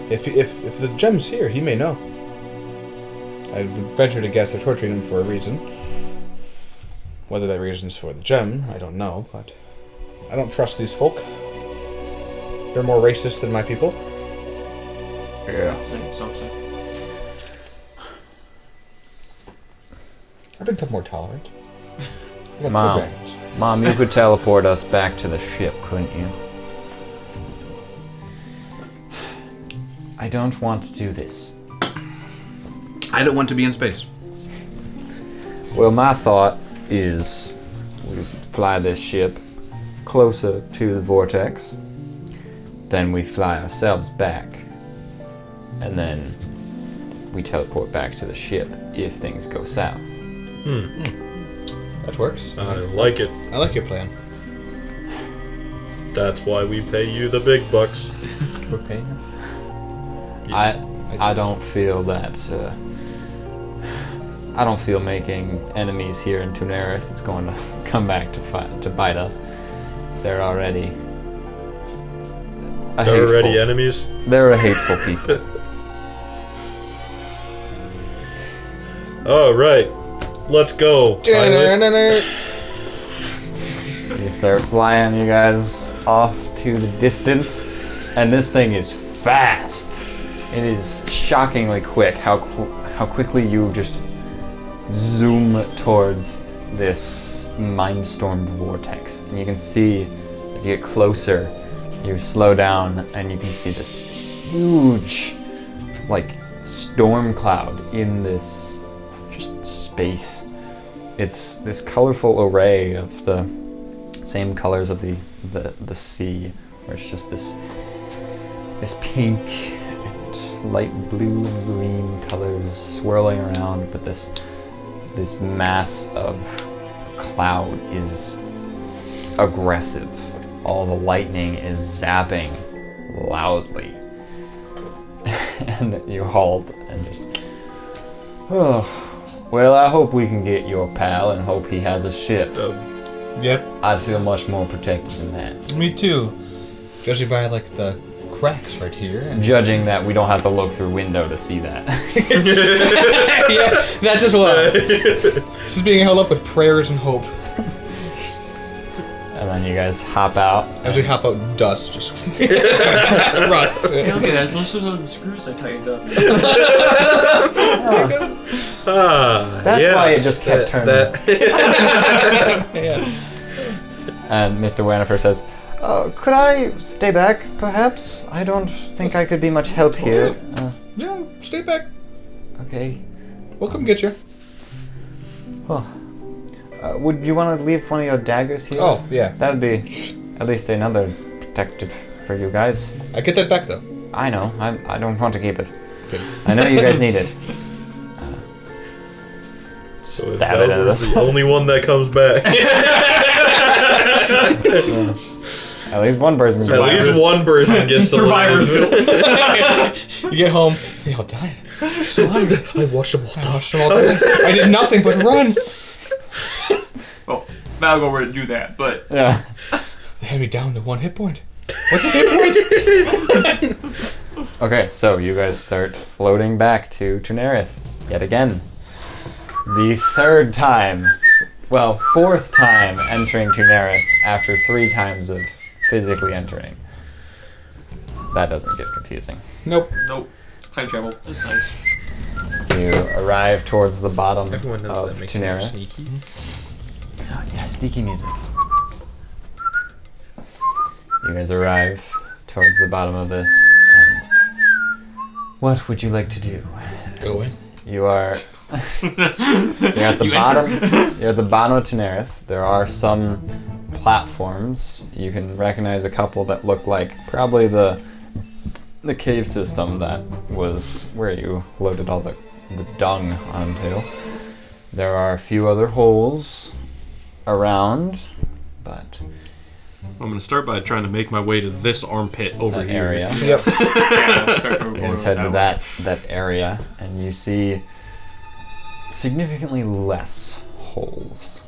If the gem's here, he may know. I would venture to guess they're torturing him for a reason. Whether that reason's for the gem, I don't know, but I don't trust these folk. They're more racist than my people. Yeah. Saying something. I've become more tolerant. I got Mom. two dragons. Mom, you could teleport us back to the ship, couldn't you? I don't want to do this. I don't want to be in space. Well, my thought is we fly this ship closer to the vortex, then we fly ourselves back, and then we teleport back to the ship if things go south. That works. I like it. I like your plan. That's why we pay you the big bucks. We're paying him. I don't feel that. I don't feel making enemies here in Tunerith is going to come back to bite us. They're already. They're already enemies. They're a hateful people. All right, let's go. Pilot. You start flying, you guys, off to the distance, and this thing is fast. It is shockingly quick how quickly you just zoom towards this Mind-Storm Vortex. And you can see, as you get closer, you slow down, and you can see this huge, like, storm cloud in this just space. It's this colorful array of the same colors of the sea, where it's just this pink and light blue and green colors swirling around, but this mass of cloud is aggressive. All the lightning is zapping loudly. And then you halt and just, oh, well, I hope we can get your pal and hope he has a ship. Yep. I'd feel much more protected than that. Me too. Judging by like the cracks right here. And Judging that we don't have to look through window to see that. yeah, that's as well. This is being held up with prayers and hope. And then you guys hop out. As we hop out, dust just rust. Hey, look at that. Listen to the screws I tightened up. That's why it just kept turning. Yeah. And Mr. Wanifer says, could I stay back, perhaps? I don't think I could be much help here. Yeah, stay back. Okay. We'll come get you. Well, would you want to leave one of your daggers here? Oh, yeah. That would be at least another protected for you guys. I get that back though. I know. I don't want to keep it. Okay. I know you guys need it. So Stab it into Velver's this. the only one that comes back. At least one person. At least one person gets to Survivor's live. You get home, they all died. I watched them all die. I did nothing but run. Well, Malgo were to do that, but Yeah. They had me down to 1 hit point. What's a hit point? Okay, so you guys start floating back to Tunerith yet again. The third time well, 4th time entering Tunareth after 3 times of physically entering. That doesn't get confusing. Nope. Nope. Time travel. That's nice. You arrive towards the bottom Everyone knows of that makes me more Tunareth. sneaky. Oh, yeah, sneaky music. You guys arrive towards the bottom of this, and what would you like to do? Go in. You are you're at the bottom. You're at the bottom of Tunareth. There are some platforms. You can recognize a couple that look like probably the cave system that was where you loaded all the dung onto. There are a few other holes around, but I'm gonna start by trying to make my way to this armpit over an here. area. Yep. Yeah, start You going guys head to that that area, and you see significantly less holes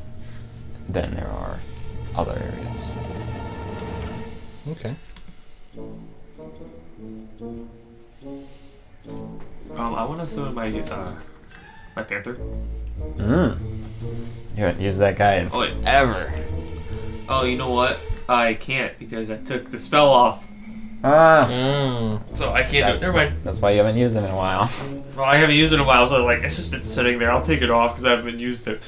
than there are other areas. Okay. I want to summon my my panther. You haven't used that guy in Oh, wait. ever. Oh, you know what? I can't because I took the spell off, so I can't do it. Never mind. That's why you haven't used them in a while. Well, I haven't used it in a while, so I was like, it's just been sitting there. I'll take it off because I haven't used it.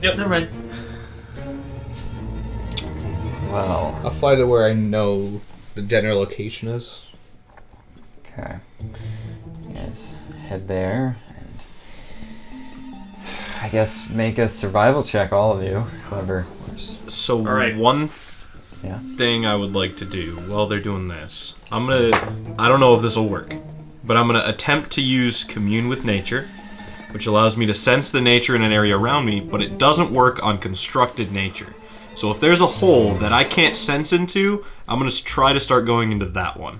Yep, never mind. Well, I'll fly to where I know the general location is. okay. You guys head there, and I guess make a survival check, all of you. Whoever. So All right. one Yeah. thing I would like to do while they're doing this, I don't know if this will work, but I'm gonna attempt to use Commune with Nature, which allows me to sense the nature in an area around me, but it doesn't work on constructed nature. So if there's a hole that I can't sense into, I'm gonna try to start going into that one.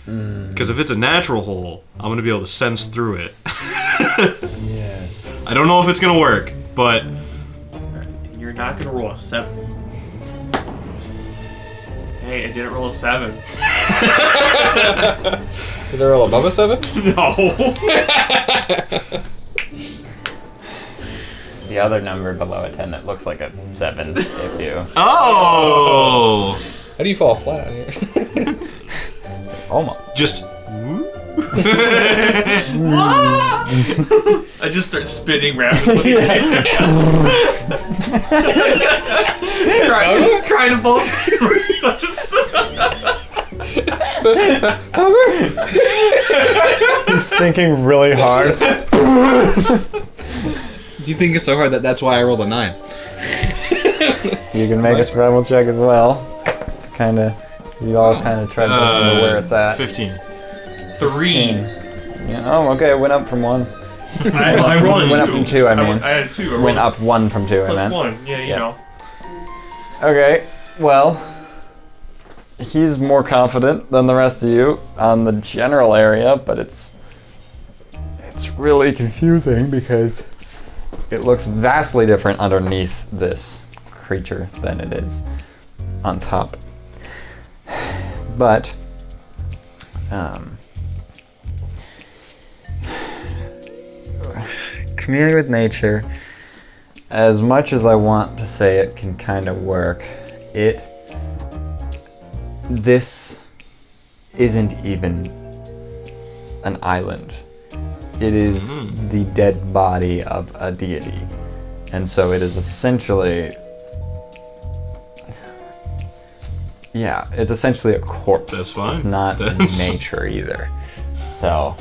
Because if it's a natural hole, I'm gonna be able to sense through it. Yeah. I don't know if it's gonna work, but You're not gonna roll a 7. Hey, I didn't roll a 7. Did I roll above a 7? No. The other number below a 10 that looks like a 7, if you. oh, How do you fall flat out here? Almost. just I just start spinning rapidly. trying to both. He's thinking really hard. You think it's so hard that's why I rolled a 9. You can make a survival check as well. Kind of. You all kind of try to know where it's at. 15. 3. Yeah, oh, okay. It went up from 1. I rolled a 2. Went up from 2, I mean. I had a 2. I rolled Went up 1 from 2, I plus meant. 1. Yeah, you Yeah. know. Okay, well, he's more confident than the rest of you on the general area, but it's really confusing because it looks vastly different underneath this creature than it is on top. But communing with nature, as much as I want to say it can kind of work, this isn't even an island. It is the dead body of a deity. And so it is essentially, yeah, it's essentially a corpse. That's fine. It's not That's- nature either. So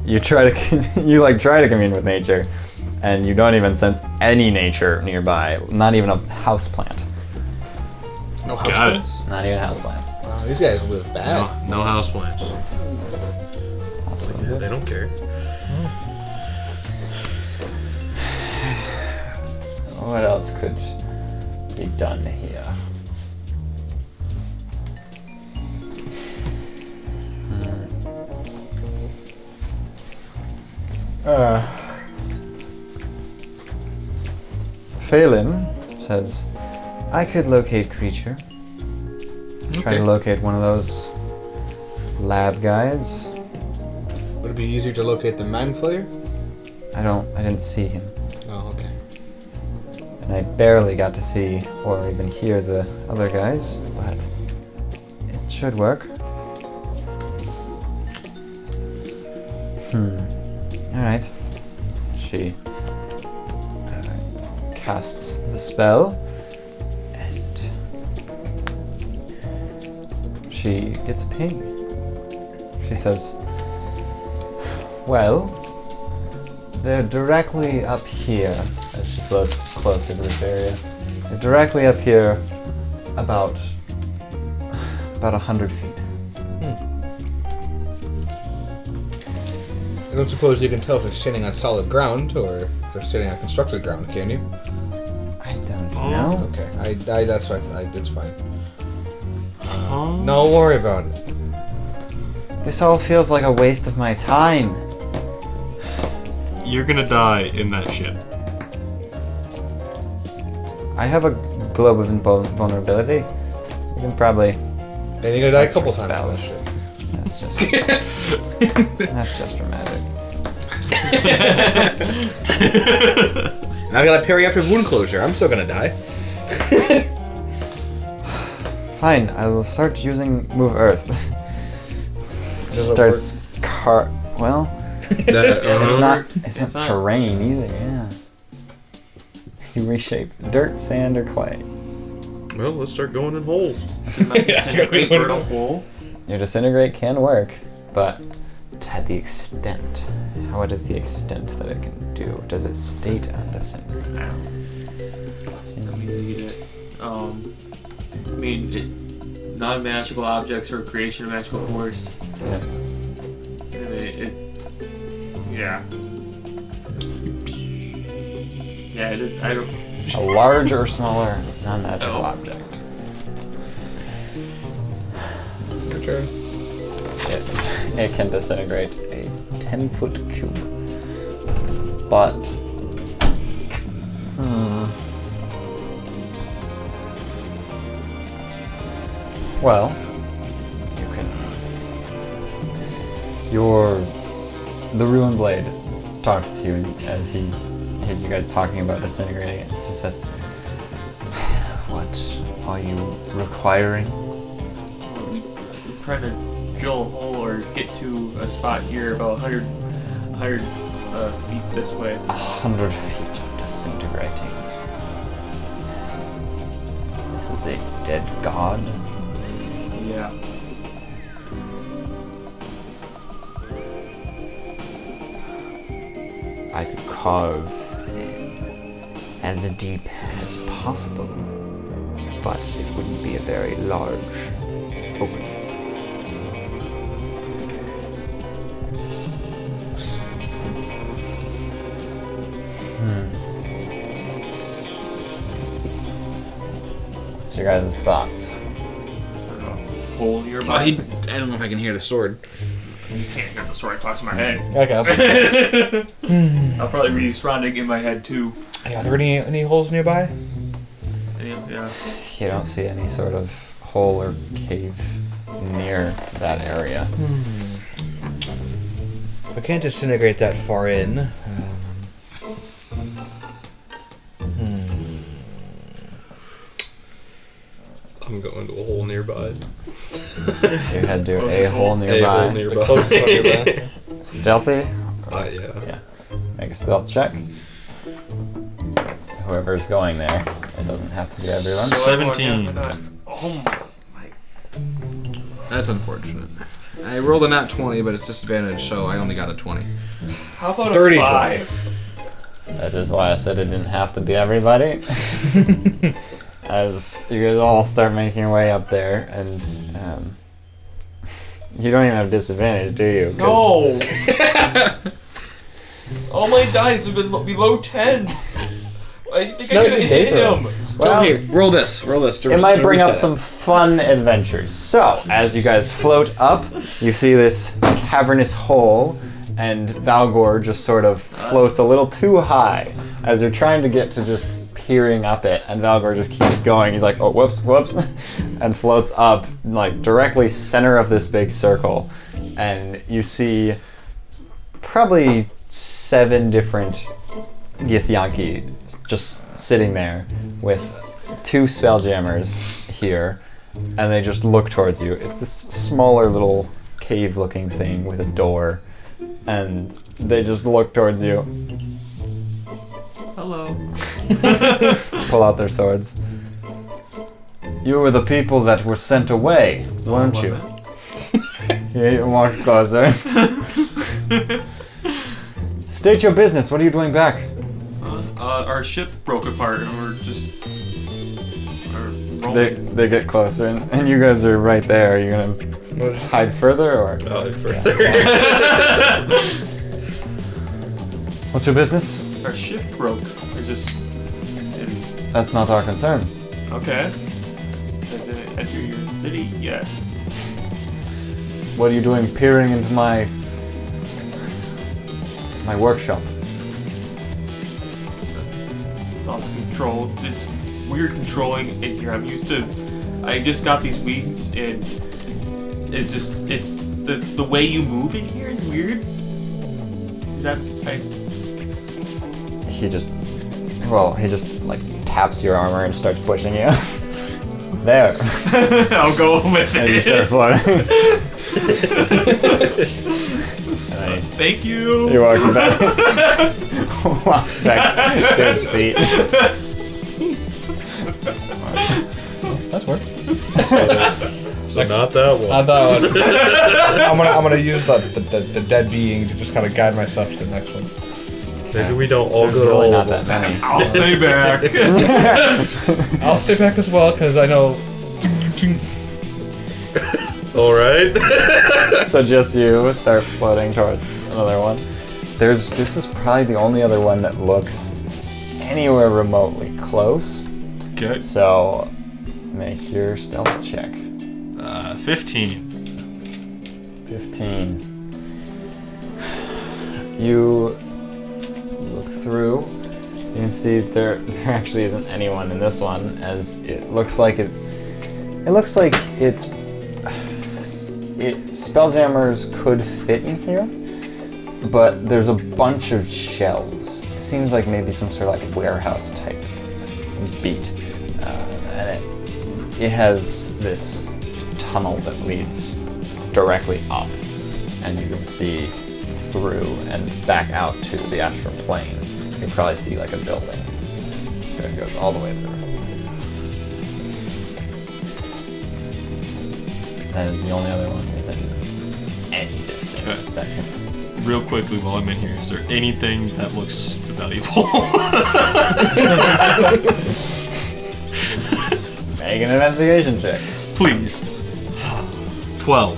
you try to try to commune with nature, and you don't even sense any nature nearby. Not even a houseplant. No Got it. houseplants? Not even houseplants. Wow, these guys live bad. No houseplants. Awesome. Yeah, they don't care. What else could be done here? Faelynn says, I could locate creature. Try to locate one of those lab guys. Would it be easier to locate the Mind Flayer? I didn't see him. Oh, okay. And I barely got to see or even hear the other guys, but it should work. Alright. She casts the spell, and she gets a ping. She says, well, they're directly up here, as she floats closer to this area. They're directly up here, about 100 feet. I don't suppose you can tell if they're standing on solid ground or if they're standing on constructed ground, can you? I don't know. Okay, that's right. It's fine. No worry about it. This all feels like a waste of my time. You're gonna die in that ship. I have a globe of invulnerability. We can probably. And you're gonna die a That's couple for times. spells. That's just. That's just dramatic. And I got a perioperative wound closure. I'm still gonna die. Fine, I will start using Move Earth. Starts well, it's not terrain either, yeah. You reshape dirt, sand, or clay. Well, let's start going in holes. Disintegrate burn a hole. Your disintegrate can work, but to the extent. What is the extent that it can do? Does it state on disintegrate? Read it. Non-magical objects or creation of magical force. Yeah. Yeah. I don't. A large or smaller non-magical object. Your turn. It can disintegrate a 10-foot cube. But well, you can. The Ruin Blade talks to you as he hears you guys talking about disintegrating it. He says, "What are you requiring?" We're trying to drill a hole or get to a spot here about 100 feet this way. 100 feet of disintegrating. This is a dead god. Yeah. I could carve as deep as possible, but it wouldn't be a very large opening. What's your guys' thoughts? Hole nearby. I don't know if I can hear the sword. You can't get the sword talks in my head. Okay. I'll probably be surrounding in my head too. Are there any holes nearby? Yeah. You don't see any sort of hole or cave near that area. I can't disintegrate that far in. I'm going to a hole nearby. You head to Closest a hole hole. nearby. A hole nearby. The closest one nearby. Stealthy? Yeah. Make a stealth check. Whoever's going there. It doesn't have to be everyone. 17. Oh my. That's unfortunate. I rolled a nat 20, but it's disadvantage, so I only got a 20. How about 30, a 5? That is why I said it didn't have to be everybody. As you guys all start making your way up there, and you don't even have disadvantage, do you? No! All my dice have been below 10s. I think I could hit him. Well, Here, roll this. it might bring up some fun adventures. So, as you guys float up, you see this cavernous hole, and Valgor just sort of floats a little too high as you're trying to get to just peering up it, and Valgor just keeps going. He's like, oh, whoops, and floats up, like, directly center of this big circle, and you see probably 7 different Githyanki just sitting there with 2 spelljammers here, and they just look towards you. It's this smaller little cave-looking thing with a door, and they just look towards you. Hello. Pull out their swords. You were the people that were sent away, weren't you? He walks closer. State your business. What are you doing back? Our ship broke apart, and we're just. They get closer, and you guys are right there. Are you gonna hide further, or? Oh, further. What's your business? Our ship broke. We're just. That's not our concern. Okay. I didn't enter your city yet. What are you doing peering into my workshop? Lost control. It's weird controlling in here. I'm used to. I just got these wings, and it's the way you move in here is weird. Is that He just like taps your armor and starts pushing you. There. I'll go with And you it. start floating. Thank you. He walks back. Walks back to his seat. That's work. So not that one. Not that one. I'm gonna use the dead being to just kind of guide myself to the next one. Maybe we don't all go to Really all not of that them. many. I'll stay back. I'll stay back as well because I know. All right. So just you start floating towards another one. This is probably the only other one that looks anywhere remotely close. Okay. So make your stealth check. 15. 15. You look through. You can see there actually isn't anyone in this one, as it looks like spelljammers could fit in here, but there's a bunch of shells. It seems like maybe some sort of like warehouse type beat, and it has this tunnel that leads directly up, and you can see through and back out to the astral plane. You can probably see like a building, so it goes all the way through. That is the only other one within any distance that can. Real quickly while I'm in here, is there anything that looks valuable? Make an investigation check. Please. 12.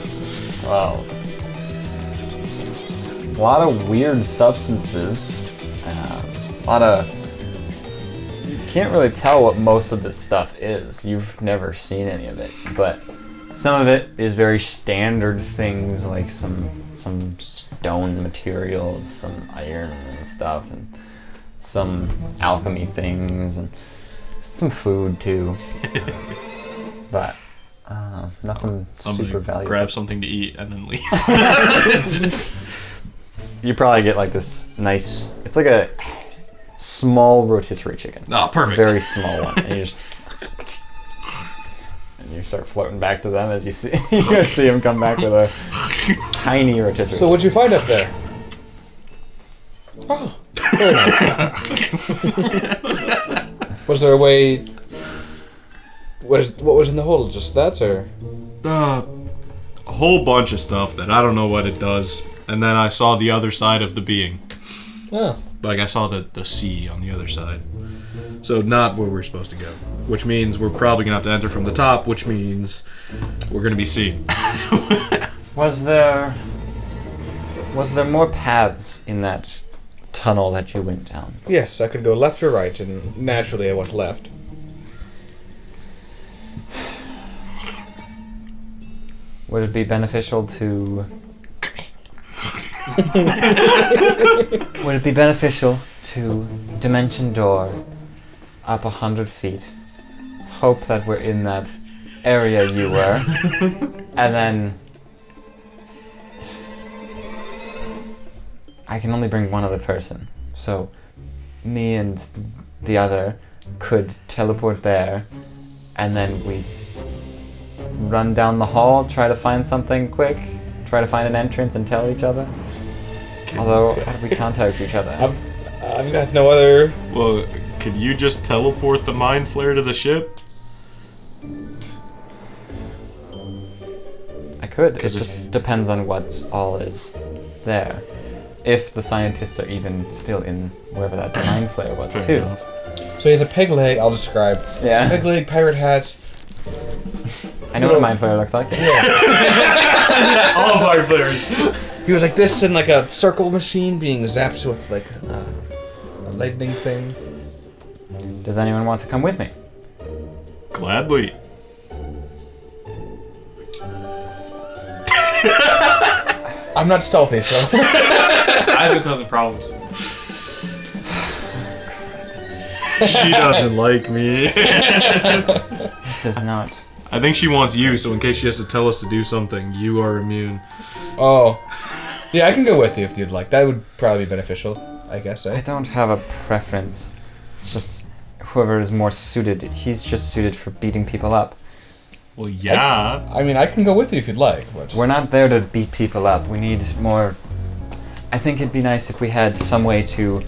12. A lot of weird substances. A lot of. You can't really tell what most of this stuff is. You've never seen any of it, but some of it is very standard things, like some stone materials, some iron and stuff, and some alchemy things, and some food too. But nothing I'm super gonna valuable. grab something to eat and then leave. You probably get like this nice. It's like a small rotisserie chicken. Oh, perfect. Very small one, and you start floating back to them as you see them come back with a tiny rotisserie. So what'd you find up there? Oh, very nice. Was there a way? What was in the hole? Just that, or? A whole bunch of stuff that I don't know what it does. And then I saw the other side of the being. Oh. Like I saw the sea on the other side. So not where we're supposed to go. Which means we're probably gonna have to enter from the top, which means we're gonna be seen. Was there more paths in that tunnel that you went down? Yes, I could go left or right, and naturally I went left. Would it be beneficial to? Would it be beneficial to dimension door up 100 feet? Hope that we're in that area you were, and then I can only bring one other person. So me and the other could teleport there, and then we run down the hall, try to find something quick, try to find an entrance and tell each other. Although, how do we contact each other? I've got no other. Well, could you just teleport the mind flare to the ship? I could. It just depends on what all is there. If the scientists are even still in wherever that mind flare was, Fair too. enough. So he has a peg leg. I'll describe. Yeah. Peg leg, pirate hat. I know what a mind flare looks like. All mind flares. He was like this in like a circle machine being zapped with like a lightning thing. Does anyone want to come with me? Gladly. I'm not stealthy, so. I've been causing problems. She doesn't like me. This is not... I think she wants you, so in case she has to tell us to do something, you are immune. Oh. Yeah, I can go with you if you'd like. That would probably be beneficial, I guess. I don't have a preference. It's just whoever is more suited. He's just suited for beating people up. Well, yeah. I mean, I can go with you if you'd like, but... We're not there to beat people up. We need more... I think it'd be nice if we had some way to...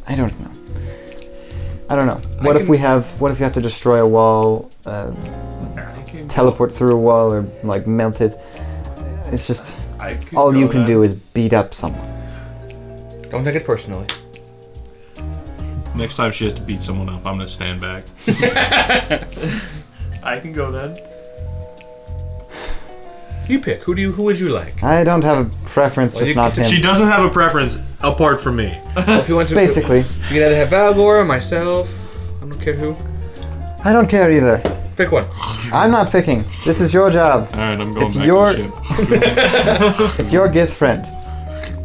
I don't know. What if you have to destroy a wall, teleport through a wall, or like melt it? It's just all you can do is beat up someone. Don't take it personally. Next time she has to beat someone up, I'm gonna stand back. I can go then. You pick. Who would you like? I don't have a preference, Well, just you not can- him. She doesn't have a preference apart from me. Well, if you want to, Basically. you can either have Valgor or myself. I don't care who. I don't care either. Pick one. I'm not picking. This is your job. Alright, I'm going It's back your- to the ship. It's your gift friend.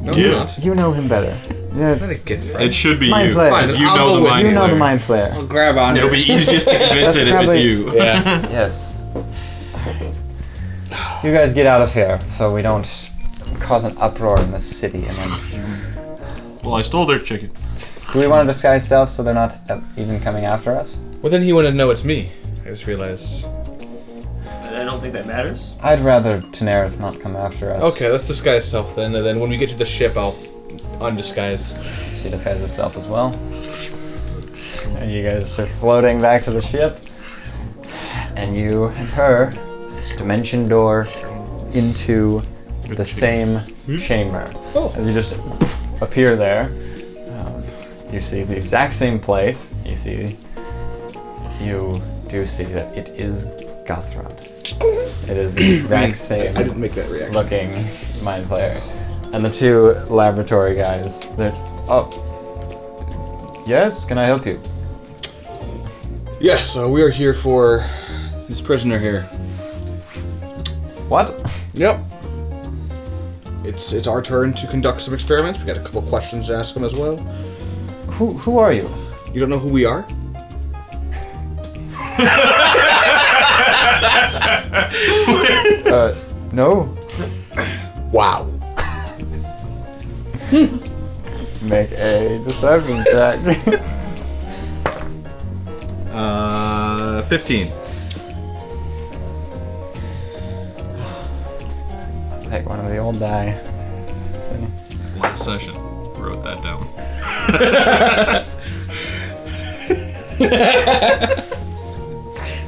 No, Yeah. it's not. You know him better. Yeah. Not a gift friend. It should be Mind you, flare. because Fine, you I'll know go the with mind You know flare. the mind flare. I'll grab on. It'll be easiest to convince That's it if probably- it's you. Yeah. Yes. You guys get out of here so we don't cause an uproar in this city. And then, Well, I stole their chicken. do we want to disguise selves so they're not even coming after us? Well, then he wouldn't know it's me. I just realized. I don't think that matters. I'd rather Daenerys not come after us. Okay, let's disguise self then, and then when we get to the ship, I'll undisguise. She disguises herself as well. And you guys are floating back to the ship. And you and her dimension door into the same chamber. Oh. As you just appear there, you see the exact same place. You do see that it is Gothrond. It is the exact same I didn't make that reaction. looking mind player. And the two laboratory guys, they're, oh, yes, can I help you? Yes, we are here for this prisoner here. What? Yep. It's our turn to conduct some experiments. We got a couple questions to ask him as well. Who are you? You don't know who we are? No. Wow. Make a deception check. 15. Take one of the old die. Let's see. Last session. Wrote that down.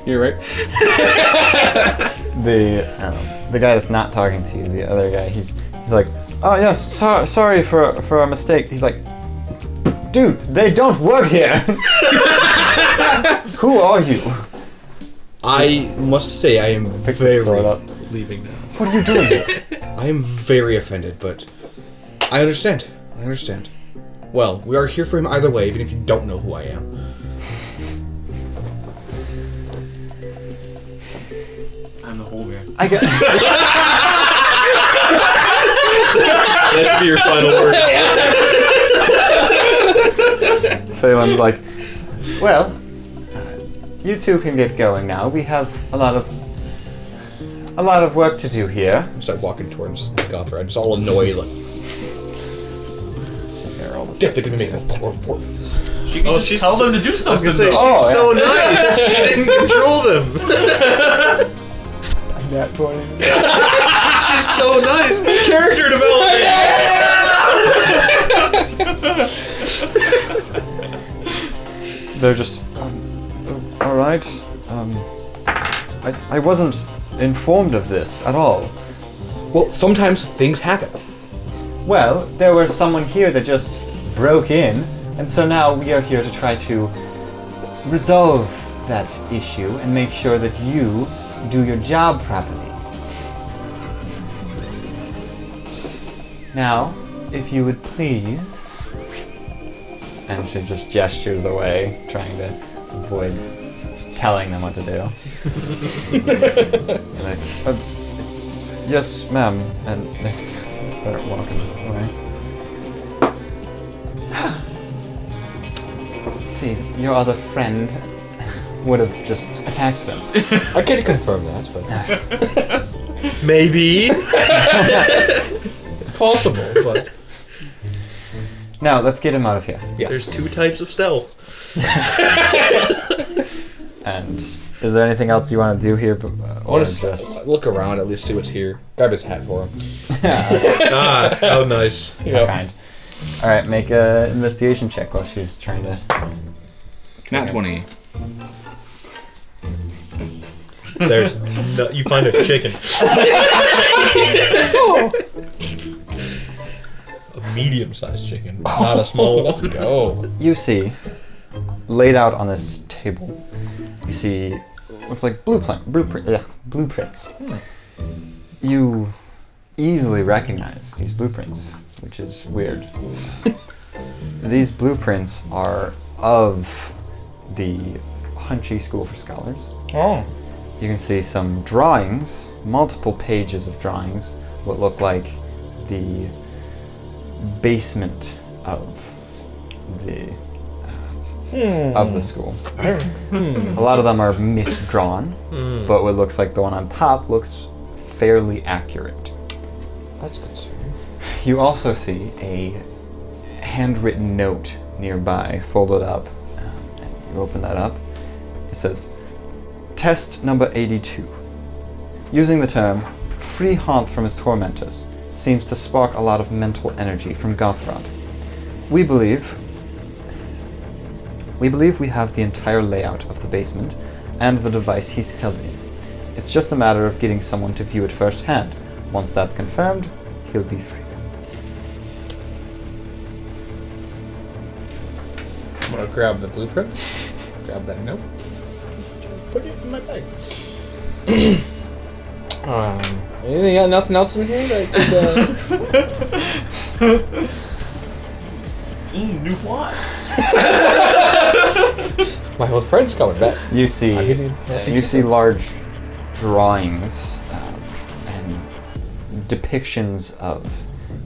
You're right. The guy that's not talking to you, the other guy, he's like, oh yes, sorry for our mistake. He's like, dude, they don't work here. Who are you? I must say I am Picks his sword up. Leaving now. What are you doing here? I am very offended, but I understand. I understand. Well, we are here for him either way, even if you don't know who I am. I'm the whole man. I get. That should be your final word. Faelynn's like, well, you two can get going now. We have a lot of work to do here. I start walking towards Gothra. I'm just all annoyed, like, She's gonna roll all the Get stuff. the gonna make She can just tell them to do something. Say, she's though. so nice. She didn't control them. Nat 20. She's so nice. Character development. They're just, all right. I wasn't informed of this at all. Well, sometimes things happen. Well, there was someone here that just broke in, and so now we are here to try to resolve that issue and make sure that you do your job properly. Now, if you would please... And she just gestures away, trying to avoid telling them what to do. And they say, yes, ma'am. And they start walking away. See, your other friend would have just attacked them. I can't confirm that, but Maybe. it's possible. But Now, let's get him out of here. yes. There's 2 types of stealth. And is there anything else you want to do here? I Or want to just... look around, at least see what's here. Grab his hat for him. Ah, how nice. How kind. Alright, make a investigation check while she's trying to... Nat 20. There's no, you find a chicken. A medium-sized chicken, not a small one. Let's go. You see, laid out on this table, you see, looks like blueprints. You easily recognize these blueprints, which is weird. These blueprints are of the Hunchy School for Scholars. Oh. You can see some drawings, multiple pages of drawings, what look like the basement of the school. A lot of them are misdrawn, but what looks like the one on top looks fairly accurate. That's concerning. You also see a handwritten note nearby, folded up, and you open that up. It says, Test number 82. Using the term, free haunt from his tormentors seems to spark a lot of mental energy from Gothrod. We believe we have the entire layout of the basement and the device he's held in. It's just a matter of getting someone to view it firsthand. Once that's confirmed, he'll be free. I'm gonna grab the blueprint. Grab that note. Put it in my bag. Anything? Nothing else in here that could, New plots. my old friend's coming back. You see, You you see large drawings and depictions of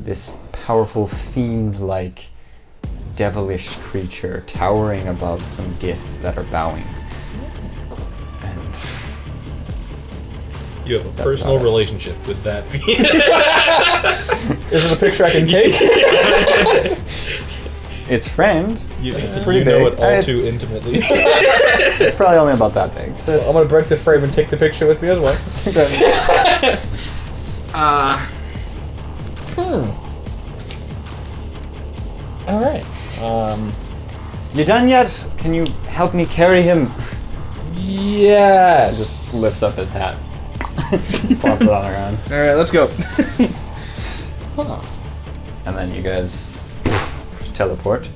this powerful fiend-like devilish creature towering above some gith that are bowing. And You have a That's personal about it. relationship with that fiend. Is this a picture I can take? its framed. It's pretty you know big. it all It's- too intimately. It's probably only about that big. So I'm gonna break the frame and take the picture with me as well. All right. You done yet? Can you help me carry him? Yes. She just lifts up his hat, plops it on the ground, All right, let's go. and then you guys teleport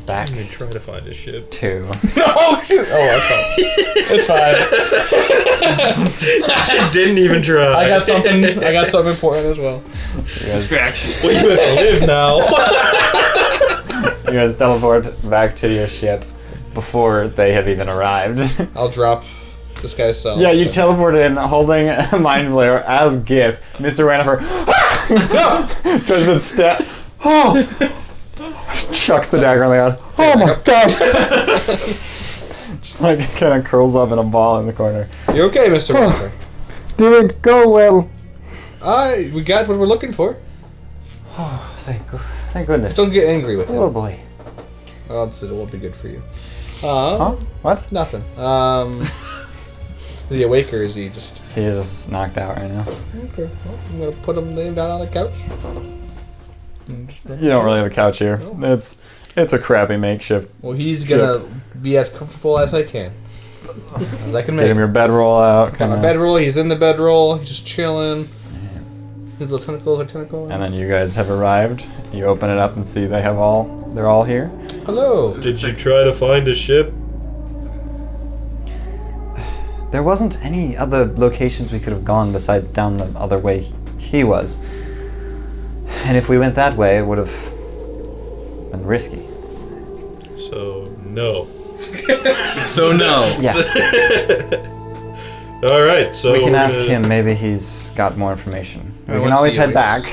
back I'm gonna try to find his ship. to. Oh shoot! Oh, that's fine. It's fine. I didn't even try. I got something. I got something important as well. You guys, Distraction. Well, you have to live now. you guys teleport back to your ship before they have even arrived. I'll drop this guy's cell. Yeah, you teleport in holding a mind flayer as gift. Mr. Ranifer does the step. Oh! Chucks the dagger on the ground. Oh my gosh! Just like kind of curls up in a ball in the corner. You okay, Mr. Walker? Didn't go well. We got what we're looking for. Thank thank goodness. Don't get angry with him. Oh boy. Odds it won't be good for you. Huh? What? Nothing. Is he awake or is he just... He is knocked out right now. Okay, well, I'm gonna put him laying down on the couch. You don't really have a couch here. It's a crappy makeshift. Well, he's gonna be as comfortable as I can. As I can make Get him your bedroll out. Got my bedroll, he's in the bedroll, he's just chilling. His little tentacles are tentacles. And then you guys have arrived. You open it up and see they're all here. Hello. Did you try to find a ship? There wasn't any other locations we could have gone besides down the other way he was. And if we went that way, it would have been risky. So, no. So no. Yeah. Alright, so We can we're ask gonna- him. Maybe he's got more information. We I can want to always see head it, back.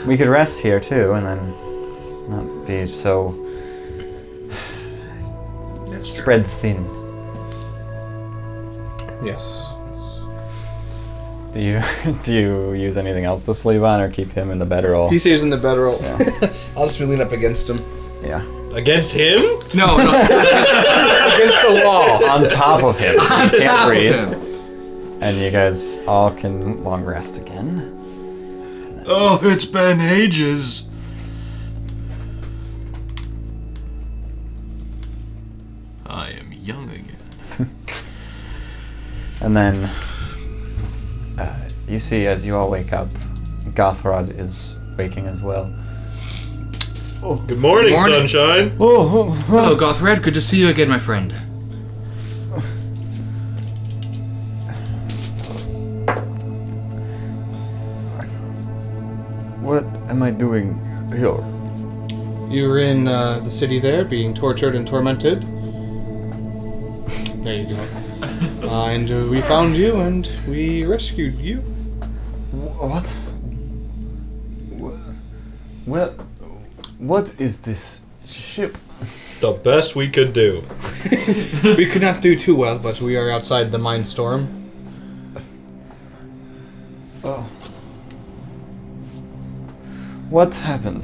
We could rest here too, and then not be so spread thin. Yes. Do you use anything else to sleep on, or keep him in the bedroll? He stays in the bedroll. Yeah. I'll just be leaning up against him. Yeah. Against him? No. Against the wall. On top of him, so you can't Stop breathe. him. And you guys all can long rest again. Oh, it's been ages. I am young again. And then you see, as you all wake up, Gothrod is waking as well. Good morning, Morning. sunshine. Hello, Gothred. Good to see you again, my friend. What am I doing here? You were in the city there, being tortured and tormented. There you go. And we found you, and we rescued you. What? Well, what is this ship? The best we could do. We could not do too well, but we are outside the Mind-Storm. Oh. What happened?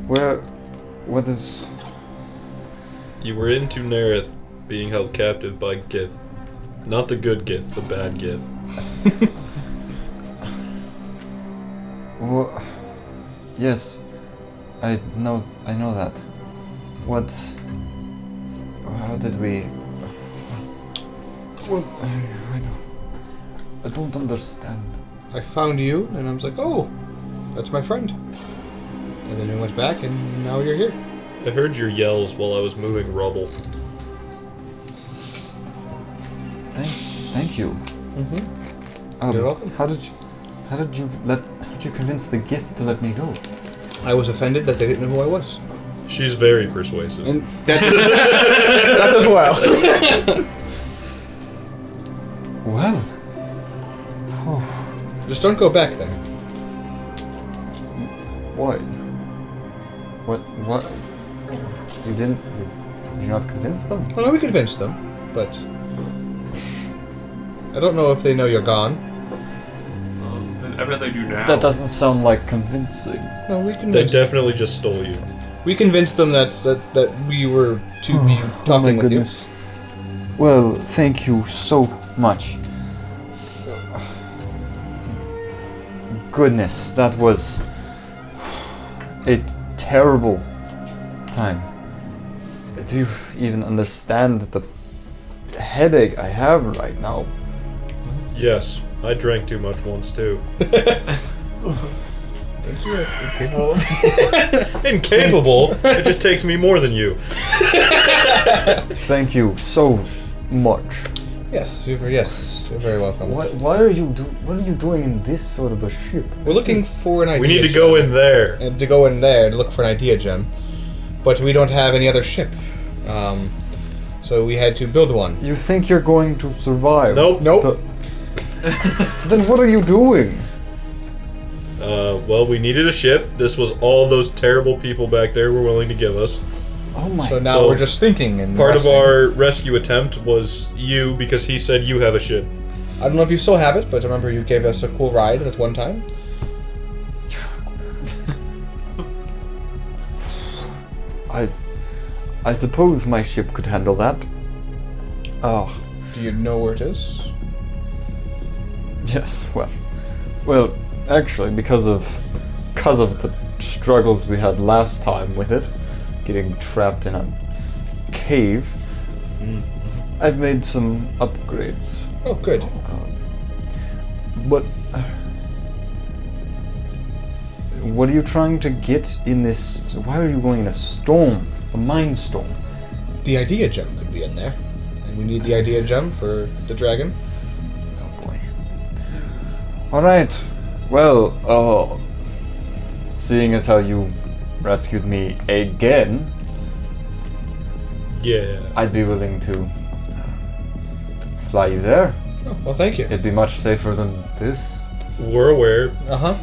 What is... You were in Nerith, being held captive by Gith. Not the good Gith, the bad Gith. Yes, I know that. What? How did we? What? I don't understand. I found you, and I was like, oh, that's my friend. And then we went back, and now you're here. I heard your yells while I was moving rubble. Thank you. Mm-hmm. You're welcome. How did you convince the gift to let me go? I was offended that they didn't know who I was. She's very persuasive. And that's that as well. Well. Just don't go back there. Why? What? You did you not convince them? Oh, no, we convinced them, but I don't know if they know you're gone. Then evidently do now. That doesn't sound like convincing. No, we They convinced. definitely just stole you. We convinced them that we were to be talking with you. Well, thank you so much. Goodness, that was a terrible time. Do you even understand the headache I have right now? Yes, I drank too much once too. Incapable? It just takes me more than you. Thank you so much. Yes, you're very welcome. Why are you what are you doing in this sort of a ship? We're looking for an idea. We need to go in there. and to go in there to look for an idea gem, but we don't have any other ship. So we had to build one. You think you're going to survive? Nope. Then what are you doing? Well, we needed a ship. This was all those terrible people back there were willing to give us. Oh my So now So, we're just thinking and Part of resting. our rescue attempt was you, because he said you have a ship. I don't know if you still have it, but I remember you gave us a cool ride at one time. I suppose my ship could handle that. Oh, Do you know where it is? yes. Well, actually, because of the struggles we had last time with it, getting trapped in a cave, I've made some upgrades. Oh, good. But what are you trying to get in this? Why are you going in a storm? A Mind-Storm? The idea gem could be in there. And we need the idea gem for the dragon. Oh boy. Alright. Well, seeing as how you rescued me again, Yeah. I'd be willing to fly you there. Oh, well, thank you. It'd be much safer than this. We're aware. Uh-huh.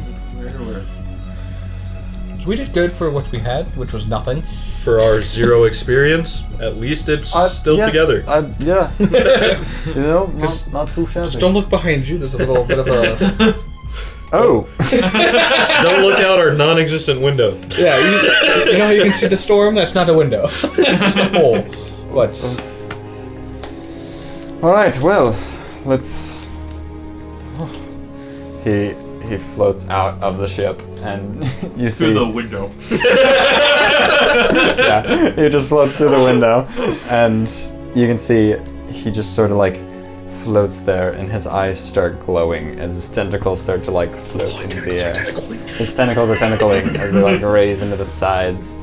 So we did good for what we had, which was nothing. For our 0 experience, at least it's still Yes, together. Yeah. You know, not too shabby. Just don't look behind you. There's a little bit of a... Oh. Don't look out our non-existent window. Yeah, you know how you can see the storm? That's not a window. It's a hole. But... Alright, well, let's... He floats out of the ship, and you see... Through the window. Yeah, he just floats through the window, and you can see he just sort of like floats there, and his eyes start glowing as his tentacles start to like float into the air. His tentacles are tentacling as they like raise into the sides,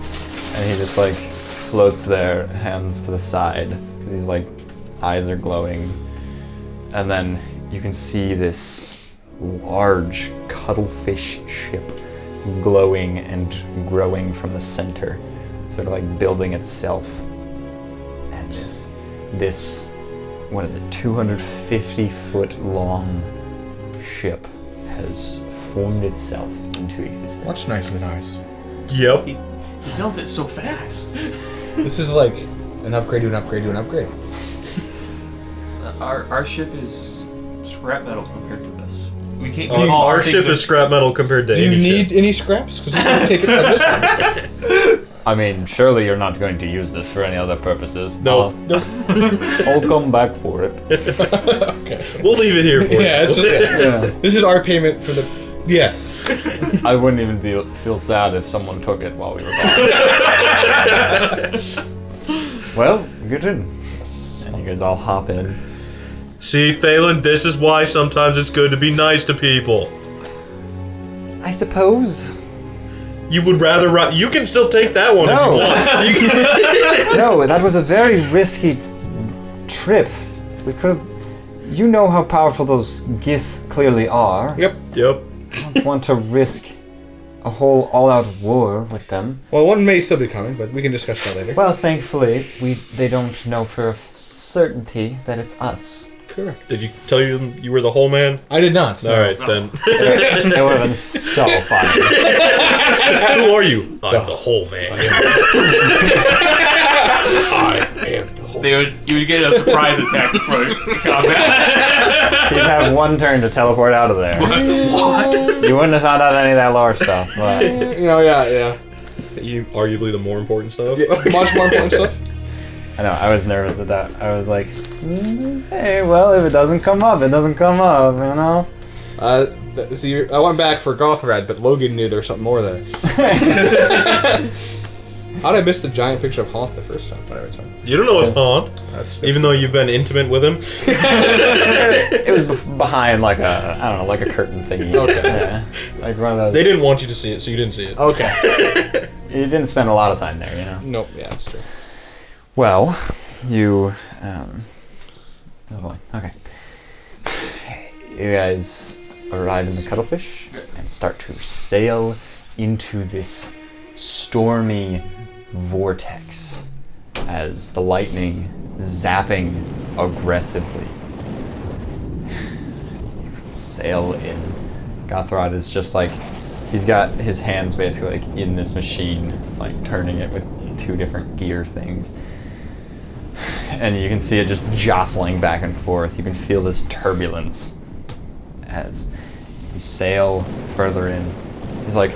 and he just like floats there, hands to the side, because he's like, eyes are glowing. And then you can see this large cuttlefish ship glowing and growing from the center, sort of like building itself. And this what is it, 250-foot long ship has formed itself into existence. Much nicer than ours. Yep. He built it so fast. This is like an upgrade to an upgrade to an upgrade. Our ship is scrap metal compared to this. We can't. Our ship is scrap metal compared to Do you any need ship. any scraps? Because you can take it from this one. I mean, surely you're not going to use this for any other purposes. No. I'll come back for it. Okay. We'll leave it here for Yeah, you. it's just, Yeah. this is our payment for the... Yes. I wouldn't even feel sad if someone took it while we were gone. Well, get in. And you guys all hop in. See, Faelynn, this is why sometimes it's good to be nice to people. I suppose. You would rather you can still take that one No. if you want. No, that was a very risky trip. We could have... You know how powerful those Gith clearly are. Yep. Yep. I don't want to risk a whole all-out war with them. Well, one may still be coming, but we can discuss that later. Well, thankfully, they don't know for a certainty that it's us. Correct. Did you tell you were the whole man? I did not. All right, then. It would have been so fun. Who are you? I'm the whole man. I am the whole... You would get a surprise attack before the combat. You'd have one turn to teleport out of there. What? You wouldn't have found out any of that lore stuff, but... yeah. You arguably the more important stuff. Much more important stuff. I know, I was nervous at that. I was like, hey, well, if it doesn't come up, it doesn't come up, you know? See, I went back for Gothrad, but Logan knew there was something more there. How'd I miss the giant picture of Hoth the first time? Whatever, it's fine. You don't know what's Haunt, That's even though you've been intimate with him. It was behind like a, I don't know, like a curtain thingy. Okay. Yeah. Like one of those. They didn't want you to see it, so you didn't see it. Okay. You didn't spend a lot of time there, you know? Nope, yeah, that's true. Well, you, oh boy, okay. You guys arrive in the Cuttlefish and start to sail into this stormy vortex as the lightning zapping aggressively. Sail in. Gothrod is just like, he's got his hands basically like in this machine, like turning it with two different gear things. And you can see it just jostling back and forth. You can feel this turbulence as you sail further in. He's like,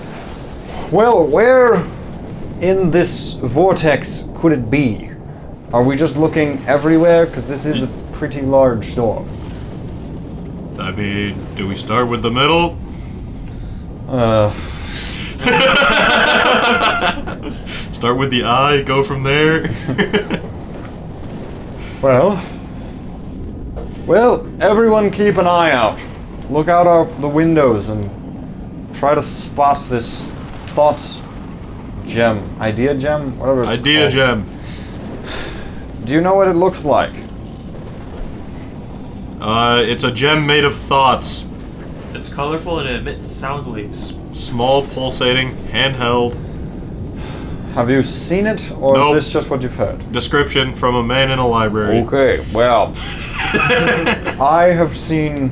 well, where in this vortex could it be? Are we just looking everywhere? Because this is a pretty large storm. I mean, do we start with the middle? Start with the eye, go from there. Well, everyone keep an eye out. Look out the windows and try to spot this thought gem. Idea gem? Whatever it's Idea called. gem. Do you know what it looks like? It's a gem made of thoughts. It's colorful and it emits sound waves. Small, pulsating, handheld. Have you seen it, or Nope. is this just what you've heard? Description from a man in a library. Okay, well, I have seen,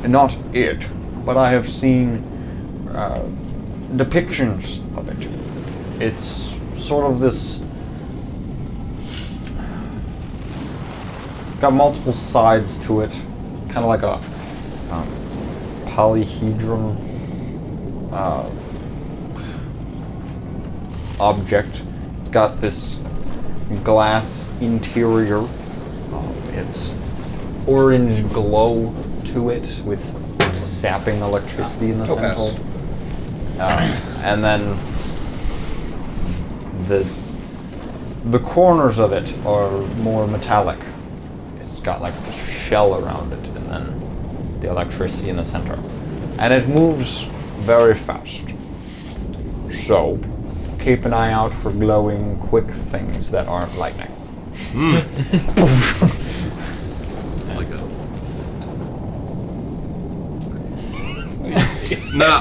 not it, but I have seen depictions of it. It's sort of this. It's got multiple sides to it, kind of like a polyhedron object. It's got this glass interior. It's orange glow to it with zapping electricity in the center. And then the corners of it are more metallic. It's got like the shell around it, and then the electricity in the center. And it moves very fast. So, keep an eye out for glowing, quick things that aren't lightning. Like that. No,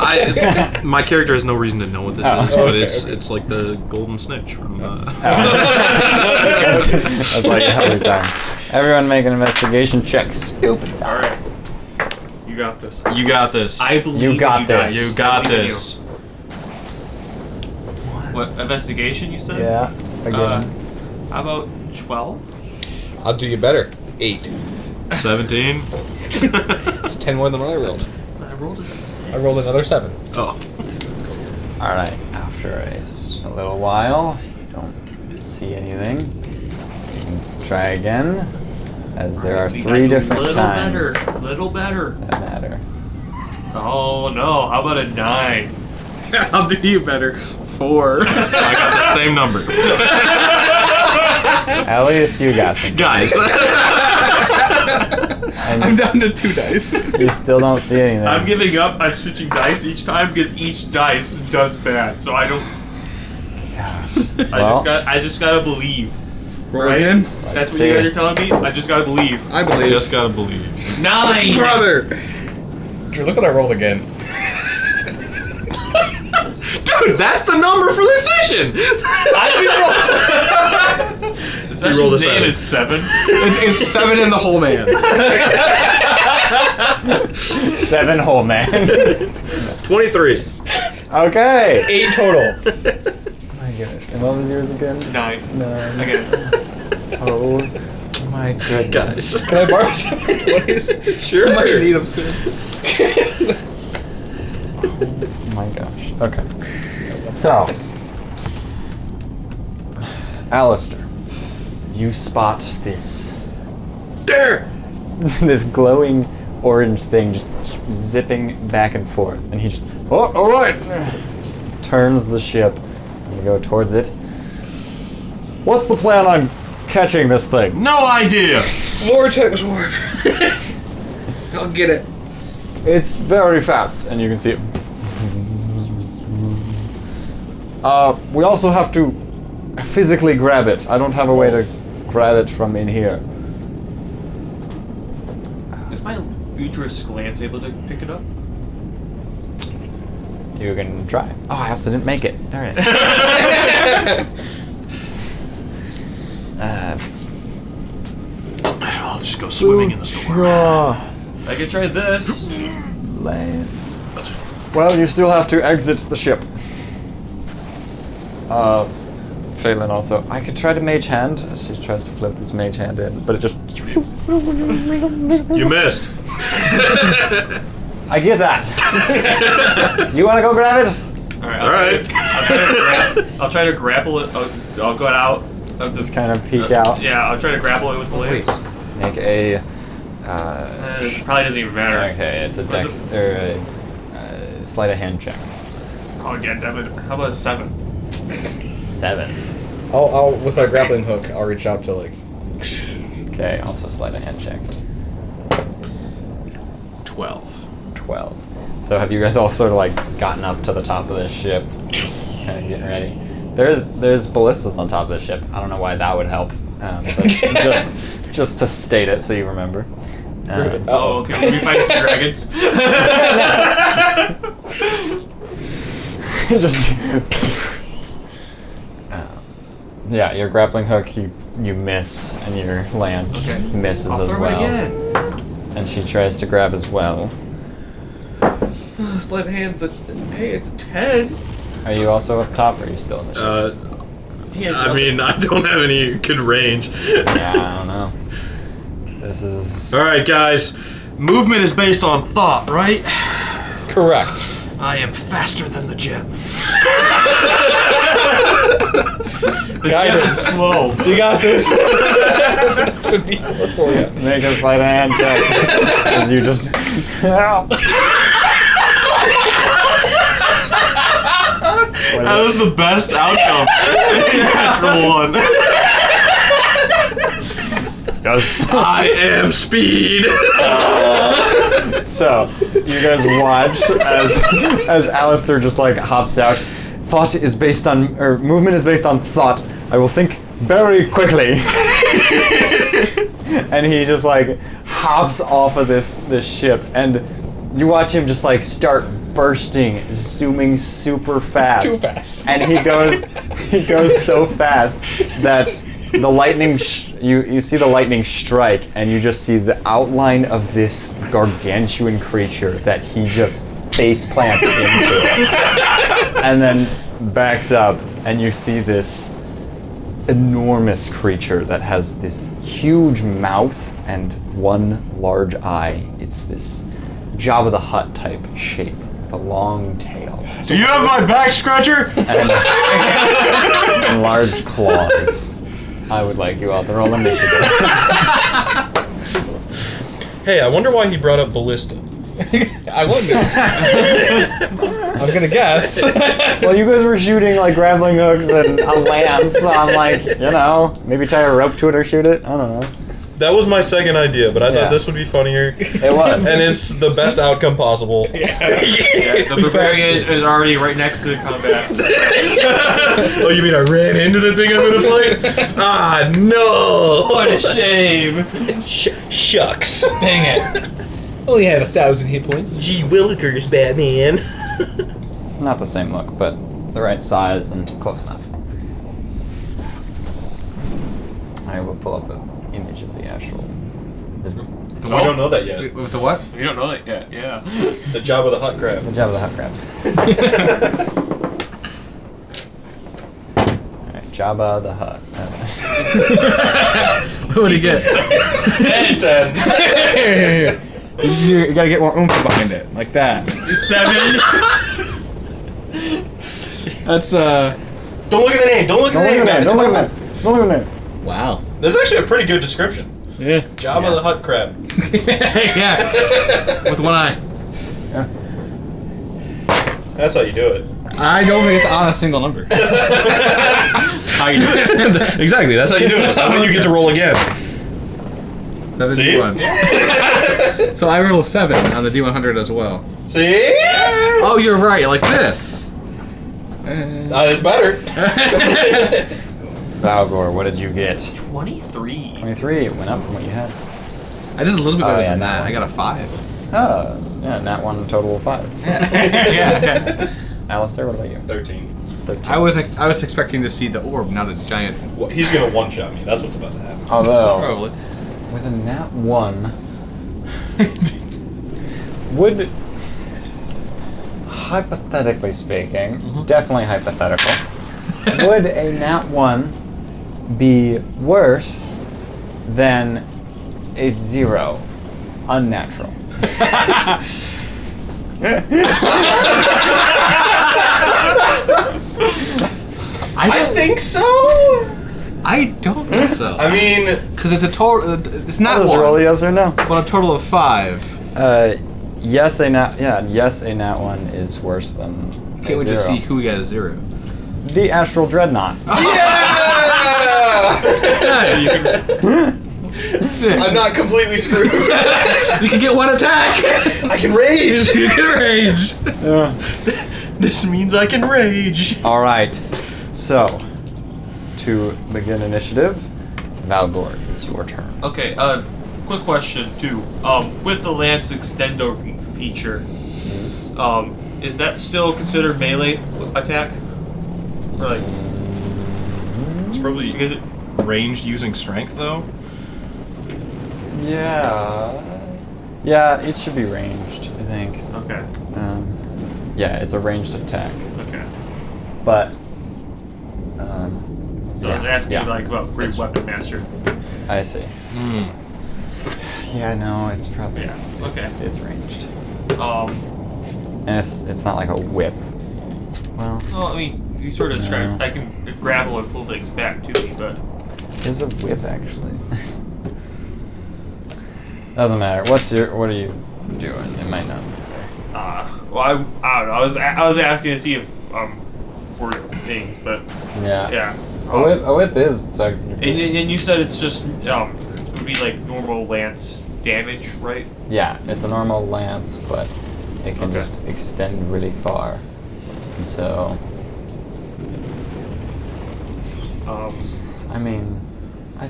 my character has no reason to know what this is, but it's like the golden snitch from. That's like every time. Everyone make an investigation check. Stupid. All right. You got this. You got this. I believe You got in you guys. this. You got I believe in this. you. What investigation you said? Yeah. Again. How about 12? I'll do you better. 8. 17. It's 10 more than what I rolled. I rolled a 6. I rolled another 7. Oh. All right. After a little while, you don't see anything. You can try again, as there are We 3 got different little times Better. Little better. that matter. Oh no! How about a 9? I'll do you better. 4. I got the same number. At least you got some. Guys. And I'm you, down to 2 dice. you still don't see anything. I'm giving up. I'm switching dice each time because each dice does bad. So I don't. Well, I just gotta believe. Roll Right? again. That's what see. you guys are telling me. I just gotta believe. I believe. Just gotta believe. 9. Brother. Dude, look what I rolled again. Dude, that's the number for this session. The session's rolled a name 7. is 7. It's 7 in the whole man. 7 whole man. 23. Okay. 8 total. My goodness. And what was yours again? 9. 9. Again. Oh my goodness. Guys. Can I borrow some 20s? Sure. I might need them soon. Oh my gosh. Okay. So, Alistair, you spot this There. this glowing orange thing just zipping back and forth, and he just all right, turns the ship and you go towards it. What's the plan on catching this thing? No idea. Vortex warp. I'll get it. It's very fast, and you can see it. We also have to physically grab it. I don't have a way to grab it from in here. Is my futurist glance able to pick it up? You can try. Oh, I also didn't make it. Darn it. I'll just go swimming in the storm. I can try this. Lance. Well, you still have to exit the ship. Faelynn also. I could try to mage hand. She tries to flip this mage hand in, but it just. You missed. I get that. You want to go grab it? Alright. All right. I'll I'll try to grapple it. I'll go out. Just kind of peek out. Yeah, I'll try to grapple it with the lance. Make a. It probably doesn't even matter. Okay, it's a dex or a sleight of hand check. Oh yeah, damn it. How about a 7? 7. I'll with my grappling hook, I'll reach out to like. Okay, also sleight of hand check. 12. 12. So have you guys all sort of like gotten up to the top of this ship, kind of getting ready? There's ballistas on top of the ship. I don't know why that would help, but just to state it so you remember. Oh, okay. We'll be fighting some dragons. Just. Yeah, your grappling hook, you miss, and your lance just misses I'll as throw well. it again. And she tries to grab as well. Sleight of hand's hey, it's a 10. Are you also up top, or are you still in the ship? I mean, I don't have any good range. Yeah, I don't know. This is. All right, guys. Movement is based on thought, right? Correct. I am faster than the gem. The gem is slow. You got this. It's a D4 for you. Make a sleight of hand check. As you just. That was the best outcome. It's a natural one. I am speed. So, you guys watch as Alistair just like hops out. Thought is based on, or movement is based on thought. I will think very quickly. And he just like hops off of this ship, and you watch him just like start bursting, zooming super fast. Too fast. And he goes so fast that the lightning, you see the lightning strike, and you just see the outline of this gargantuan creature that he just face plants into, and then backs up, and you see this enormous creature that has this huge mouth and one large eye. It's this Jabba the Hutt type shape with a long tail Do you have my back scratcher? and large claws. I would like you all to roll initiative. Hey, I wonder why he brought up ballista. I wonder. I'm gonna guess. Well, you guys were shooting like grappling hooks and a lance, so I'm like, maybe tie a rope to it or shoot it. I don't know. That was my second idea, but I Yeah. thought this would be funnier. It was. And it's the best outcome possible. Yeah, the barbarian is already right next to the combat. Oh, you mean I ran into the thing I'm gonna fight? Ah, no! What a shame. Shucks. Dang it. Only had 1,000 hit points. Gee willikers, Batman. Not the same look, but the right size and close enough. I will pull up an image of the astral. We don't know that yet. With the what? You don't know that yet, yeah. The job of the hot crab. The Jabba the Hutt crab. Alright, Jabba the Hutt. What do you get? 10. You gotta get more oomph behind it, like that. 7. That's Don't look at the name. Don't look at the name, man. Don't look at that. Don't look at that. wow. That's actually a pretty good description. Yeah. Job of the hut crab. Yeah. With one eye. That's how you do it. I don't think it's on a single number. How you do it? Exactly. That's how you do it. That way you get to roll again. 71. So I rolled a 7 on the D100 as well. See? Oh, you're right. Like this. It's better. Valgor, what did you get? 23. 23. It went up from what you had. I did a little bit better yeah, than that that. one. I got a 5. Oh, yeah, nat one, total of 5. Yeah. Alistair, what about you? 13. 13. I was expecting to see the orb, not a giant. Well, he's gonna one-shot me. That's what's about to happen. Although, Probably. with a nat 1, would, hypothetically speaking, definitely hypothetical, would a nat 1 be worse than a 0? Unnatural. I think so. I don't think so. I mean, because it's a total. It's not I'll just one. roll yes or no. But a total of 5. Yes, a nat. Yeah, yes, a nat 1 is worse than. Can't we just see who we got a 0? The Astral Dreadnought. Sick. I'm not completely screwed. You can get 1 attack. I can rage. You can rage. This means I can rage. All right. So, to begin initiative, Valgor, it's your turn. Okay, quick question too. With the Lance Extendo feature, Yes. is that still considered melee attack? Or like, It's probably because it, ranged using strength though. Yeah. Yeah, it should be ranged, I think. okay, Yeah, it's a ranged attack. okay. But, So I was asking yeah. you like about Great Weapon Master. I see. Yeah, no, it's probably Yeah. Okay. It's ranged, Um. and it's not like a whip. Well, Well, I mean, you sort of described. No. I can grapple and pull things back to me, but it's a whip actually. Doesn't matter. What are you doing? It might not matter. well, I don't know. I was asking to see if were things, but Yeah. yeah. A whip is technically. And you said it's just would be like normal lance damage, right? Yeah, it's a normal lance, but it can Okay. just extend really far, and so I mean, I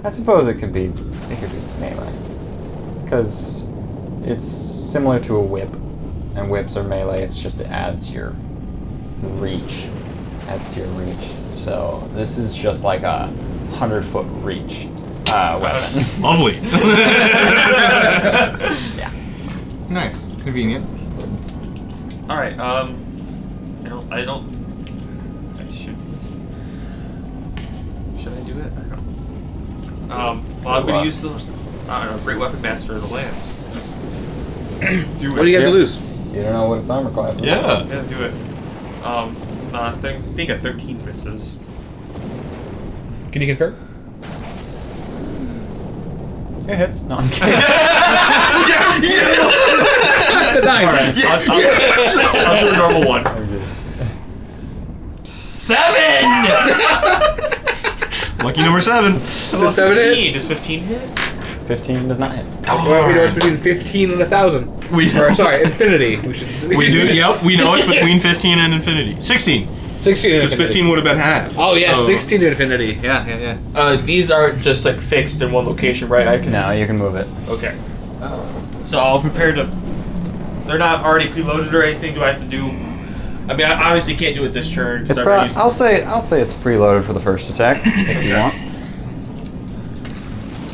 suppose it could be melee, because it's similar to a whip, and whips are melee. It's just it adds to your reach. So this is just like a 100-foot reach weapon. Lovely. Yeah. Nice. Convenient. All right. I don't. I should I do it? I don't. Well, I'm gonna use the. I don't know. Great Weapon Master of the Lance. Just do it. What do you have to lose? You don't know what its armor class is. Yeah. Yeah, do it. I think a 13 misses. Can you confirm? It hits. No, I'm kidding. Alright, I'll do a normal one. 7! Lucky number 7. Does 7 hit? 15. Does 15 hit? 15 does not hit. Well, we know it's between 15 and 1,000. We know. Or, sorry, infinity. We do. Yep. We know it's between 15 and infinity. 16. 16 and Because infinity. 15 would have been half. Oh, yeah, So- 16 to infinity. Yeah. These aren't just like fixed in one location, right? I can. No, you can move it. Okay. So I'll prepare to. They're not already preloaded or anything. Do I have to do? I mean, I obviously can't do it this turn. 'Cause It's I've already I'll say it's preloaded for the first attack if you want.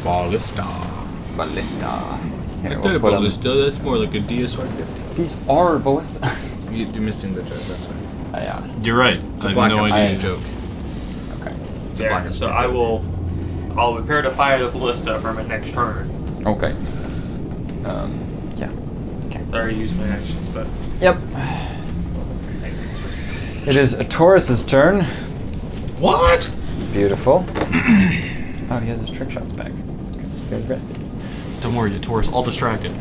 Ballista. Ballista. Here, Not we'll a put 'em- ballista, that's more like a DSR 50. These are ballistas. You're missing the joke, that's right. Yeah. You're right. I have Black no Ops idea. 2 joke. Okay. There. Black Ops So 2 I joke. will. I'll prepare to fire the ballista for my next turn. Okay. Yeah. I already used my actions, but. Yep. It is a Taurus's turn. What? Beautiful. Oh, he has his trick shots back. It's very rested. Don't worry, Taurus. All distracted.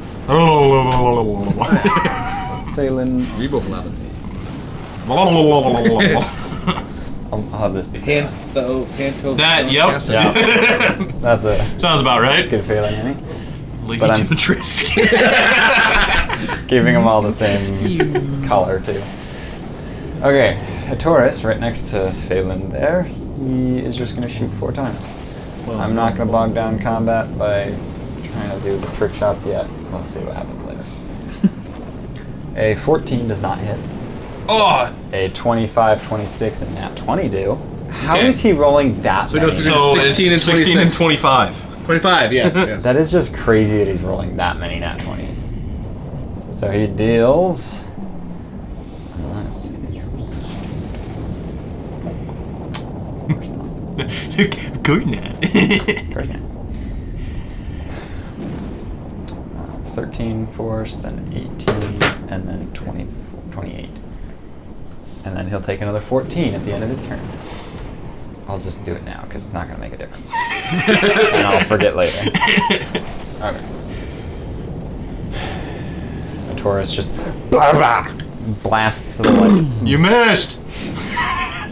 Faelynn. We both allowed I'll have this be. Pantho. That. Yep. Yeah. That's a Sounds about right. good feeling, Annie. Lady But I'm- Dimitrescu. Giving them all the same color, too. Okay, a Taurus right next to Faelynn there. He is just going to shoot 4 times. I'm not going to bog down combat by trying to do the trick shots yet. We'll see what happens later. A 14 does not hit. Oh. A 25, 26, and nat 20 do. How Okay. is he rolling that So he many? knows So 16 it's and 16 and 26. 25. 25, yes. yes. That is just crazy that he's rolling that many nat 20s. So he deals. Let's see. Good now. Great. 13 force, then 18, and then 28. and then he'll take another 14 at the end of his turn. I'll just do it now because it's not going to make a difference. And I'll forget later. Okay. The Taurus just blasts to the light. You missed!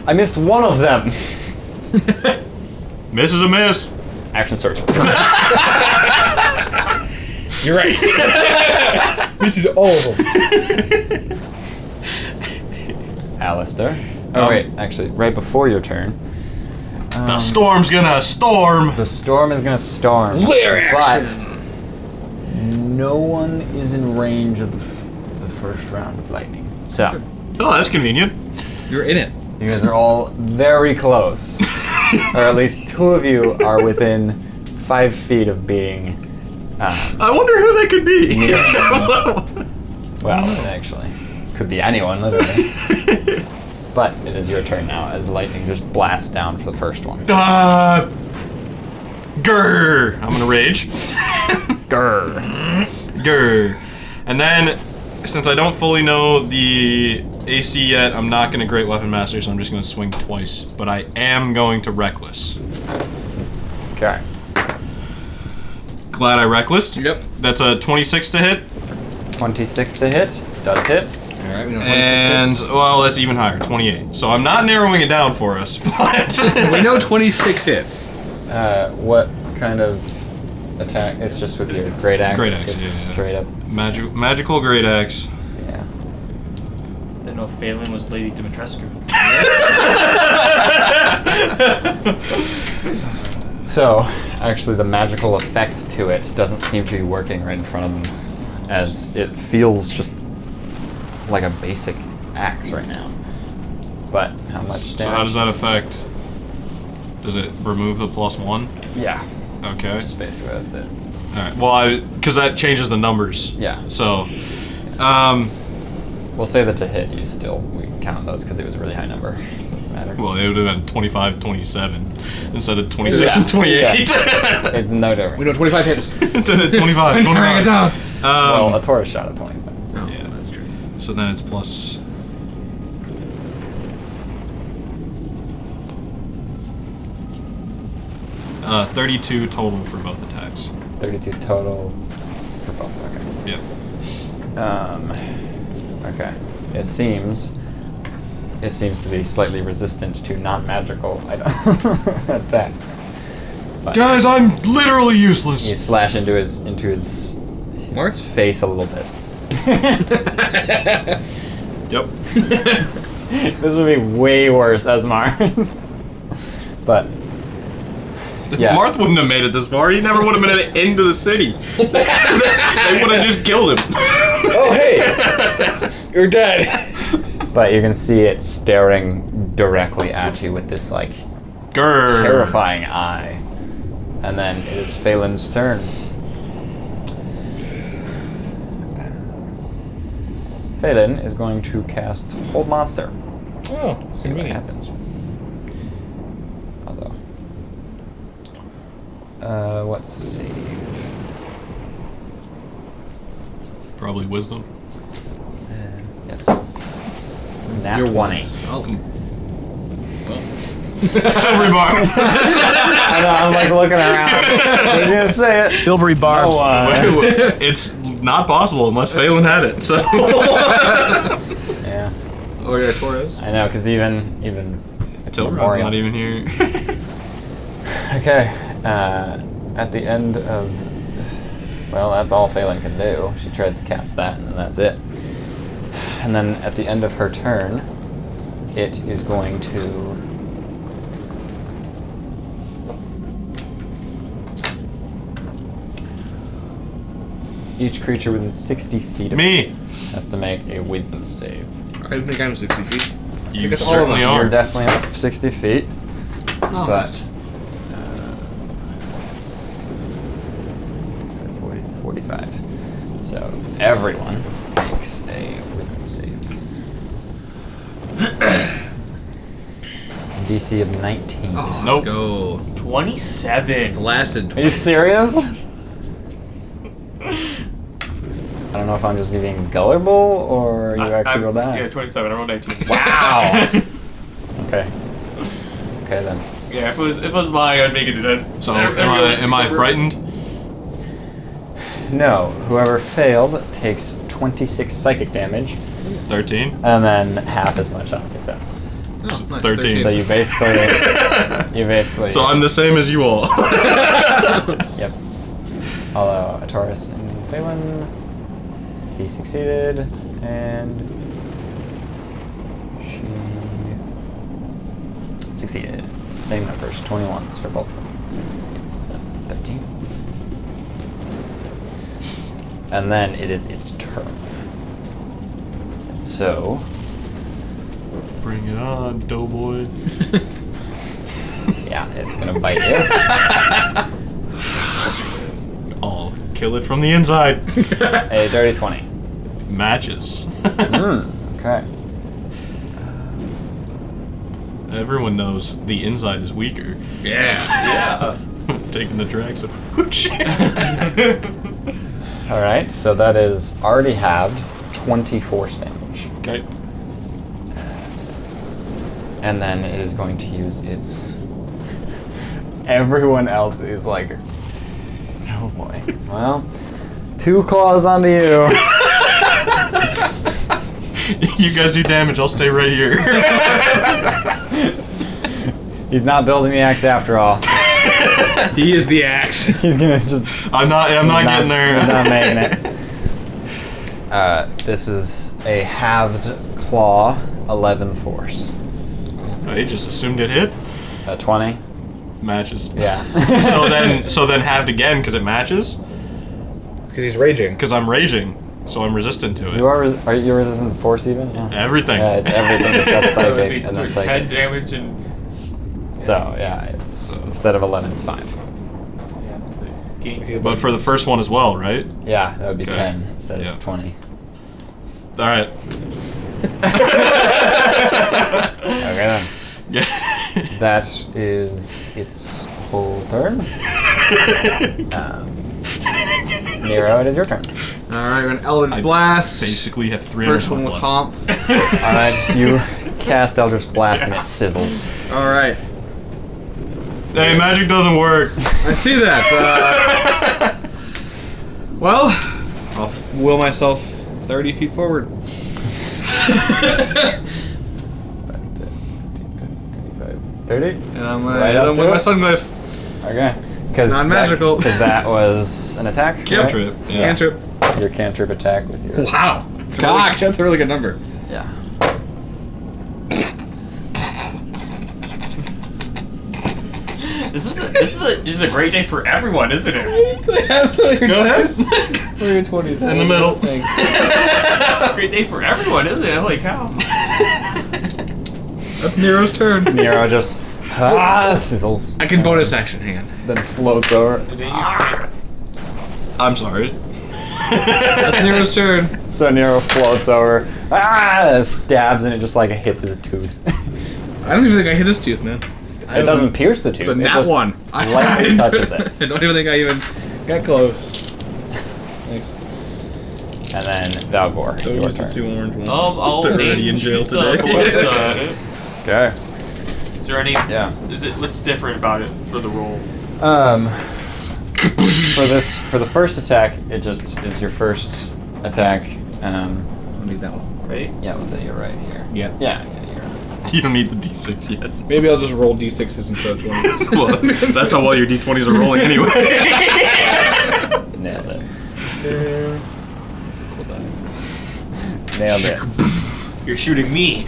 I missed one of them! Miss is a miss. Action search. You're right. This is all of them. Alistair. Oh, wait, actually, right before your turn. The storm's gonna storm. The storm is gonna storm. But no one is in range of the first round of lightning. So, Oh, that's convenient. You're in it. you guys are all very close. Or at least 2 of you are within 5 feet of being. I wonder who they could be. Well, it actually could be anyone, literally. But it is your turn now as lightning just blasts down for the first one. Grr. I'm gonna rage. Grr. Grr. And then, since I don't fully know the AC yet, I'm not gonna Great Weapon Master, so I'm just gonna swing twice. But I am going to Reckless. Okay. Glad I Recklessed. Yep. That's a 26 to hit. 26 to hit. Does hit. Alright, we know 26 And, hits. well, that's even higher, 28. So I'm not narrowing it down for us, but... We know 26 hits. What kind of attack? It's just with your great axe. Great axe, just yeah. straight up. Magical Great Axe. Yeah. Didn't know Faelynn was Lady Dimitrescu. So, actually, the magical effect to it doesn't seem to be working right in front of them, as it feels just like a basic axe right now. But how much damage? So how does that affect? Does it remove the +1? Yeah. Okay. Just basically that's it. Alright. Well, because that changes the numbers. Yeah. So, We'll say that to hit we count those because it was a really high number. Doesn't matter. well, it would have been 25, 27 instead of 26 and Yeah. 28. It's no different. We know 25 hits. To 25, 25. Well, a Taurus shot at 25. Oh, Yeah. that's true. So then it's plus. 32 total for both attacks. 32 total for both. Okay. Yeah. Okay. It seems to be slightly resistant to non-magical attacks. But Guys, I'm literally useless. you slash into his Mark? face a little bit. Yep. This would be way worse as Mar. But yeah. Marth wouldn't have made it this far. He never would have made it into the city. They would have just killed him. Oh, hey! You're dead. But you can see it staring directly at you with this like Grr. terrifying eye. And then it is Phelan's turn. Phelan is going to cast Hold Monster. Oh, See what convenient. happens. Although, what save? Probably wisdom. Yes. Nat You're 20. Oh. Silvery bar. I know, I'm like looking around. I was gonna say it. Silvery barbs. No, It's not possible unless Phelan had it. So. yeah, Oh, yeah, Torres. I know, because even Tilron's Memorial. not even here. Okay, at the end of, well, that's all Phelan can do. She tries to cast that, and that's it. And then at the end of her turn, it is going to each creature within 60 feet of Me. it has to make a wisdom save. I think I'm 60 feet. You guess all of certainly us. are. You're definitely up 60 feet, Oh, but 40, 45. So everyone makes a wisdom save. DC of 19. Oh, Nope. let's go. 27. Blasted. Are you serious? I don't know if I'm just being gullible or you actually rolled that. Yeah, 27. I rolled 19. Wow. Okay. Okay then. Yeah, if it was lying, I'd make it a 10. So am I frightened? No. Whoever failed takes 26 psychic damage, 13. and then half as much on success. Oh, nice, 13. So you basically. So I'm the same as you all. Yep. Although Taurus and Faelynn, he succeeded, and she succeeded. Same numbers, 21s for both of them. So 13. And then it is its turn. So Bring it on, doughboy. yeah, it's gonna bite you. I'll kill it from the inside. A dirty 20. Matches. Okay. Everyone knows the inside is weaker. Yeah. Taking the drags approach. All right, so that is already halved, 24 damage. Okay. And then it is going to use its. Everyone else is like, oh boy. Well, 2 claws onto you. You guys do damage. I'll stay right here. He's not building the axe after all. He is the axe. He's gonna just. I'm not getting there. He's not making it. This is a halved claw, 11 force. I just assumed it hit. 20. Matches. Yeah. So then halved again because it matches. Because he's raging. Because I'm raging, so I'm resistant to it. You are you resistant to force even? Yeah. Everything. Yeah, it's everything except psychic, and then it's psychic. 10 damage and. So yeah, it's instead of 11, it's 5. But for the first one as well, right? Yeah, that would be Okay. 10 instead Yeah. of 20. All right. Okay then. Yeah. That is its whole turn. Nero, it is your turn. Alright, we're gonna Eldritch I Blast. Basically have 3 First one with left. Pomp. Alright, you cast Eldritch Blast and it sizzles. Alright. Hey, magic doesn't work. I see that. Well, I'll will myself 30 feet forward. 30? And I'm gonna Right hit up him to with my it? Sun Glyph. Okay. Because Non-magical. Because that was an attack? right? Cantrip. Yeah. Cantrip. Your cantrip attack with your. Wow. Cock. That's a really good number. Yeah. This is a great day for everyone, isn't it? Absolutely. Go ahead. Where are your 20s? In the middle. Great day for everyone, isn't it? Holy cow. That's Nero's turn. Nero just sizzles. I can bonus action, hang on. Then floats over. I'm sorry. That's Nero's turn. So Nero floats over, stabs, and it just like hits his tooth. I don't even think I hit his tooth, man. It doesn't pierce the tooth. But it that just one. lightly touches it. I don't even think I even got close. Thanks. And then Valgor, your Those are turn. 2 orange ones. I'll They're aim already in jail shoot the today. ballista at it. Okay. Is there any? Yeah. What's different about it for the roll? For the first attack, it just is your first attack. I'll need that one. Right? Yeah, was it? You're right here. Yeah. Yeah, you're right. You don't need the d6 yet. Maybe I'll just roll d6s instead of 20s. Well, that's how well your d20s are rolling anyway. Nailed it. Cool die. Nailed it. You're shooting me.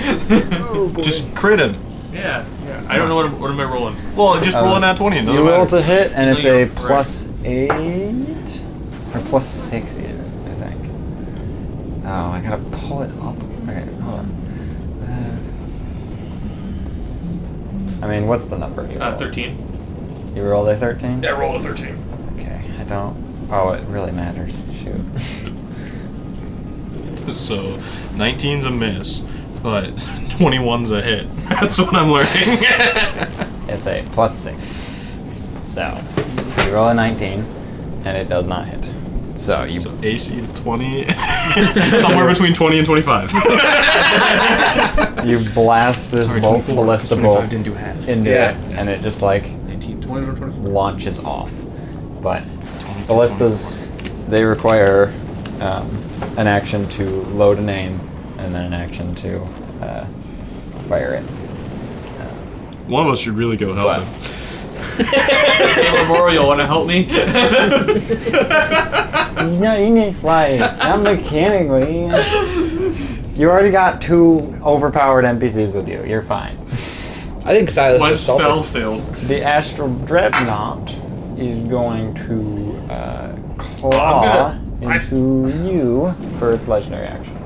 Just crit him. Yeah. I don't know what am I rolling. Well, just roll an at 20 and You doesn't roll matter. to hit, and it's No, a you're +8 or +6 even, I think. Oh, I gotta pull it up. Okay, hold on. I mean, what's the number you rolled? 13. You rolled a 13? Yeah, I rolled a 13. Okay, I don't. Oh, it really matters. Shoot. So, 19's a miss, but 21's a hit. That's what I'm learning. It's a +6. So, you roll a 19, and it does not hit. So you So AC is 20. Somewhere between 20 and 25. you blast this bolt ballista bolt didn't do half. into Yeah. it, and it just like 19, 20, or 24. launches off. But ballistas, they require an action to load and aim, and then an action to fire it. One of us should really go help What? him. Hey, Memorial, want to help me? He's not in it right. Not mechanically. You already got 2 overpowered NPCs with you. You're fine. I think Silas One is salty. spell failed. The Astral Dreadnought is going to claw into you for its legendary action.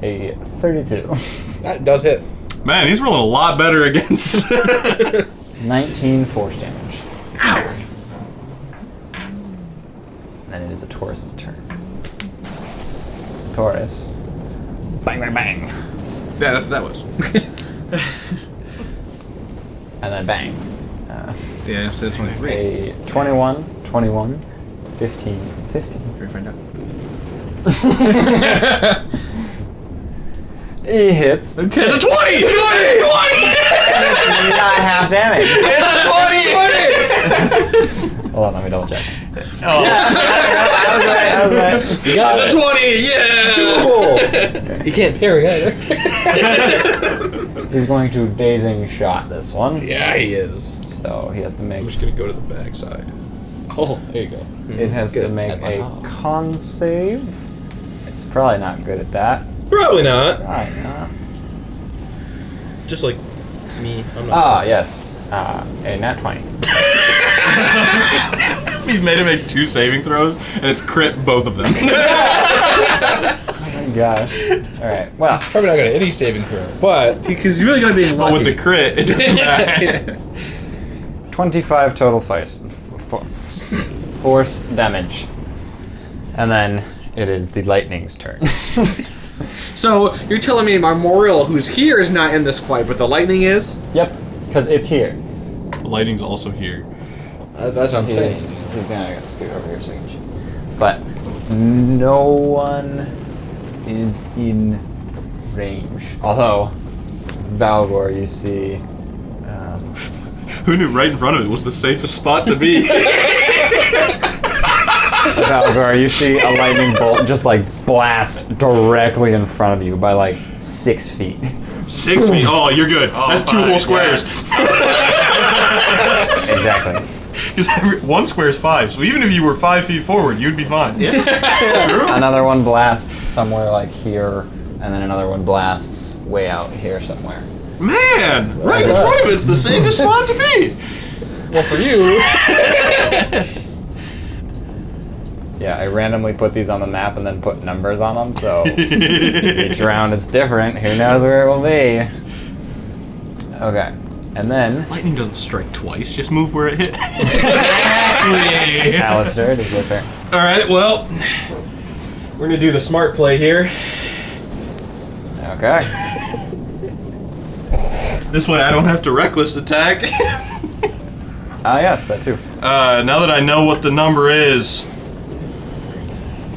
A 32. That does hit. Man, he's rolling a lot better against. 19 force damage. Ow! Then it is a Taurus's turn. Taurus. Bang, bang, bang. Yeah, that's what that was. And then bang. Yeah, so that's 23. A 21, 21, 15, 15. Here we find out. He hits. Okay. It's a 20! 20! Not half damage. It's a 20! Hold on, let me double check. Oh. Yeah, I was right. You got It's a 20! Yeah! Cool. He can't parry either. He's going to dazing shot this one. Yeah, he is. So he has to make. I'm just gonna go to the backside. Oh, there you go. It has to Good. make At my a top. con save. It's probably not good at that. Probably not. Probably not. Just like me. I'm not. Ah, yes. A nat 20. We've made him make 2 saving throws, and it's crit both of them. Oh my gosh. Alright, well. Probably not gonna any saving throw, but Because you really gotta be But lucky. with the crit, it doesn't matter. 25 total force damage. And then it is the lightning's turn. So you're telling me Memorial, who's here, is not in this fight, but the lightning is? Yep, because it's here. The lighting's also here. that's what I'm saying. He's gonna scoot over here so he can shoot. But no one is in range. Although, Valgor, you see. Who knew right in front of it was the safest spot to be? Valgor, you see a lightning bolt just like blast directly in front of you by like 6 feet. 6 feet. Oh, you're good. Oh, That's 2 fine, whole squares. Exactly. Because 1 square is 5, so even if you were 5 feet forward, you'd be fine. Another one blasts somewhere like here, and then another one blasts way out here somewhere. Man, right in front of it's the safest spot to be. Well, for you. Yeah, I randomly put these on the map and then put numbers on them, so each round it's different. Who knows where it will be? Okay, and then Lightning doesn't strike twice, just move where it hit. Alistair, it is your turn. Alright, well, we're gonna do the smart play here. Okay. This way I don't have to reckless attack. Ah, yes, that too. Now that I know what the number is,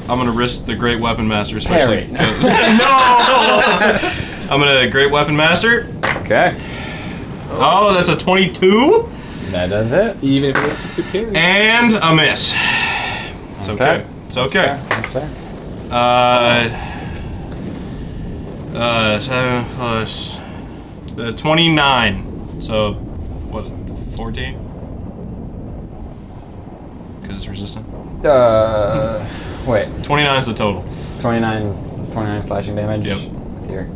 I'm gonna risk the Great Weapon Master, especially. Parry. No! I'm gonna Great Weapon Master. Okay, Oh, that's a 22 that does it. Even if you parry. and a miss. It's okay. It's okay. That's fair. 7 plus 29. So, what? 14? Because it's resistant. Wait, 29 is the total. 29 slashing damage. Yep. With your,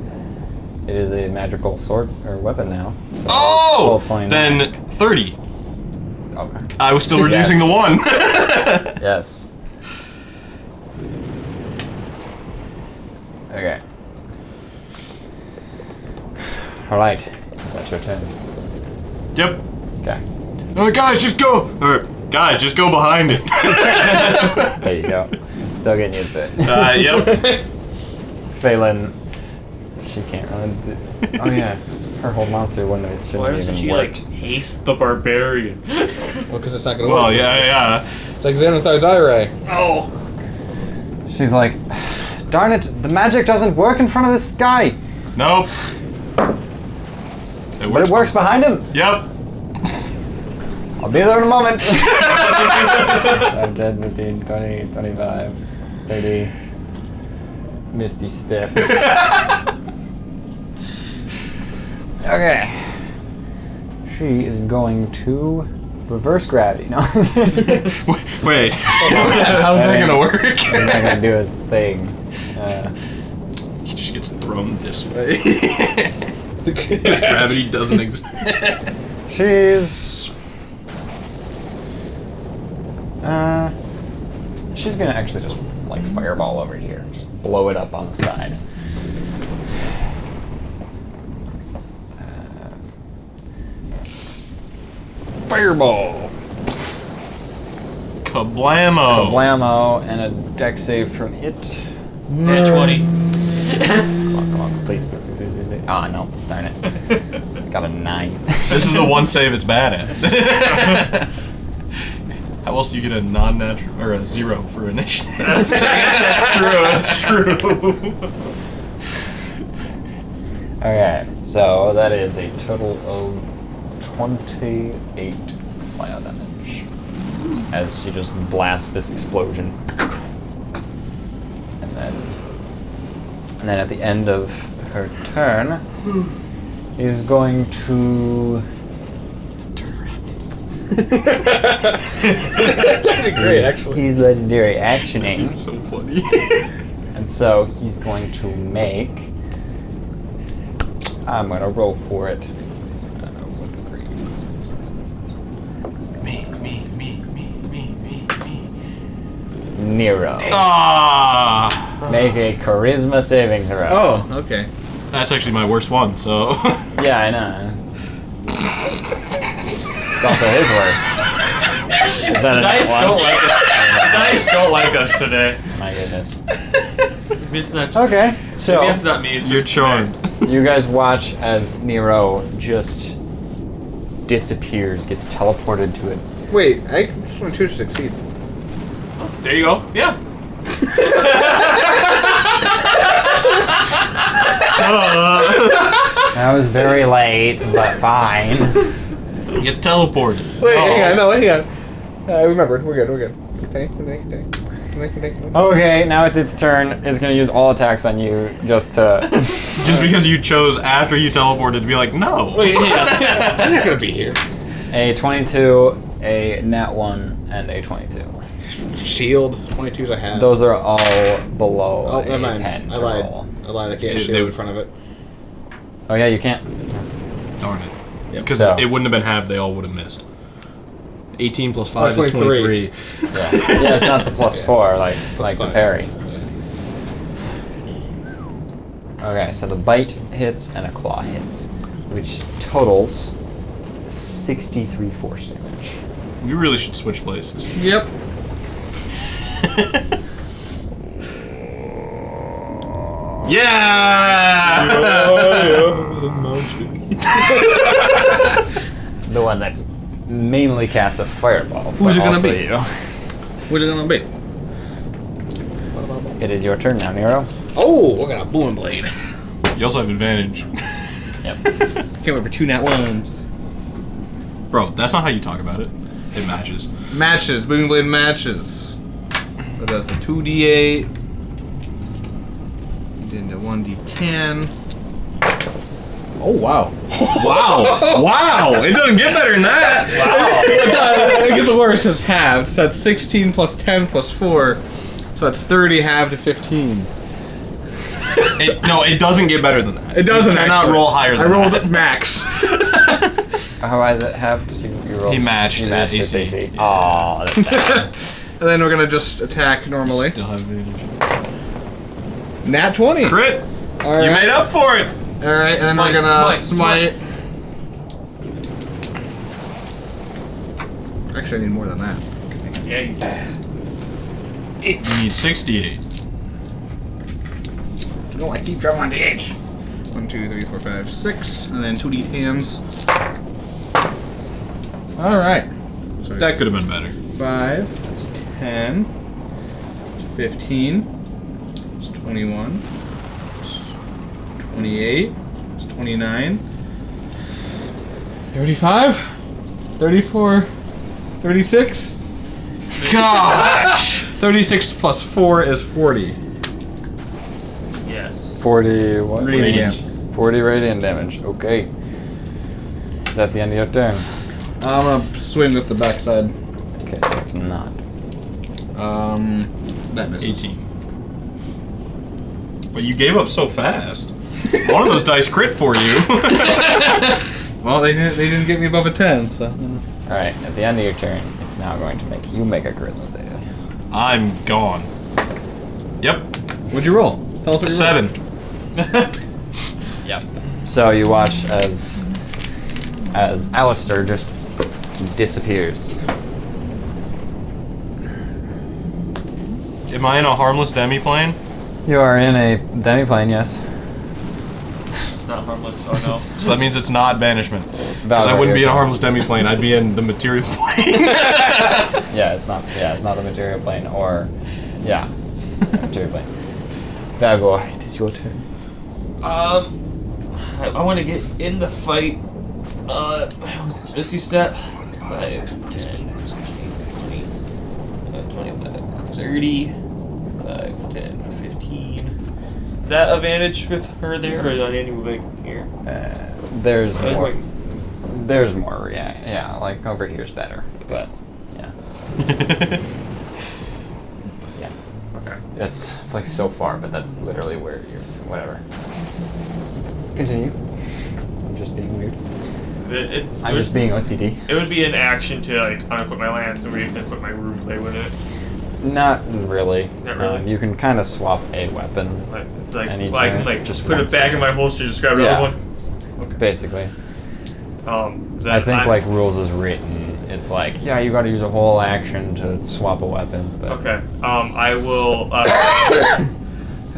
it is a magical sword or weapon now. So Oh! full 29. Then 30. Okay. I was still reducing Yes. the 1. Yes. Okay. All right. That's your turn. Yep. Okay. Guys, just go! Or, guys, just go behind it. There you go. Still getting used to it. Yep. Faelynn, she can't really do. Oh yeah, her whole monster wouldn't have. Why Shouldn't doesn't even she worked. like haste the barbarian? Well, because it's not gonna Well, work. yeah. It's like Xanathar's eye ray. Oh, She's like, darn it, the magic doesn't work in front of this guy. Nope. But it works behind him. Yep. I'll be there in a moment. 5, 10, 15, 20, 25, 30. Misty step. Okay. She is going to reverse gravity. No. Wait. How's that gonna work? I'm not gonna do a thing. He just gets thrown this way. Because gravity doesn't exist. She's gonna actually just like fireball over here. Just blow it up on the side. Fireball! Kablamo! Kablamo, and a deck save from it. Nat 20. Come on, please. Ah, no, darn it. Got a 9. This is the one save it's bad at. How else do you get a non-natural or a 0 for initiative? That's true. Okay, so that is a total of 28 fire damage. As she just blasts this explosion. And then at the end of her turn, he's going to... That'd be great, actually. He's legendary actioning. So funny. And so he's going to make... I'm going to roll for it. Nero. Ah! Make a charisma saving throw. Oh, okay. That's actually my worst one, so... Yeah, I know. It's also his worst. Is that The a dice nat don't one? like us. The dice don't like us today. My goodness. Maybe it's not. Okay, so Maybe it's not me. It's You're just charmed. you guys watch as Nero just disappears, gets teleported to it. Wait, I just want to succeed. There you go. Yeah. That was very late, but fine. He gets teleported. Wait, hang on. I remembered. We're good. Okay. Okay, now it's its turn. It's gonna use all attacks on you just to... Just because you chose after you teleported to be like, no. Wait, I'm not gonna be here. A 22, a nat 1, and a 22. Shield. 22s I have. Those are all below Oh, a never mind. 10 I to lied. roll. I can't They shield in would- front of it. Oh yeah, you can't. Darn it. Because So- it wouldn't have been halved, they all would have missed. 18 plus 5 is 23. 23. Yeah, yeah, it's not the plus 4 like the five. parry. Okay, so the bite hits and a claw hits, which totals 63 force damage. We really should switch places. Yep. Yeah! The one that mainly casts a fireball. Who's but it gonna also be? You. What's it gonna be? It is your turn now, Nero. Oh, we're gonna boom blade. You also have advantage. Yep. Can't wait for 2 nat 1s. Bro, that's not how you talk about it. It matches. Matches. Booming blade matches. So that's the 2d8. Then the 1d10. Oh, wow. Wow! Wow! It doesn't get better than that! It gets worse because halved. So that's 16 plus 10 plus 4. So that's 30 halved to 15. No, it doesn't get better than that. It doesn't. You cannot actually. roll higher than I rolled that. at max. How is it halved? You rolled. He matched You matched its its AC. AC. Aw, that's bad. And then we're gonna just attack normally. Still have advantage. Nat 20. Crit! All right. You made up for it! Alright, and then we're gonna smite. Actually, I need more than that. Yeah, you do. You need 68. No, I keep drawing the edge. 1, 2, 3, 4, 5, 6, and then 2d10s. Alright. So That could have been better. 5, 10, 15, 21. 28. It's 29. 35. 34. 36. Gosh! 36 plus 4 is 40. Yes. 40 what? Radiant. 40 radiant damage. Okay. Is that the end of your turn? I'm gonna swing with the backside. Okay, so it's not. That misses. 18. But you gave up so fast. One of those dice crit for you. Well, they didn't get me above a 10, so. Alright, at the end of your turn, it's now going to make you make a charisma save. I'm gone. Yep. What'd you roll? Tell us what A you 7. Yep. So you watch as Alistair just disappears. Am I in a harmless demiplane? You are in a demiplane, yes. It's not harmless. Oh no. So that means it's not banishment. Because I Valkyrie, wouldn't be in a your harmless demiplane. I'd be in the material plane. Yeah, it's not the material plane or material plane. Valgor, it is your turn. I want to get in the fight. What's the misty step? 5, 10, 20, 25, 30, 5, 10, 15. Is that advantage with her there, or on any moving here? There's Like, more. like- There's more. Yeah. Like over here's better, but yeah. Yeah. Okay. It's like so far, but that's literally where you're. Whatever. Continue. I'm just being weird. I'm just being OCD. It would be an action to like unequip my lance and re-equip my rune blade with it. Not really. Not really? You can kind of swap a weapon. Like, it's like Any well, I can turn, like just put once it back per in my turn. holster, just grab another Yeah. one. Basically. Then I think like rules is written. It's like you got to use a whole action to swap a weapon. But Okay. I will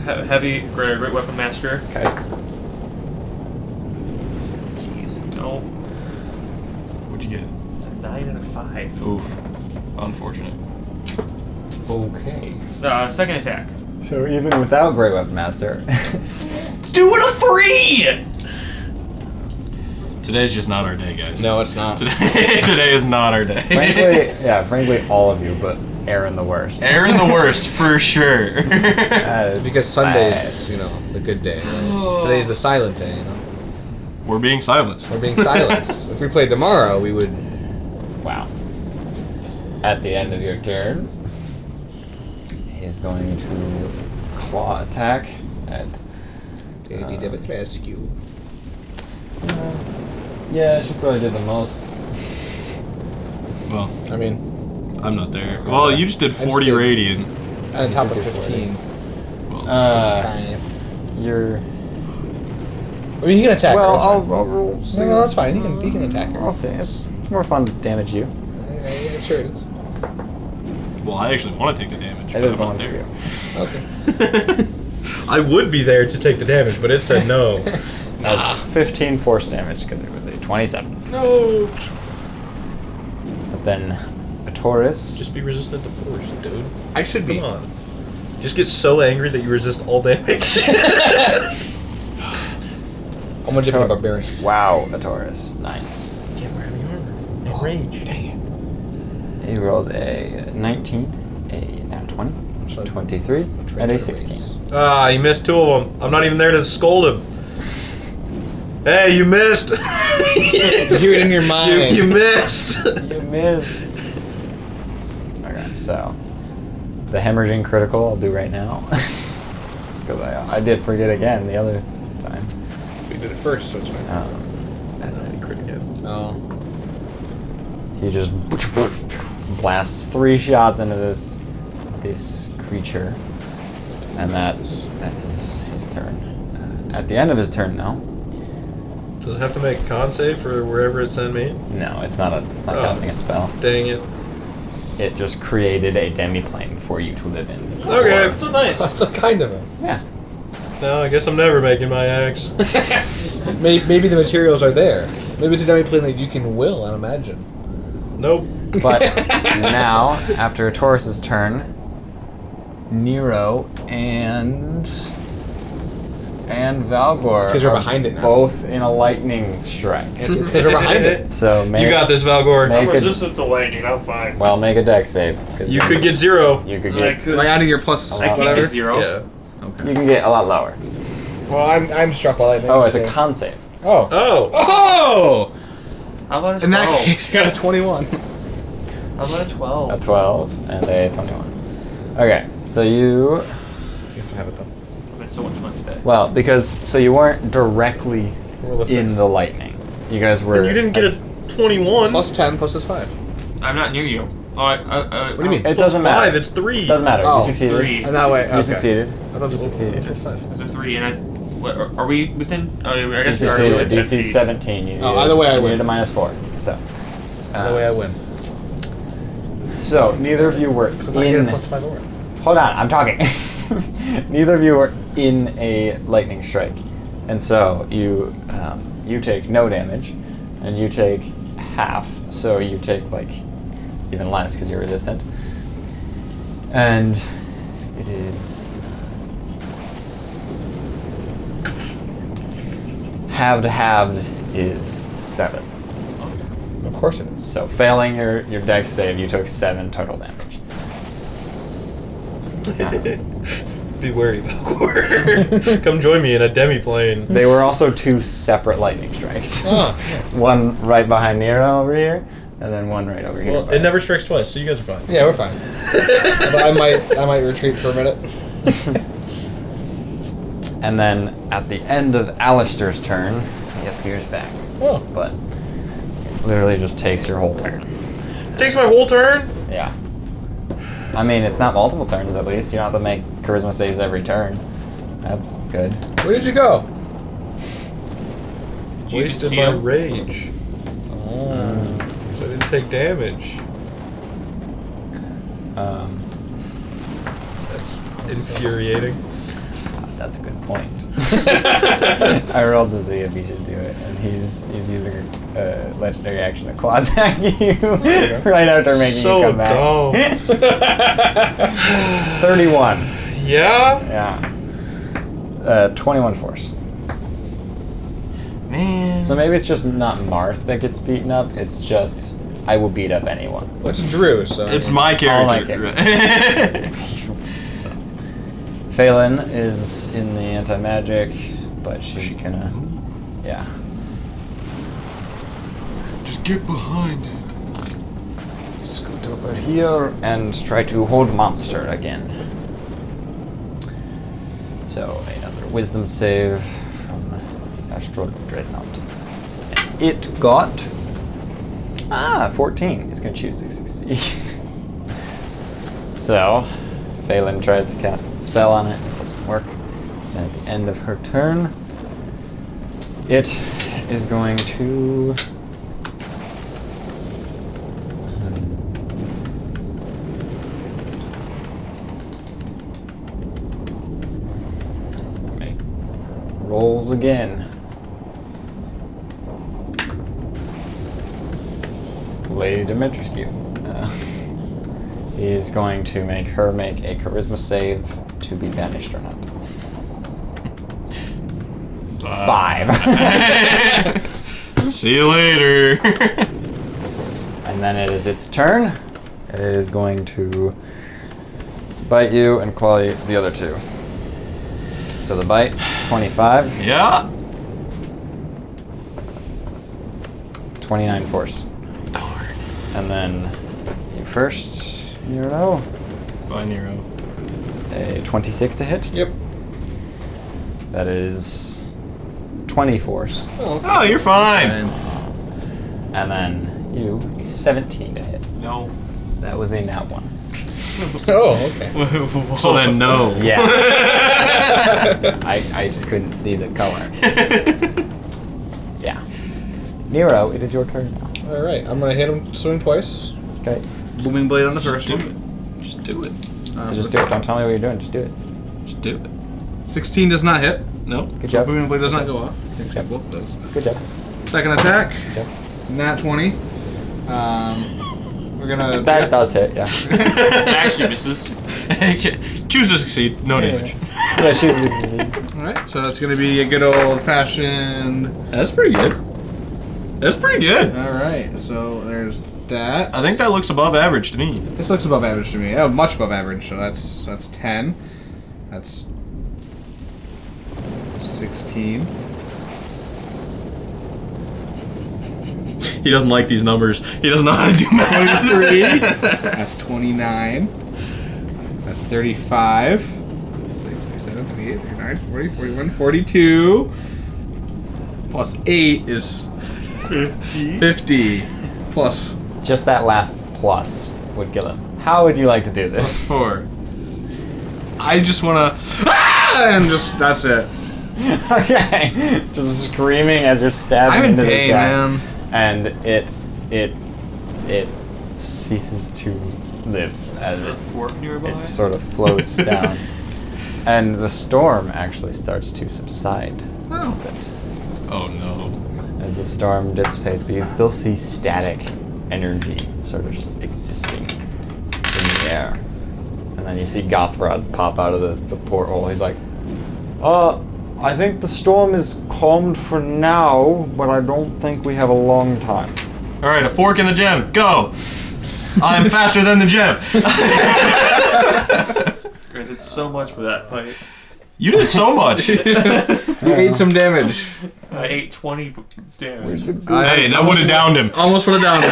heavy great weapon master. Okay. Jeez, no. What'd you get? A 9 and a 5. Oof. Unfortunate. Okay. Second attack. So even without Great Weapon Master, Doing a 3. Today's just not our day, guys. No, it's not. Today is not our day. frankly, all of you, but Aaron the worst. Aaron the worst, for sure. That is Because bad. Sunday's, the good day. Right? Today's the silent day, We're being silenced. We're being silenced. If we played tomorrow, we would. Wow. At the end of your turn, he's going to claw attack at. rescue. Yeah, she probably did the most. Well, I mean, I'm not there. Well, you just did 40 did- radiant. on top of 15. You're. I mean, he can attack her. Well, that's I'll fine. roll. No, that's fine. He can attack her. I'll see. It's more fun to damage you. Yeah, sure it is. Well, I actually want to take the damage. It but is I'm not going for there. you. Okay. I would be there to take the damage, but it said no. That's 15 force damage because it was a 27. No. But then a Taurus. Just be resistant to force, dude. I should be. Come on. Just get so angry that you resist all damage. I'm gonna dip in a barbarian. Wow, a Taurus. Nice. Can't wear any armor. No range. Dang it. He rolled a 19, a now 20, 23, and a 16. Ah, you missed 2 of them. I'm not even there to scold him. Hey, you missed. You hear it in your mind. You missed. You missed. Okay, so the hemorrhaging critical I'll do right now. Because I did forget again the other time. We did it first, so it's fine. Oh. He just blasts 3 shots into this creature, and that's his turn. At the end of his turn, though. Does it have to make a con save for wherever it sent me? No, it's not casting a spell. Dang it. It just created a demiplane for you to live in. Okay. So nice. That's so kind of him. Yeah. No, I guess I'm never making my axe. Maybe the materials are there. Maybe it's a demiplane that you can will and imagine. Nope. But now, after Taurus's turn, Nero and Valgor Because we're are behind it now. both in a lightning strike. It's because we're behind it. So make, You got this, Valgor. Make I'm a, resistant to lightning. I'm fine. well, make a dex save. 'Cause You then could get 0. You could I get. could. Am I adding your plus I can't whatever? get 0. Yeah. Okay. You can get a lot lower. Well, I'm struck by lightning. Oh, it's a so- con save. Oh. Oh. Oh! How about a 12? In that case, you got a 21. How about a 12? A 12 and a 21. Okay, so you. You have to have it though. I had so much fun today. Well, because so you weren't directly Roll a in six. the lightning. You guys were. And you didn't get a 21. Plus 10 plus is 5. I'm not near you. Oh, What do you mean? It Plus doesn't 5, matter. it's 3. Doesn't matter. Oh, You succeeded. 3. And that way, okay. You succeeded. I thought You it was succeeded. plus 5. It's a 3, and I. What, are we within? Oh, I You guess we are succeeded. within 10 DC feet. 17. You Oh, either way I you win. needed a -4. So. That way I win. So neither of you were So if I get a in. plus 5 over. Hold on, I'm talking. Neither of you were in a lightning strike, and so you take no damage, and you take half. So you take like even less because you're resistant, and it is halved is 7. Of course it is. So failing your dex save, you took 7 total damage. Be wary, Valgor. Come join me in a demi-plane. They were also 2 separate lightning strikes. Oh, One right behind Nero over here, and then one right over here. Well, it never strikes twice, so you guys are fine. yeah, we're fine. But I might retreat for a minute. And then at the end of Alistair's turn, he appears back. Oh. But literally just takes your whole turn. Takes my whole turn? Yeah. I mean, it's not multiple turns at least. You don't have to make charisma saves every turn. That's good. Where did you go? Did you Wasted see my him? rage. So I didn't take damage. That's infuriating. That's a good point. I rolled to see if he should do it, and he's using a legendary action to claw attack you right after making So you come back. dumb. 31. Yeah? Yeah. 21 force. Man. So maybe it's just not Marth that gets beaten up. It's just I will beat up anyone. What's Drew? So It's my All my character. So Faelynn is in the anti-magic, but she's gonna, yeah. Just get behind it. Scoot over here and try to hold monster again. So another wisdom save from the Astral Dreadnought. It got 14. He's gonna choose to succeed. So Faelynn tries to cast the spell on it. It doesn't work. And at the end of her turn, it is going to. Make rolls again. Lady Dimitrescu. He's going to make her make a charisma save to be banished or not. 5. See you later. And then it is its turn. It is going to bite you and claw you, the other two. So the bite, 25. Yeah. 29 force. Darn. And then you first, Nero. Bye, Nero. A 26 to hit. Yep. That is 20 force. Oh, you're fine. And then you, a 17 to hit. No. That was a nat 1. Oh, okay. So then, no. Yeah. I just couldn't see the color. Yeah. Nero, it is your turn now. All right, I'm gonna hit him, swing twice. Okay. Booming blade on the Just first do one. it. Just do it. So just do it. Don't tell me what you're doing. Just do it. Just do it. 16 does not hit. No. Good job. Booming blade does not go off. Good job. Both of those. Good job. Second attack. Good job. Nat 20. We're gonna. That does hit, yeah. Actually misses. Choose to succeed. No damage. Yeah, she's the Alright, so that's gonna be a good old fashioned. That's pretty good. That's pretty good. Alright, so there's that. I think that looks above average to me. This looks above average to me. Oh, much above average. So that's 10. That's 16. He doesn't like these numbers. He doesn't know how to do math. 23. That's 29. That's 35. 37, 38, 39, 40, 41, 42. Plus 8 is 50. Plus Just that last plus would kill him. How would you like to do this? 4. I just wanna. And just. That's it. Okay. Just screaming as you're stabbing I'm in into pain, this guy. man. And it ceases to live as it Fork nearby. it sort of floats down. And the storm actually starts to subside Oh. Oh no. as the storm dissipates, but you can still see static energy sort of just existing in the air. And then you see Gothrod pop out of the porthole. He's like, I think the storm is calmed for now, but I don't think we have a long time. All right, a fork in the gem. Go. I'm faster than the gem. I did so much for that fight. You did so much. You ate some damage. I ate 20 damage. Hey, that would have downed him. Almost would have downed me.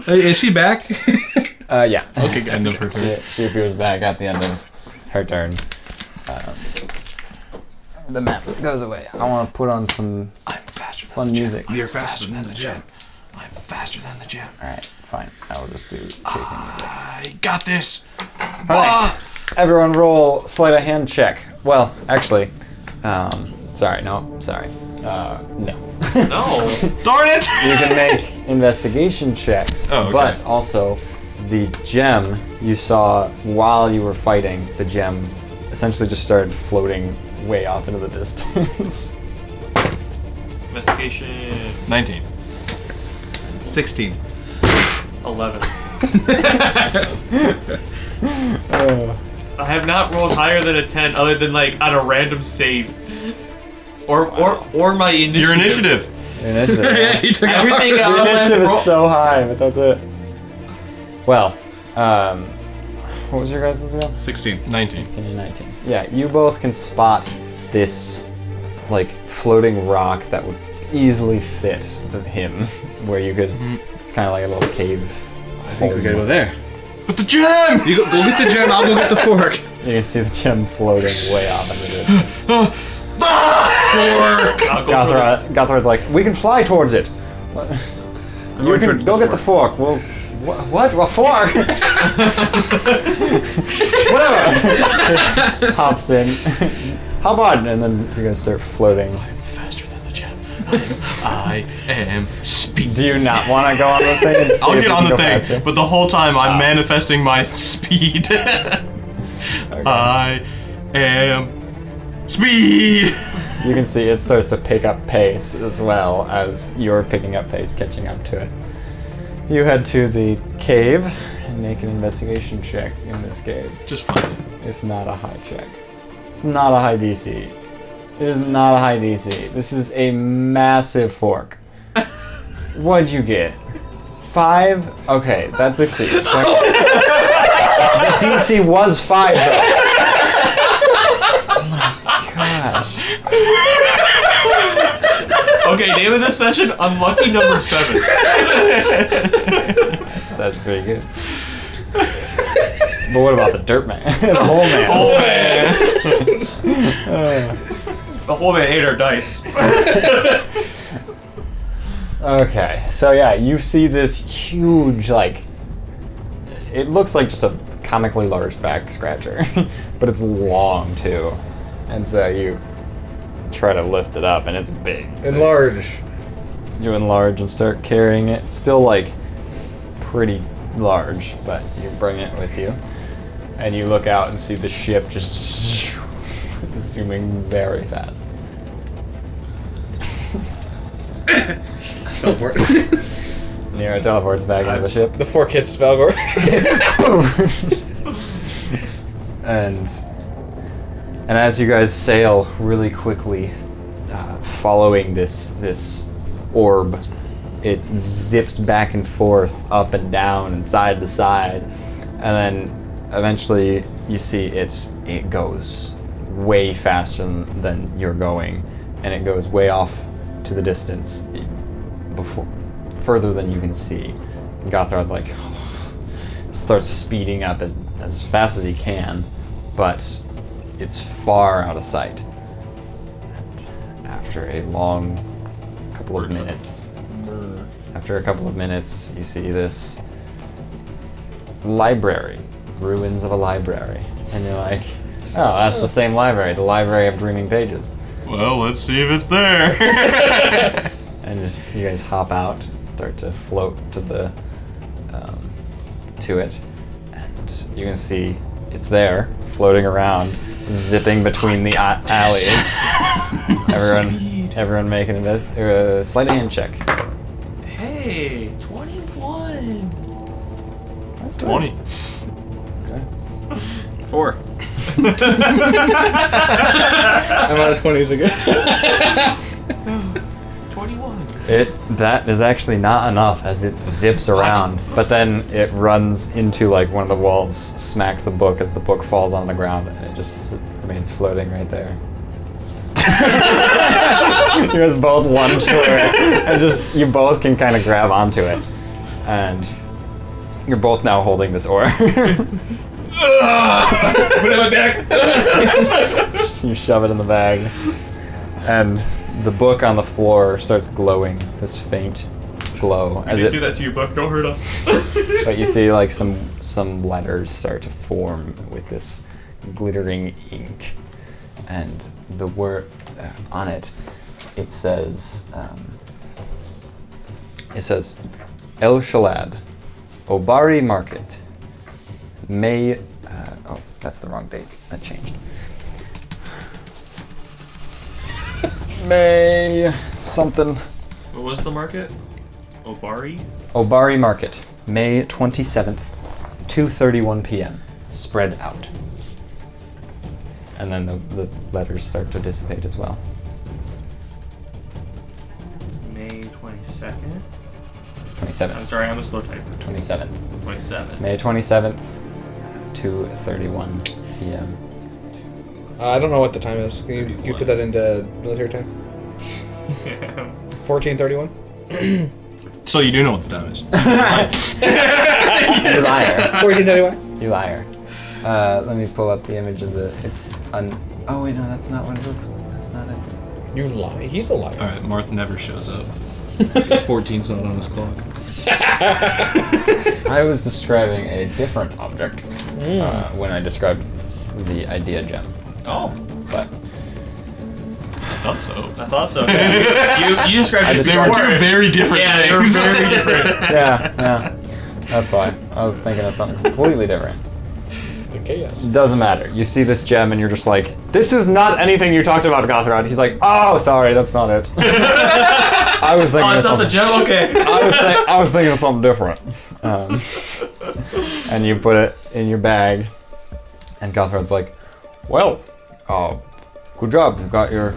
Hey, is she back? Yeah. Okay, end of her turn. Yeah, she appears back at the end of her turn. The map goes away. I want to put on some fun music. You're faster than the gem. I'm faster than the gem. Alright, fine. I will just do chasing music. I got this. Alright. Everyone roll sleight of hand check. Well, actually, sorry. No. No. Darn it! You can make investigation checks, Oh, okay. but also the gem you saw while you were fighting, the gem essentially just started floating way off into the distance. Investigation 19. 16. 11. I have not rolled higher than a 10 other than like on a random save. Or my initiative. Your initiative. Your initiative, yeah. He took Everything Your else initiative roll- is so high, but that's it. Well, what was your guys' again? 16. 19. 16 and 19. Yeah, you both can spot this, like, floating rock that would easily fit him, where you could, it's kind of like a little cave. I think we gotta go there. But the gem! You go get the gem, I'll go get the fork. You can see the gem floating way off into the distance. I'll go for the- Gothrod's like, we can fly towards it. You can go get the fork. Well, what? A fork? Whatever. Hops in. Hop on, and then you guys start floating. I'm faster than the gem. I am speed. Do you not want to go on the thing? And see I'll if get you on can the go thing, faster? but the whole time I'm manifesting my speed. I am speed. You can see it starts to pick up pace as well as you're picking up pace, catching up to it. You head to the cave and make an investigation check in this cave. Just fine. It's not a high check. It's not a high DC. It is not a high DC. This is a massive fork. What'd you get? 5? Okay, that succeeds. The DC was 5 though. Oh my gosh. Okay, name of this session, unlucky number 7. That's pretty good. But what about the dirt man? The whole man. Whole man. The whole man ate our dice. Okay, so yeah, you see this huge, like, it looks like just a comically large back scratcher, but it's long too. And so you try to lift it up and it's big. So Enlarge. you enlarge and start carrying it. Still like pretty large, but you bring it with you. And you look out and see the ship just zooming very fast. Go for it. Nero teleports back into the ship. The 4 kids Svalgor. and as you guys sail really quickly, following this orb, it zips back and forth, up and down, and side to side, and then eventually you see it goes way faster than you're going, and it goes way off to the distance, further than you can see. And Gothrod's like starts speeding up as fast as he can, but it's far out of sight. And after a long couple of minutes, you see this library, ruins of a library, and you're like, oh, that's the same library, the Library of Dreaming Pages. Well, let's see if it's there. And you guys hop out, start to float to it, and you can see it's there, floating around, zipping between the alleys. Everyone making a sleight of hand check. Hey, 21. That's good. 20. Okay. 4. I'm out of 20s again. 21. That is actually not enough as it zips around, but then it runs into like one of the walls, smacks a book as the book falls on the ground, and it just remains floating right there. You guys both lunge for it, and you both can kind of grab onto it, and you're both now holding this oar. Put it in my bag. You shove it in the bag, and the book on the floor starts glowing, this faint glow. I didn't do that to you, book. Don't hurt us. But you see like some letters start to form with this glittering ink, and the word on it, it says El Shalad, Obari Market, May. Oh, that's the wrong date. That changed. May something. What was the market? Obari? Obari Market, May 27th, 2:31 p.m. Spread out. And then the letters start to dissipate as well. May 22nd? 27th. I'm sorry, I'm a slow typer. 27th. 27. May 27th, 2:31 p.m. I don't know what the time is. Can you put that into military time? 14:31. So you do know what the time is. You liar. 14:31. You liar. Let me pull up the image of the. Oh wait, no, that's not what it looks like. That's not it. You lie. He's a liar. Alright, Marth never shows up. It's 14's not on his clock. I was describing a different object when I described the idea gem. Oh, But I thought so. I thought so. Yeah. You described it They were two very different Yeah, they things. were very different. yeah, that's why I was thinking of something completely different. The chaos. Doesn't matter. You see this gem and you're just like, this is not anything you talked about, Gothrod. He's like, oh, sorry, that's not it. I was thinking Oh, of it's not the something. gem? Okay. I was thinking of something different. And you put it in your bag, and Gothrod's like, well, good job. You got your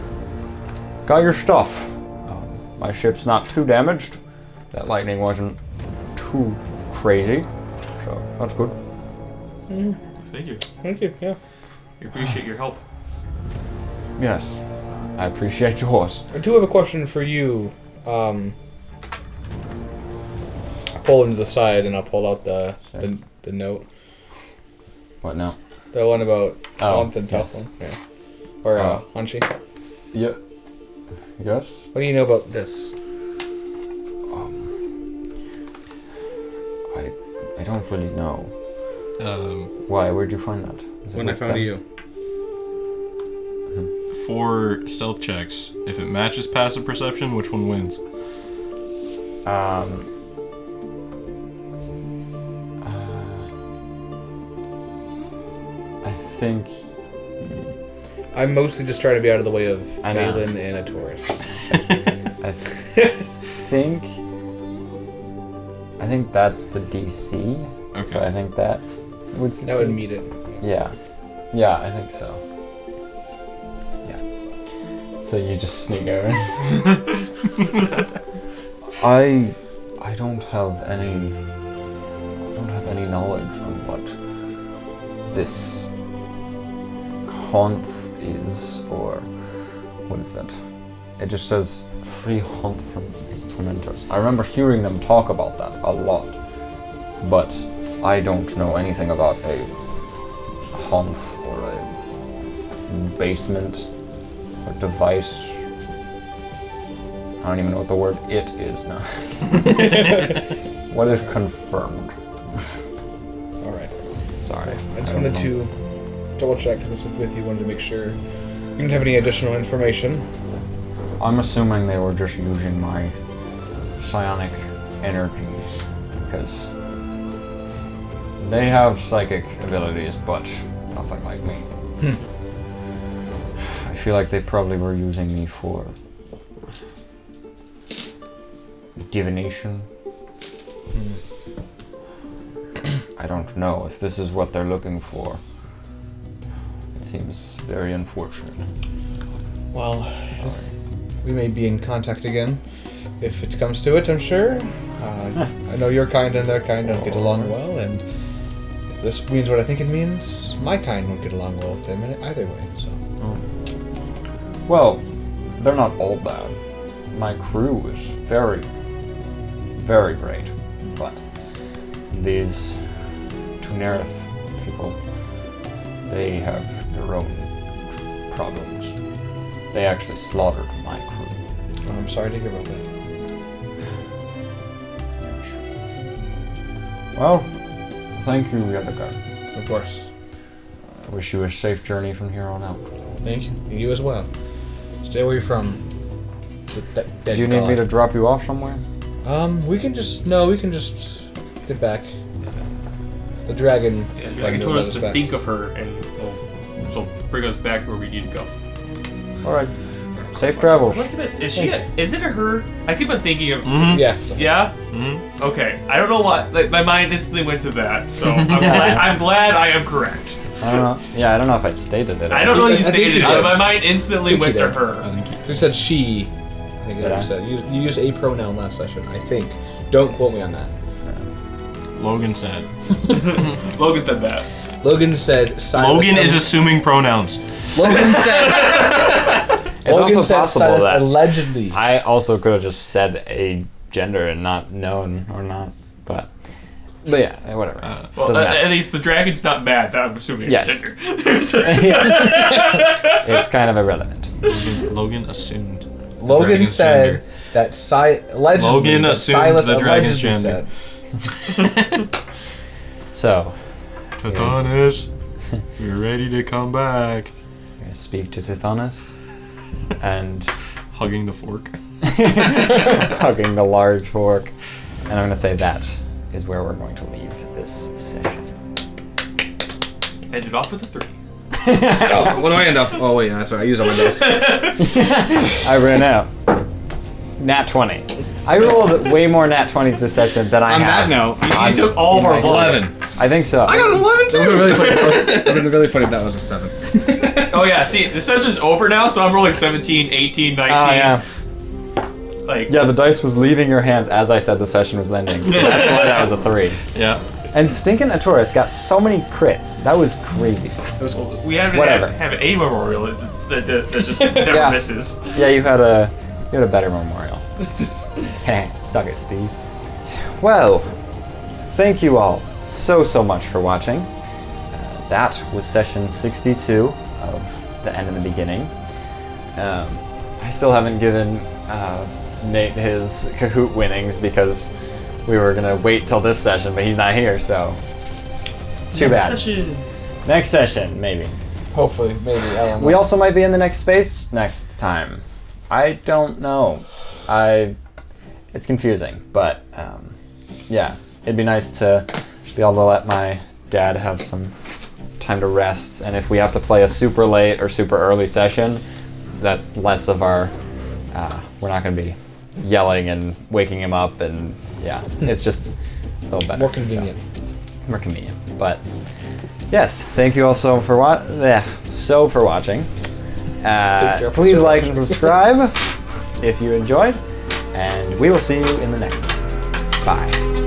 stuff. My ship's not too damaged. That lightning wasn't too crazy, so that's good. Thank you. Thank you. Yeah. We appreciate your help. Yes, I appreciate yours. I do have a question for you. I'll pull him to the side and I'll pull out the note. What now? The one about Month and yes. telephone. Yeah. Or Hunchy. Yeah. Yes. What do you know about this? I don't really know. Why? Where'd you find that? Is it When I with found them? you. 4 stealth checks. If it matches passive perception, which one wins? I think. I'm mostly just trying to be out of the way of I know. Faelynn and a Taurus. I think think that's the DC. Okay. So I think that would succeed. That would meet it. Yeah. Yeah, I think so. Yeah. So you just sneak over. I don't have any knowledge on what this haunt is, or what is that? It just says free haunt from his tormentors. I remember hearing them talk about that a lot, but I don't know anything about a haunt or a basement or device. I don't even know what the word "it" is now. What is confirmed? All right. Sorry. I just wanted to double check because this was with you. Wanted to make sure you didn't have any additional information. I'm assuming they were just using my psionic energies because they have psychic abilities, but nothing like me. I feel like they probably were using me for divination. I don't know if this is what they're looking for. It seems very unfortunate. Well, we may be in contact again if it comes to it, I'm sure. I know your kind and their kind don't get along well, and if this means what I think it means, my kind won't get along well with them in either way, so. Well, they're not all bad. My crew is very, very great, but these Tunerith people, they have their own problems. They actually slaughtered my crew. Oh, I'm sorry to hear about that. Well, thank you, Rebecca. Of course. I wish you a safe journey from here on out. Thank you. And you as well. Stay away from the dead Do you need me god. to drop you off somewhere? We can just get back. The dragon. Yeah, the friend dragon will told let us to back. think of her, and she'll bring us back where we need to go. All right. Safe travels. Is it her? I keep on thinking of. Yeah. Yeah. Mm-hmm. Okay. I don't know what. Like my mind instantly went to that, so I'm glad I am correct. I don't know. Yeah, I don't know if I stated it. I don't know if you I think stated you it, did. but my mind instantly I think went you to did. her. You said she. I think Did that's I? what you said. You used a pronoun last session, I think. Don't quote me on that. Logan said. Logan said that. Logan said Silas. Logan is assuming pronouns. Logan said. It's Logan also said possible Silas that allegedly. I also could have just said a gender and not known or not, but yeah, whatever. Well, Doesn't matter. at least the dragon's not bad. I'm assuming it's Yes. gender. It's kind of irrelevant. Logan assumed. Logan dragon's said gender. that allegedly. Logan that assumed Silas the dragon's allegedly gender. said. So, Tithonus, you're ready to come back. I'm gonna speak to Tithonus and Hugging the fork. hugging the large fork, and I'm gonna say that is where we're going to leave this session. Ended off with a 3. Oh, what do I end up? Oh wait, that's right. I use all my dice. I ran out. Nat 20. I rolled way more Nat 20s this session than I On have. that note, You took all of our 11. I think so. I got an 11 too. It would have been really funny if that was a 7. Oh yeah, see, the session's over now, so I'm rolling 17, 18, 19. Oh, yeah. Like, Yeah, the dice was leaving your hands as I said the session was ending, so that's why that was a 3. Yeah. And Stinkin' Ataurus got so many crits. That was crazy. we haven't Whatever. have a memorial that just never Yeah. misses. Yeah, you had a better memorial. Suck it, Steve. Well, thank you all so much for watching. That was session 62 of The End and the Beginning. I still haven't given Nate his Kahoot winnings because we were gonna wait till this session, but he's not here, so it's too bad. Next session, maybe. Hopefully, maybe. I don't know. We also might be in the next space next time. I don't know. It's confusing, but yeah, it'd be nice to be able to let my dad have some time to rest, and if we have to play a super late or super early session, that's less of our, we're not going to be yelling and waking him up, and yeah, it's just a little better. More convenient. So, more convenient. But yes, thank you all so for watching. Please like and subscribe if you enjoyed, and we will see you in the next one. Bye.